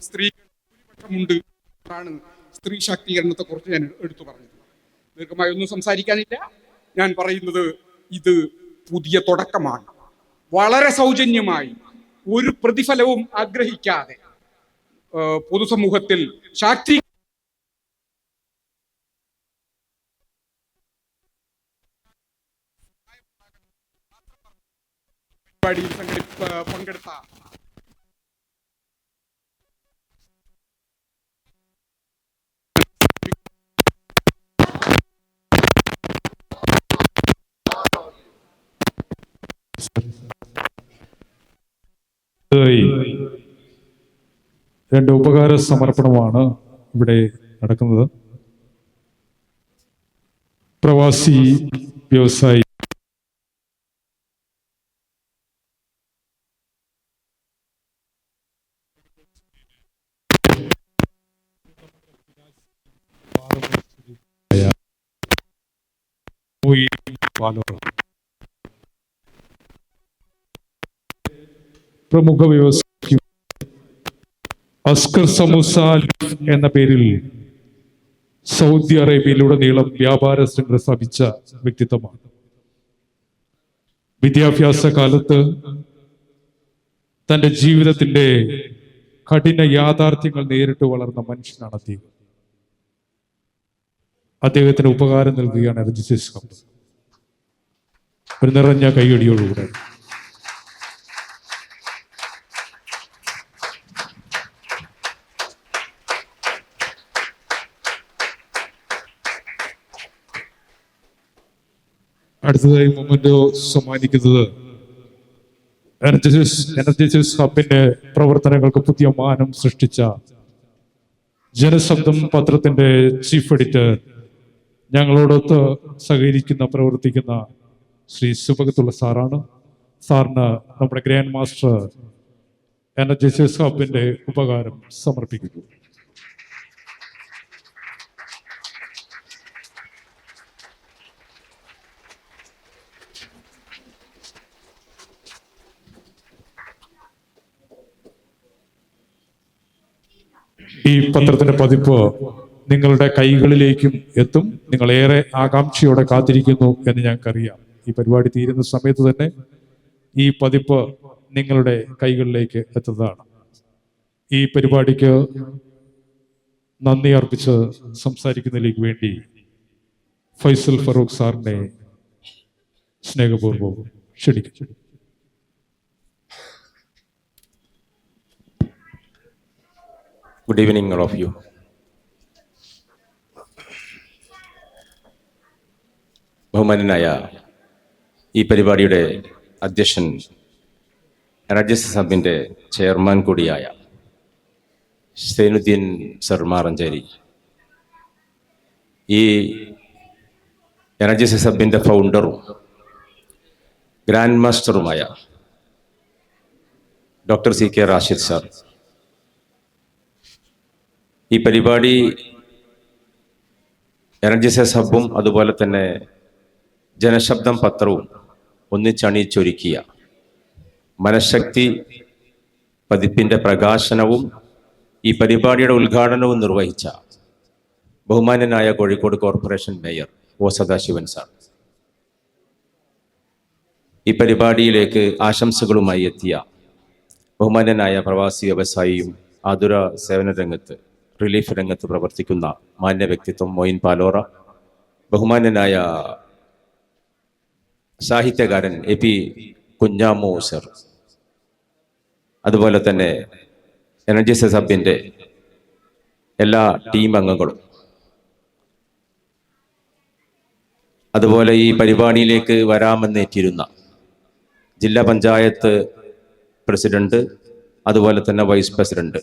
സ്ത്രീകൾ ഭൂരിപക്ഷമുണ്ട് ആണ് സ്ത്രീ ശാക്തീകരണത്തെ കുറിച്ച് ഞാൻ എടുത്തു പറഞ്ഞത്. ദീർഘമായി ഒന്നും സംസാരിക്കാനില്ല. ഞാൻ പറയുന്നത് ഇത് പുതിയ തുടക്കമാണ്. വളരെ സൗജന്യമായി, ഒരു പ്രതിഫലവും ആഗ്രഹിക്കാതെ പൊതുസമൂഹത്തിൽ പങ്കെടുത്ത രണ്ട് ഉപകാര സമർപ്പണമാണ് ഇവിടെ നടക്കുന്നത്. പ്രവാസി വ്യവസായി പ്രമുഖ വ്യവസായി അസ്കർ സമൂസ എന്ന പേരിൽ സൗദി അറേബ്യയിലുടനീളം വ്യാപാര ശൃംഖല സ്ഥാപിച്ച വ്യക്തിത്വമാണ്. വിദ്യാഭ്യാസ കാലത്ത് തന്റെ ജീവിതത്തിന്റെ കഠിന യാഥാർത്ഥ്യങ്ങൾ നേരിട്ട് വളർന്ന മനുഷ്യനാണ് അദ്ദേഹം. അദ്ദേഹത്തിന് ഉപകാരം നൽകുകയാണ് എനർജൈസേഴ്സ് ഹബ്ബ്. ഒരു നിറഞ്ഞ കൈയടിയോടുകൂടെ അടുത്തതായി മൊമെന്റോ സമ്മാനിക്കുന്നത് എനർജൈസേഴ്സ് ഹബ്ബിന്റെ പ്രവർത്തനങ്ങൾക്ക് പുതിയ മാനം സൃഷ്ടിച്ച ജനശബ്ദം പത്രത്തിന്റെ ചീഫ് എഡിറ്റർ, ഞങ്ങളോടൊത്ത് സഹകരിക്കുന്ന പ്രവർത്തിക്കുന്ന ശ്രീ സുഭഗത്തുള്ള സാറാണ്. സാറിന് നമ്മുടെ ഗ്രാൻഡ് മാസ്റ്റർ എനർജൈസേഴ്സ് ഹബ്ബിന്റെ ഉപകാരം സമർപ്പിക്കുന്നു. ഈ പത്രത്തിന്റെ പതിപ്പ് നിങ്ങളുടെ കൈകളിലേക്കും എത്തും. നിങ്ങൾ ഏറെ ആകാംക്ഷയോടെ കാത്തിരിക്കുന്നു എന്ന് ഞങ്ങൾക്കറിയാം. ഈ പരിപാടി തീരുന്ന സമയത്ത് തന്നെ ഈ പതിപ്പ് നിങ്ങളുടെ കൈകളിലേക്ക് എത്തുന്നതാണ്. ഈ പരിപാടിക്ക് നന്ദി അർപ്പിച്ച് സംസാരിക്കുന്നതിലേക്ക് വേണ്ടി ഫൈസൽ ഫറൂഖ് സാറിനെ സ്നേഹപൂർവ്വം ക്ഷണിക്കുന്നു. Good evening, all of you. ബഹുമാന്യനായ ഈ പരിപാടിയുടെ അധ്യക്ഷൻ, എനർജൈസേഴ്സ് ഹബ്ബിന്റെ ചെയർമാൻ കൂടിയായ സൈനുദ്ദീൻ സർ മാറഞ്ചേരി, ഈ എനർജൈസേഴ്സ് ഹബ്ബിന്റെ ഫൗണ്ടറും ഗ്രാൻഡ് മാസ്റ്ററുമായ ഡോക്ടർ CK റാഷിദ് സാർ, ഈ പരിപാടി എനർജൈസേഴ്സ് ഹബ്ബും അതുപോലെ തന്നെ ജനശബ്ദം പത്രവും ഒന്നിച്ചണിയിച്ചൊരുക്കിയ മനഃശക്തി പതിപ്പിന്റെ പ്രകാശനവും ഈ പരിപാടിയുടെ ഉദ്ഘാടനവും നിർവഹിച്ച ബഹുമാന്യനായ Kozhikode corporation mayor O Sadasivan sir, ഈ പരിപാടിയിലേക്ക് ആശംസകളുമായി എത്തിയ ബഹുമാന്യനായ പ്രവാസി വ്യവസായിയും ആതുര സേവന രംഗത്ത്, റിലീഫ് രംഗത്ത് പ്രവർത്തിക്കുന്ന മാന്യ വ്യക്തിത്വം മൊയിൻ പാലോറ, ബഹുമാന്യനായ സാഹിത്യകാരൻ AP കുഞ്ഞാമോ സർ, അതുപോലെ തന്നെ എനർജൈസേഴ്സ് ഹബ്ബിന്റെ എല്ലാ ടീം അംഗങ്ങളും, അതുപോലെ ഈ പരിപാടിയിലേക്ക് വരാമെന്നേറ്റിരുന്ന ജില്ലാ പഞ്ചായത്ത് പ്രസിഡന്റ്, അതുപോലെ തന്നെ വൈസ് പ്രസിഡന്റ്,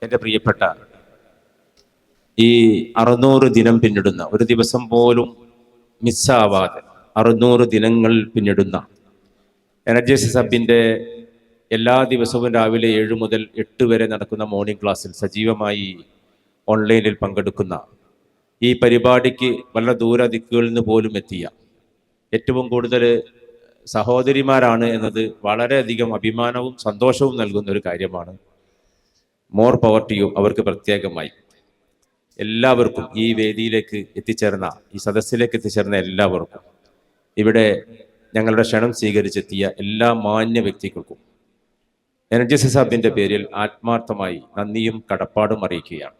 എൻ്റെ പ്രിയപ്പെട്ട ഈ 600 ദിനം പിന്നിടുന്ന, ഒരു ദിവസം പോലും മിസ്സാവാതെ 600 ദിനങ്ങൾ പിന്നിടുന്ന എനർജൈസസ് ഹബിൻ്റെ എല്ലാ ദിവസവും രാവിലെ 7 മുതൽ 8 വരെ നടക്കുന്ന മോർണിംഗ് ക്ലാസ്സിൽ സജീവമായി ഓൺലൈനിൽ പങ്കെടുക്കുന്ന, ഈ പരിപാടിക്ക് വളരെ ദൂരദിക്കുകളിൽ നിന്ന് പോലും എത്തിയ ഏറ്റവും കൂടുതൽ സഹോദരിമാരാണ് എന്നത് വളരെയധികം അഭിമാനവും സന്തോഷവും നൽകുന്ന ഒരു കാര്യമാണ്. More power to you. അവർക്ക് പ്രത്യേകമായി എല്ലാവർക്കും, ഈ വേദിയിലേക്ക് എത്തിച്ചേർന്ന, ഈ സദസ്സിലേക്ക് എത്തിച്ചേർന്ന എല്ലാവർക്കും, ഇവിടെ ഞങ്ങളുടെ ക്ഷണം സ്വീകരിച്ചെത്തിയ എല്ലാ മാന്യ വ്യക്തികൾക്കും എനർജൈസസ് ഹബിൻ്റെ പേരിൽ ആത്മാർത്ഥമായി നന്ദിയും കടപ്പാടും അറിയിക്കുകയാണ്.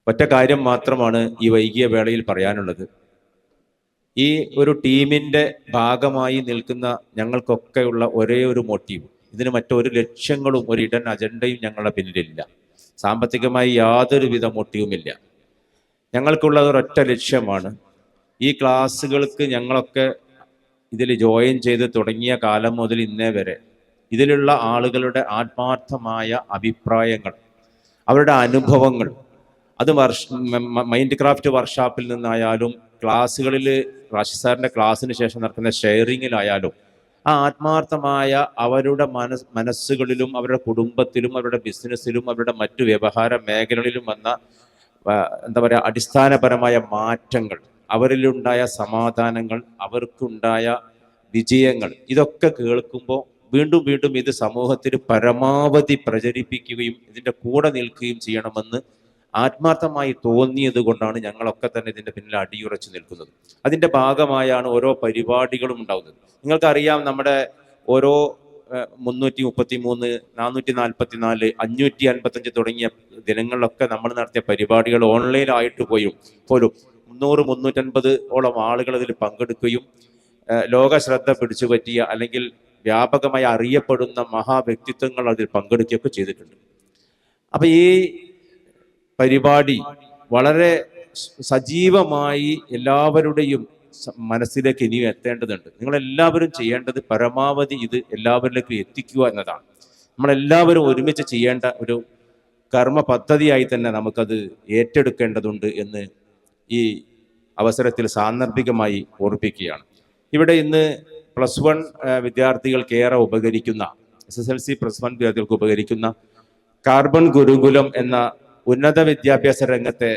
ഒറ്റ കാര്യം മാത്രമാണ് ഈ വൈകിയ വേളയിൽ പറയാനുള്ളത്. ഈ ഒരു ടീമിൻ്റെ ഭാഗമായി നിൽക്കുന്ന ഞങ്ങൾക്കൊക്കെയുള്ള ഒരേ ഒരു മോട്ടീവ്, ഇതിന് മറ്റൊരു ലക്ഷ്യങ്ങളും ഒരു ഇടൻ അജണ്ടയും ഞങ്ങളുടെ പിന്നിലില്ല. സാമ്പത്തികമായി യാതൊരുവിധ മോട്ടീവുമില്ല. ഞങ്ങൾക്കുള്ളത് ഒരൊറ്റ ലക്ഷ്യമാണ്. ഈ ക്ലാസ്സുകൾക്ക് ഞങ്ങളൊക്കെ ഇതിൽ ജോയിൻ ചെയ്ത് തുടങ്ങിയ കാലം മുതൽ ഇന്നേ വരെ ഇതിലുള്ള ആളുകളുടെ ആത്മാർത്ഥമായ അഭിപ്രായങ്ങൾ, അവരുടെ അനുഭവങ്ങൾ, അത് മൈൻഡ് ക്രാഫ്റ്റ് വർക്ക്ഷോപ്പിൽ നിന്നായാലും ക്ലാസ്സുകളിൽ റാഷിദ് സാറിൻ്റെ ക്ലാസ്സിന് ശേഷം നടക്കുന്ന ഷെയറിങ്ങിലായാലും ആ ആത്മാർത്ഥമായ അവരുടെ മനസ്സുകളിലും അവരുടെ കുടുംബത്തിലും അവരുടെ ബിസിനസ്സിലും അവരുടെ മറ്റു വ്യവഹാര മേഖലകളിലും വന്ന എന്താ പറയുക അടിസ്ഥാനപരമായ മാറ്റങ്ങൾ, അവരിലുണ്ടായ സമാധാനങ്ങൾ, അവർക്കുണ്ടായ വിജയങ്ങൾ, ഇതൊക്കെ കേൾക്കുമ്പോൾ വീണ്ടും വീണ്ടും ഇത് സമൂഹത്തിൽ പരമാവധി പ്രചരിപ്പിക്കുകയും ഇതിൻ്റെ കൂടെ നിൽക്കുകയും ചെയ്യണമെന്ന് ആത്മാർത്ഥമായി തോന്നിയത് കൊണ്ടാണ് ഞങ്ങളൊക്കെ തന്നെ ഇതിൻ്റെ പിന്നിൽ അടിയുറച്ചു നിൽക്കുന്നത്. അതിൻ്റെ ഭാഗമായാണ് ഓരോ പരിപാടികളും ഉണ്ടാകുന്നത്. നിങ്ങൾക്കറിയാം, നമ്മുടെ ഓരോ 333, 444, 555 തുടങ്ങിയ ദിനങ്ങളിലൊക്കെ നമ്മൾ നടത്തിയ പരിപാടികൾ ഓൺലൈനായിട്ട് പോലും 300-350 ആളുകൾ അതിൽ പങ്കെടുക്കുകയും ലോക ശ്രദ്ധ പിടിച്ചു പറ്റിയ അല്ലെങ്കിൽ വ്യാപകമായി അറിയപ്പെടുന്ന മഹാവ്യക്തിത്വങ്ങൾ അതിൽ പങ്കെടുക്കുകയൊക്കെ ചെയ്തിട്ടുണ്ട്. അപ്പം ഈ പരിപാടി വളരെ സജീവമായി എല്ലാവരുടെയും മനസ്സിലേക്ക് ഇനിയും എത്തേണ്ടതുണ്ട്. നിങ്ങളെല്ലാവരും ചെയ്യേണ്ടത് പരമാവധി ഇത് എല്ലാവരിലേക്കും എത്തിക്കുക എന്നതാണ്. നമ്മളെല്ലാവരും ഒരുമിച്ച് ചെയ്യേണ്ട ഒരു കർമ്മ പദ്ധതിയായി തന്നെ നമുക്കത് ഏറ്റെടുക്കേണ്ടതുണ്ട് എന്ന് ഈ അവസരത്തിൽ സാന്ദർഭികമായി ഓർപ്പിക്കുകയാണ്. ഇവിടെ ഇന്ന് +1 വിദ്യാർത്ഥികൾക്ക് ഏറെ ഉപകരിക്കുന്ന, SSLC +1 വിദ്യാർത്ഥികൾക്ക് ഉപകരിക്കുന്ന കാർബൺ ഗുരുകുലം എന്ന ഉന്നത വിദ്യാഭ്യാസ രംഗത്തെ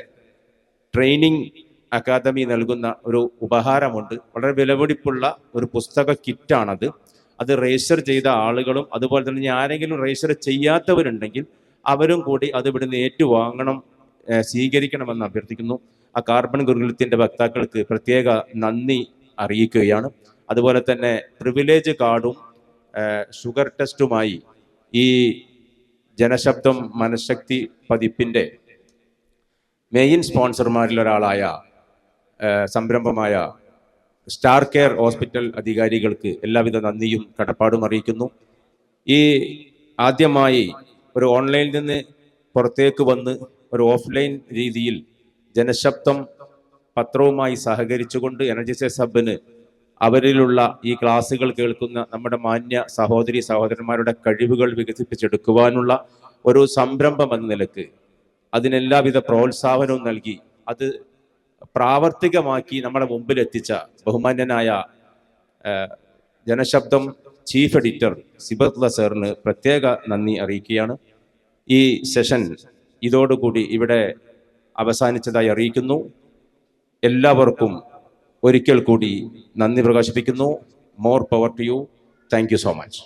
ട്രെയിനിങ് അക്കാദമി നൽകുന്ന ഒരു ഉപഹാരമുണ്ട്. വളരെ വിലപിടിപ്പുള്ള ഒരു പുസ്തക കിറ്റാണത്. അത് രജിസ്റ്റർ ചെയ്ത ആളുകളും അതുപോലെ തന്നെ ആരെങ്കിലും രജിസ്റ്റർ ചെയ്യാത്തവരുണ്ടെങ്കിൽ അവരും കൂടി അത് ഇവിടുന്ന് ഏറ്റുവാങ്ങണം, സ്വീകരിക്കണമെന്ന് അഭ്യർത്ഥിക്കുന്നു. ആ കാർബൺ ഗുരുകുലത്തിൻ്റെ വക്താക്കൾക്ക് പ്രത്യേക നന്ദി അറിയിക്കുകയാണ്. അതുപോലെ തന്നെ പ്രിവിലേജ് കാർഡും ഷുഗർ ടെസ്റ്റുമായി ഈ ജനശബ്ദം മനഃശക്തി പതിപ്പിൻ്റെ മെയിൻ സ്പോൺസർമാരിൽ ഒരാളായ സംരംഭമായ സ്റ്റാർ കെയർ ഹോസ്പിറ്റൽ അധികാരികൾക്ക് എല്ലാവിധ നന്ദിയും കടപ്പാടും അറിയിക്കുന്നു. ഈ ആദ്യമായി ഒരു ഓൺലൈനിൽ നിന്ന് പുറത്തേക്ക് വന്ന് ഒരു ഓഫ്ലൈൻ രീതിയിൽ ജനശബ്ദം പത്രവുമായി സഹകരിച്ചുകൊണ്ട് എനർജൈസസ് ഹബിന് അവരിലുള്ള ഈ ക്ലാസ്സുകൾ കേൾക്കുന്ന നമ്മുടെ മാന്യ സഹോദരി സഹോദരന്മാരുടെ കഴിവുകൾ വികസിപ്പിച്ചെടുക്കുവാനുള്ള ഒരു സംരംഭം എന്ന നിലക്ക് അതിനെല്ലാവിധ പ്രോത്സാഹനവും നൽകി അത് പ്രാവർത്തികമാക്കി നമ്മുടെ മുമ്പിൽ എത്തിച്ച ബഹുമാന്യനായ ജനശബ്ദം ചീഫ് എഡിറ്റർ സിബത്തുള്ള സാറിന് പ്രത്യേക നന്ദി അറിയിക്കുകയാണ്. ഈ സെഷൻ ഇതോടുകൂടി ഇവിടെ അവസാനിച്ചതായി അറിയിക്കുന്നു. എല്ലാവർക്കും ഒരിക്കൽ കൂടി നന്ദി പ്രകാശിപ്പിക്കുന്നു. More power to you. Thank you so much.